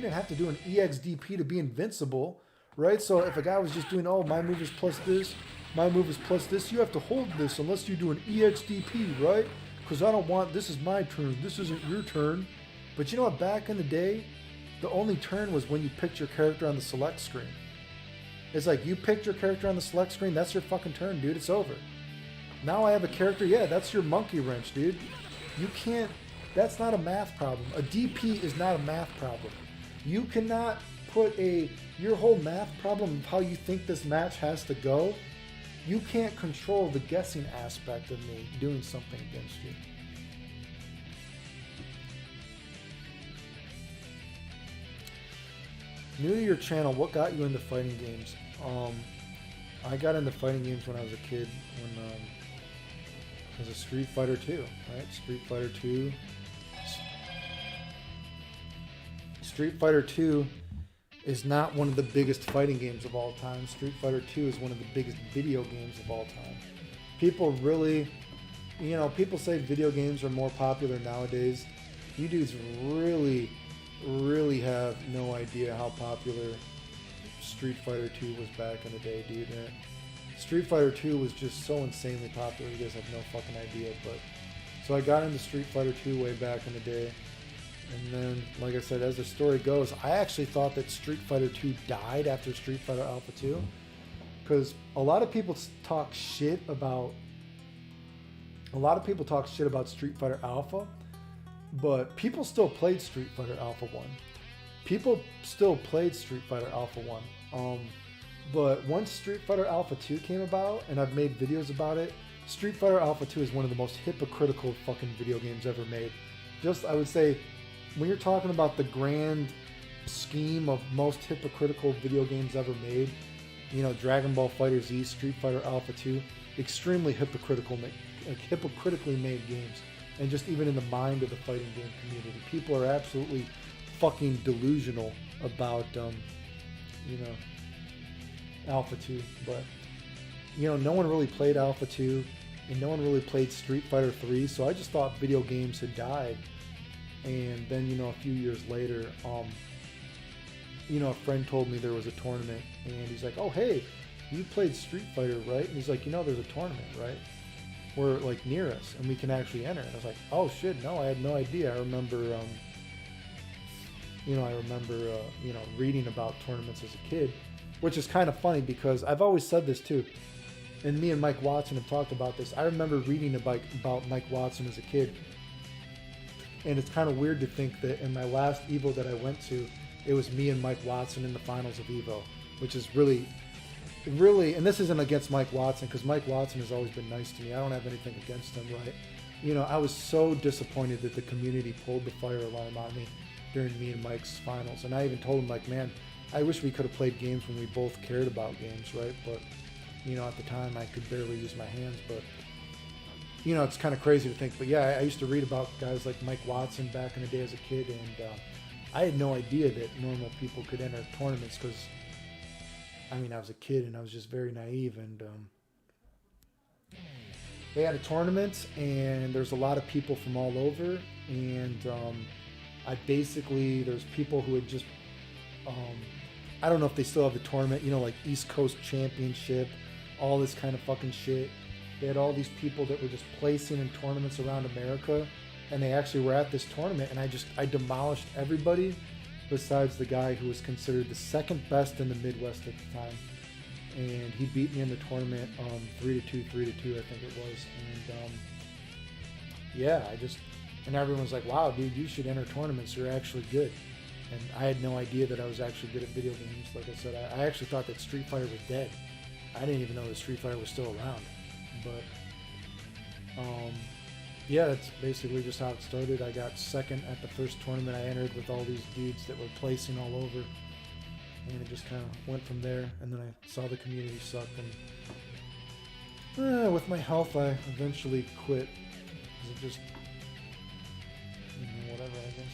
didn't have to do an EX DP to be invincible, right? So if a guy was just doing, oh, my move is plus this, my move is plus this, you have to hold this unless you do an EX DP, right? Because I don't want, this is my turn, this isn't your turn. But you know what, back in the day, the only turn was when you picked your character on the select screen. It's like, you picked your character on the select screen, that's your fucking turn, dude, it's over. Now I have a character, yeah, that's your monkey wrench, dude. You can't, that's not a math problem. A DP is not a math problem. You cannot put your whole math problem of how you think this match has to go, You can't control the guessing aspect of me doing something against you. New to your channel, what got you into fighting games? I got into fighting games when I was a kid, when it was a Street Fighter 2, right? Street Fighter 2. Street Fighter 2 is not one of the biggest fighting games of all time. Street Fighter 2 is one of the biggest video games of all time. People really, you know, people say video games are more popular nowadays. You dudes really have no idea how popular Street Fighter 2 was back in the day, dude. Street Fighter 2 was just so insanely popular, you guys have no fucking idea. But so I got into Street Fighter 2 way back in the day. And then, like I said, as the story goes, I actually thought that Street Fighter 2 died after Street Fighter Alpha 2. Because a lot of people talk shit about Street Fighter Alpha, but people still played Street Fighter Alpha 1. People still played Street Fighter Alpha 1. But once Street Fighter Alpha 2 came about, and I've made videos about it, Street Fighter Alpha 2 is one of the most hypocritical fucking video games ever made. Just, I would say, when you're talking about the grand scheme of most hypocritical video games ever made, you know, Dragon Ball FighterZ, Street Fighter Alpha 2, extremely hypocritically made games. And just even in the mind of the fighting game community, people are absolutely fucking delusional about, you know, Alpha 2. But, you know, no one really played Alpha 2, and no one really played Street Fighter 3, so I just thought video games had died. And then, you know, a few years later, you know, a friend told me there was a tournament, and he's like, oh, hey, you played Street Fighter, right? And he's like, you know, there's a tournament, right? We're like near us, and we can actually enter. And I was like, oh shit, no, I had no idea. I remember, you know, reading about tournaments as a kid, which is kind of funny because I've always said this too. And me and Mike Watson have talked about this. I remember reading about Mike Watson as a kid. And it's kind of weird to think that in my last Evo that I went to, it was me and Mike Watson in the finals of Evo, which is really, and this isn't against Mike Watson, because Mike Watson has always been nice to me. I don't have anything against him, right? You know, I was so disappointed that the community pulled the fire alarm on me during me and Mike's finals. And I even told him, like, man, I wish we could have played games when we both cared about games, right? But, you know, at the time I could barely use my hands, but you know, it's kind of crazy to think, but yeah, I used to read about guys like Mike Watson back in the day as a kid, and I had no idea that normal people could enter tournaments because, I mean, I was a kid and I was just very naive, and they had a tournament, and there's a lot of people from all over, and there's people who had just, I don't know if they still have the tournament, you know, like East Coast Championship, all this kind of fucking shit. They had all these people that were just placing in tournaments around America, and they actually were at this tournament, and I demolished everybody besides the guy who was considered the second best in the Midwest at the time. And he beat me in the tournament 3-2, 3-2, I think it was. And yeah, and everyone's like, wow, dude, you should enter tournaments, you're actually good. And I had no idea that I was actually good at video games. Like I said, I actually thought that Street Fighter was dead. I didn't even know that Street Fighter was still around. But yeah, that's basically just how it started. I got second at the first tournament I entered with all these dudes that were placing all over, and it just kind of went from there. And then I saw the community suck, and with my health I eventually quit because it just, you know, whatever, I guess.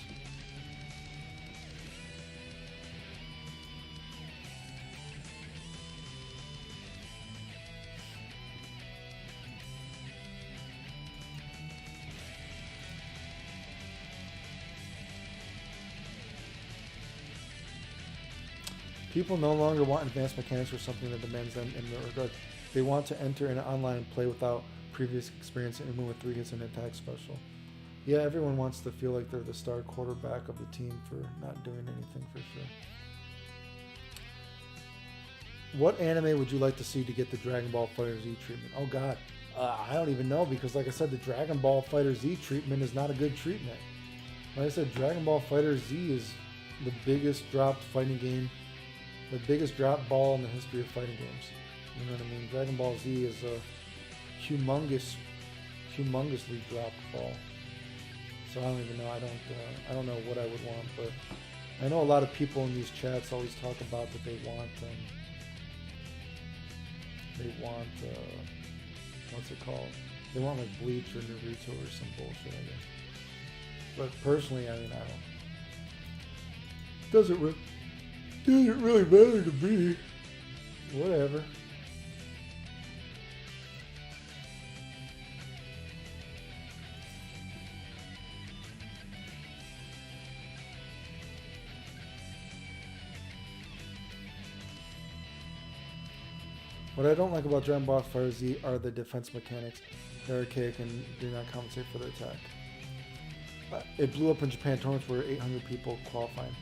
People no longer want advanced mechanics or something that demands them in that regard. They want to enter an online play without previous experience and win with 3 hits and attack special. Yeah, everyone wants to feel like they're the star quarterback of the team for not doing anything, for sure. What anime would you like to see to get the Dragon Ball FighterZ treatment? Oh god, I don't even know, because like I said, the Dragon Ball FighterZ treatment is not a good treatment. Like I said, Dragon Ball FighterZ is the biggest dropped fighting game, the biggest drop ball in the history of fighting games. You know what I mean? Dragon Ball Z is a humongously dropped ball. So I don't even know. I don't know what I would want, but I know a lot of people in these chats always talk about that they want what's it called? They want like Bleach or Naruto or some bullshit, I guess. But personally, I mean, I don't. Doesn't really matter to me. Whatever. What I don't like about Dragon Ball FireZ are the defense mechanics. They're archaic and do not compensate for the attack. It blew up in Japan tournaments where 800 people qualifying.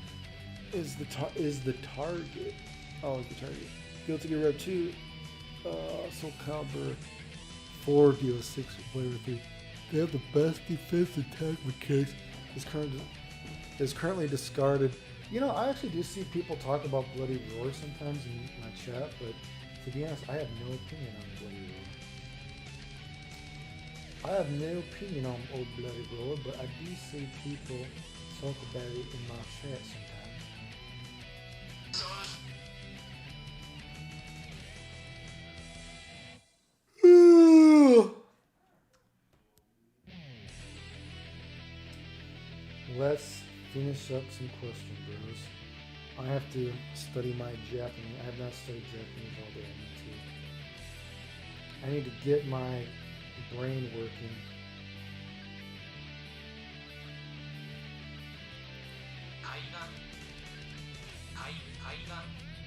Is the target? Oh, it's the target. Guilty Gear Rev 2, Soul Calibur 4, DO6, whatever 3. They have the best defense attack mechanics. Is currently discarded. You know, I actually do see people talk about Bloody Roar sometimes in my chat, but to be honest, I have no opinion on Bloody Roar. I have no opinion on old Bloody Roar, but I do see people talk about it in my chat sometimes. Let's finish up some questions, bros. I have to study my Japanese. I have not studied Japanese all day. I need to get my brain working.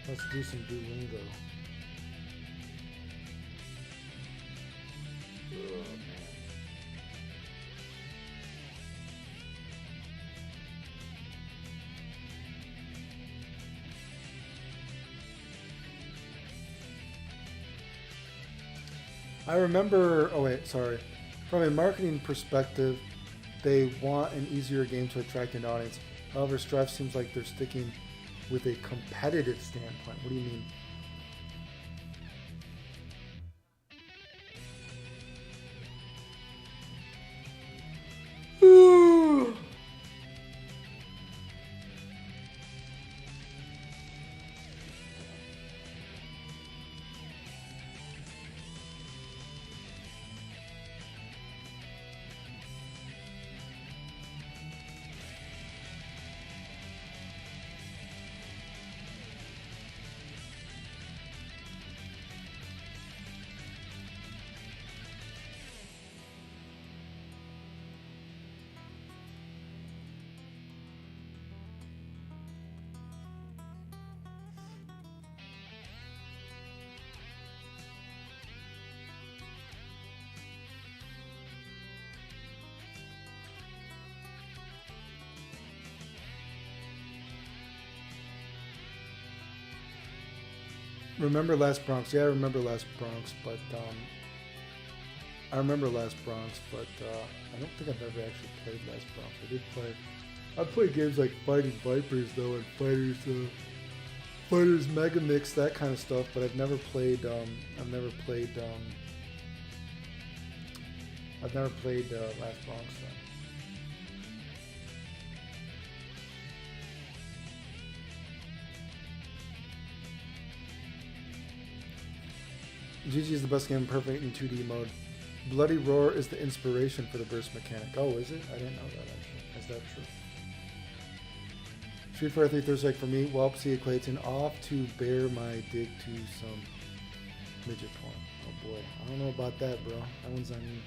Let's do some Duolingo. Oh, man. I remember, oh wait, sorry. From a marketing perspective, they want an easier game to attract an audience. However, Strive seems like they're sticking with a competitive standpoint. What do you mean? Remember Last Bronx? Yeah, I remember Last Bronx, but I don't think I've ever actually played Last Bronx. I've played games like Fighting Vipers though, and Fighters Mega Mix, that kind of stuff. But I've never played Last Bronx though. GG is the best game, perfect in 2D mode. Bloody Roar is the inspiration for the burst mechanic. Oh, is it? I didn't know that actually. Is that true? Street Fighter 3 Thursday for me. Welp, see you, Clayton. Off to bear my dig to some midget porn. Oh boy, I don't know about that, bro. That one's on you.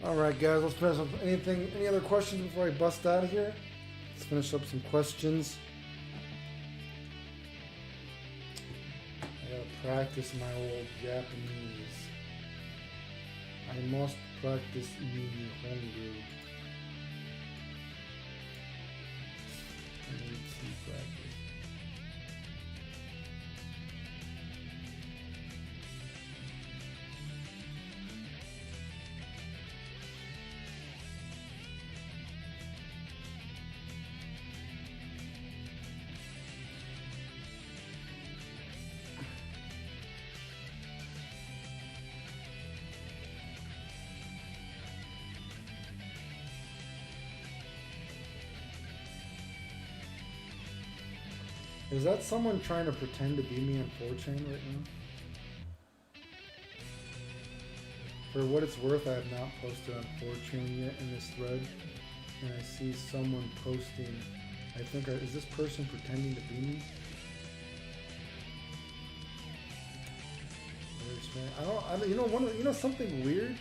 All right, guys, let's finish up. Any other questions before I bust out of here? Let's finish up some questions. I gotta practice my old Japanese. I must practice Nihongo. I need some practice. Is that someone trying to pretend to be me on 4chan right now? For what it's worth, I have not posted on 4chan yet in this thread. And I see someone posting, I think, is this person pretending to be me? Something weird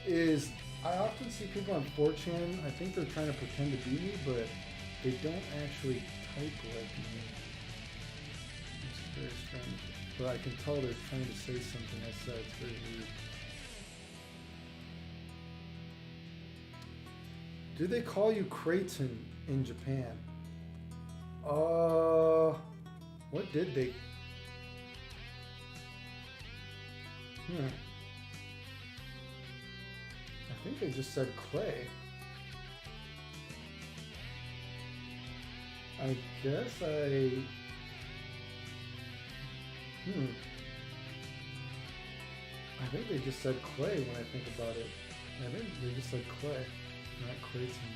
is I often see people on 4chan, I think they're trying to pretend to be me, but they don't actually type like me. It's very strange. But I can tell they're trying to say something I said. It's very weird. Do they call you Creighton in Japan? What did they? I think they just said Clay. I guess I think they just said Clay when I think about it. I think they just said Clay, not Creighton.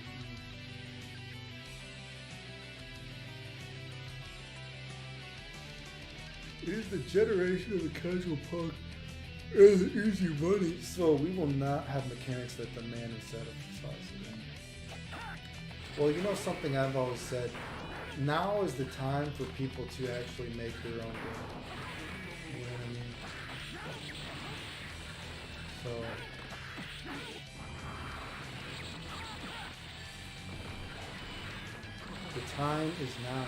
It is the generation of the casual punk and the easy money. So we will not have mechanics that demand instead of size again. Well, you know something I've always said. Now is the time for people to actually make their own game. You know what I mean? So the time is now.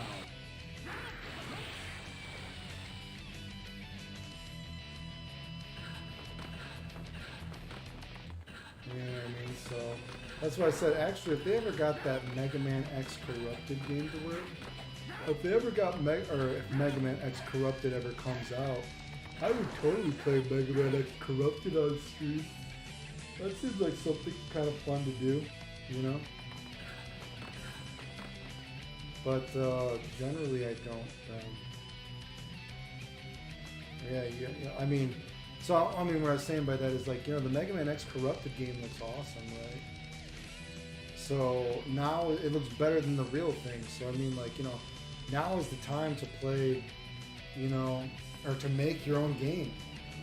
You know what I mean? So that's why I said, actually, if they ever got that Mega Man X Corrupted game to work, if they ever got if Mega Man X Corrupted ever comes out, I would totally play Mega Man X Corrupted on stream. That seems like something kind of fun to do, you know? But generally, I don't. Yeah. I mean, what I was saying by that is like, you know, the Mega Man X Corrupted game looks awesome, right? So now it looks better than the real thing. So I mean, like, you know, now is the time to play, you know, or to make your own game.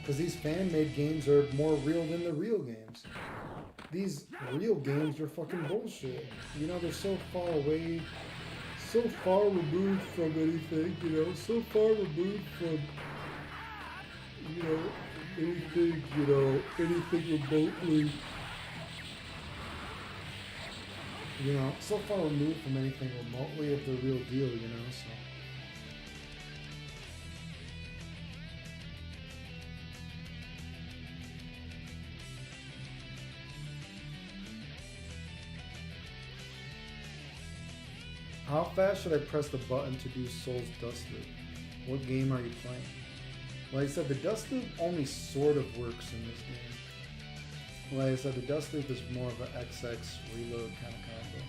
Because these fan-made games are more real than the real games. These real games are fucking bullshit. You know, they're so far away, so far removed from anything, you know, so far removed from, you know, anything remotely, you know, so far removed from anything remotely of the real deal, you know, so. How fast should I press the button to do Soul's Dust Loop? What game are you playing? Like I said, the Dust Loop only sort of works in this game. Like I said, the Dust Loop is more of an XX reload kind of combo.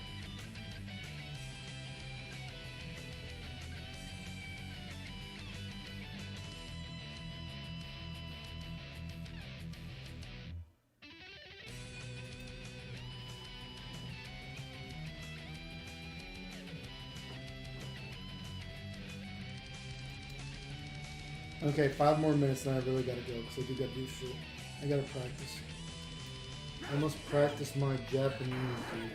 Okay, 5 more minutes, then I really gotta go because I do gotta do shit. I gotta practice. I must practice my Japanese, dude.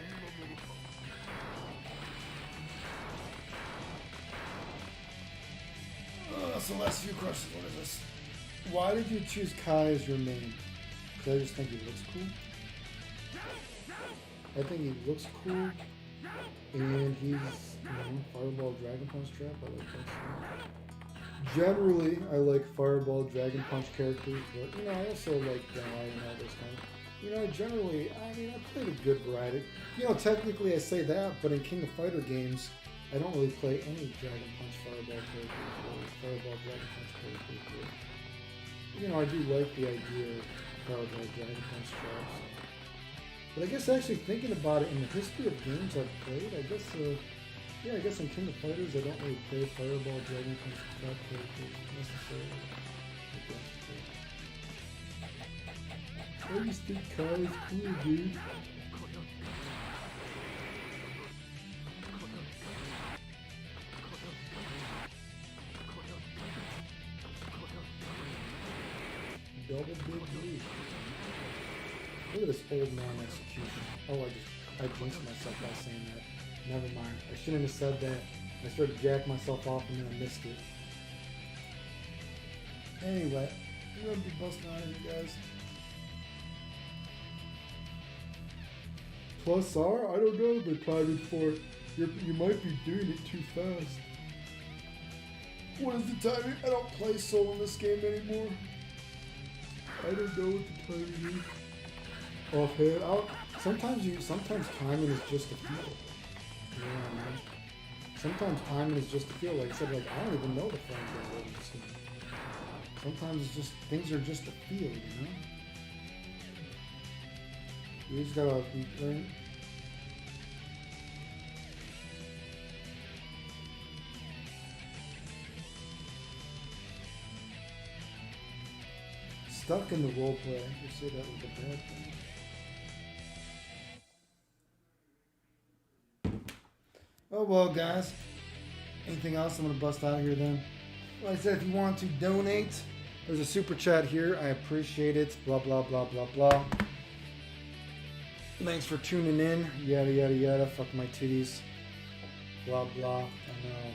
So last few questions. What is this? Why did you choose Kai as your main? Because I just think he looks cool. I think he looks cool, and he's, Fireball Dragon Punch trap. I like that stuff. Generally, I like Fireball Dragon Punch characters, but I also like Dry and all those kind of. Generally, I played a good variety. Technically I say that, but in King of Fighter games, I don't really play any Dragon Punch Fireball characters or Fireball Dragon Punch characters. But, I do like the idea of Fireball Dragon Punch traps. But I guess actually thinking about it, in the history of games I've played, I guess in King of Fighters I don't really play Fireball Dragon Punch trap characters necessarily. I just think Kai is cool, dude. Double big move. Look at this old man execution. Oh, I jinxed myself by saying that. Never mind. I shouldn't have said that. I started to jack myself off and then I missed it. Anyway, I'm gonna be busting out of you guys. Plus R? I don't know the timing for it. You might be doing it too fast. What is the timing? I don't play Soul in this game anymore. I don't know what the timing is. Offhand, sometimes timing is just a feel. You know what I mean? Sometimes timing is just a feel. Like I said, I don't even know the frames are in this game. Sometimes it's just, things are just a feel, You just gotta learn. Stuck in the roleplay. You say that was a bad thing. Oh well, guys. Anything else? I'm gonna bust out of here then. Like I said, if you want to donate, there's a super chat here. I appreciate it. Blah blah blah blah blah. Thanks for tuning in. Yada yada yada. Fuck my titties. Blah blah. I know.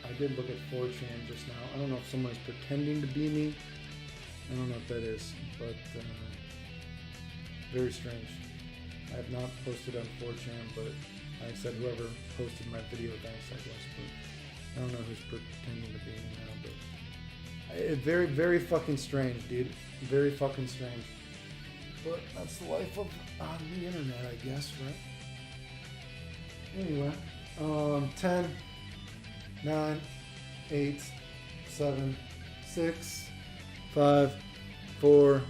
I did look at 4chan just now. I don't know if someone is pretending to be me. I don't know what that is, but very strange. I have not posted on 4chan, but I said whoever posted my video, thanks, I guess. But I don't know who's pretending to be me now, but very, very fucking strange, dude. Very fucking strange. But that's the life of the internet, I guess, right? Anyway, 10, 9, 8, 7, 6, 5, 4,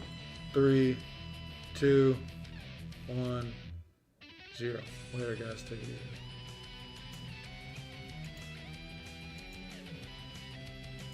3, 2, 1, 0. Later, guys. Take it easy.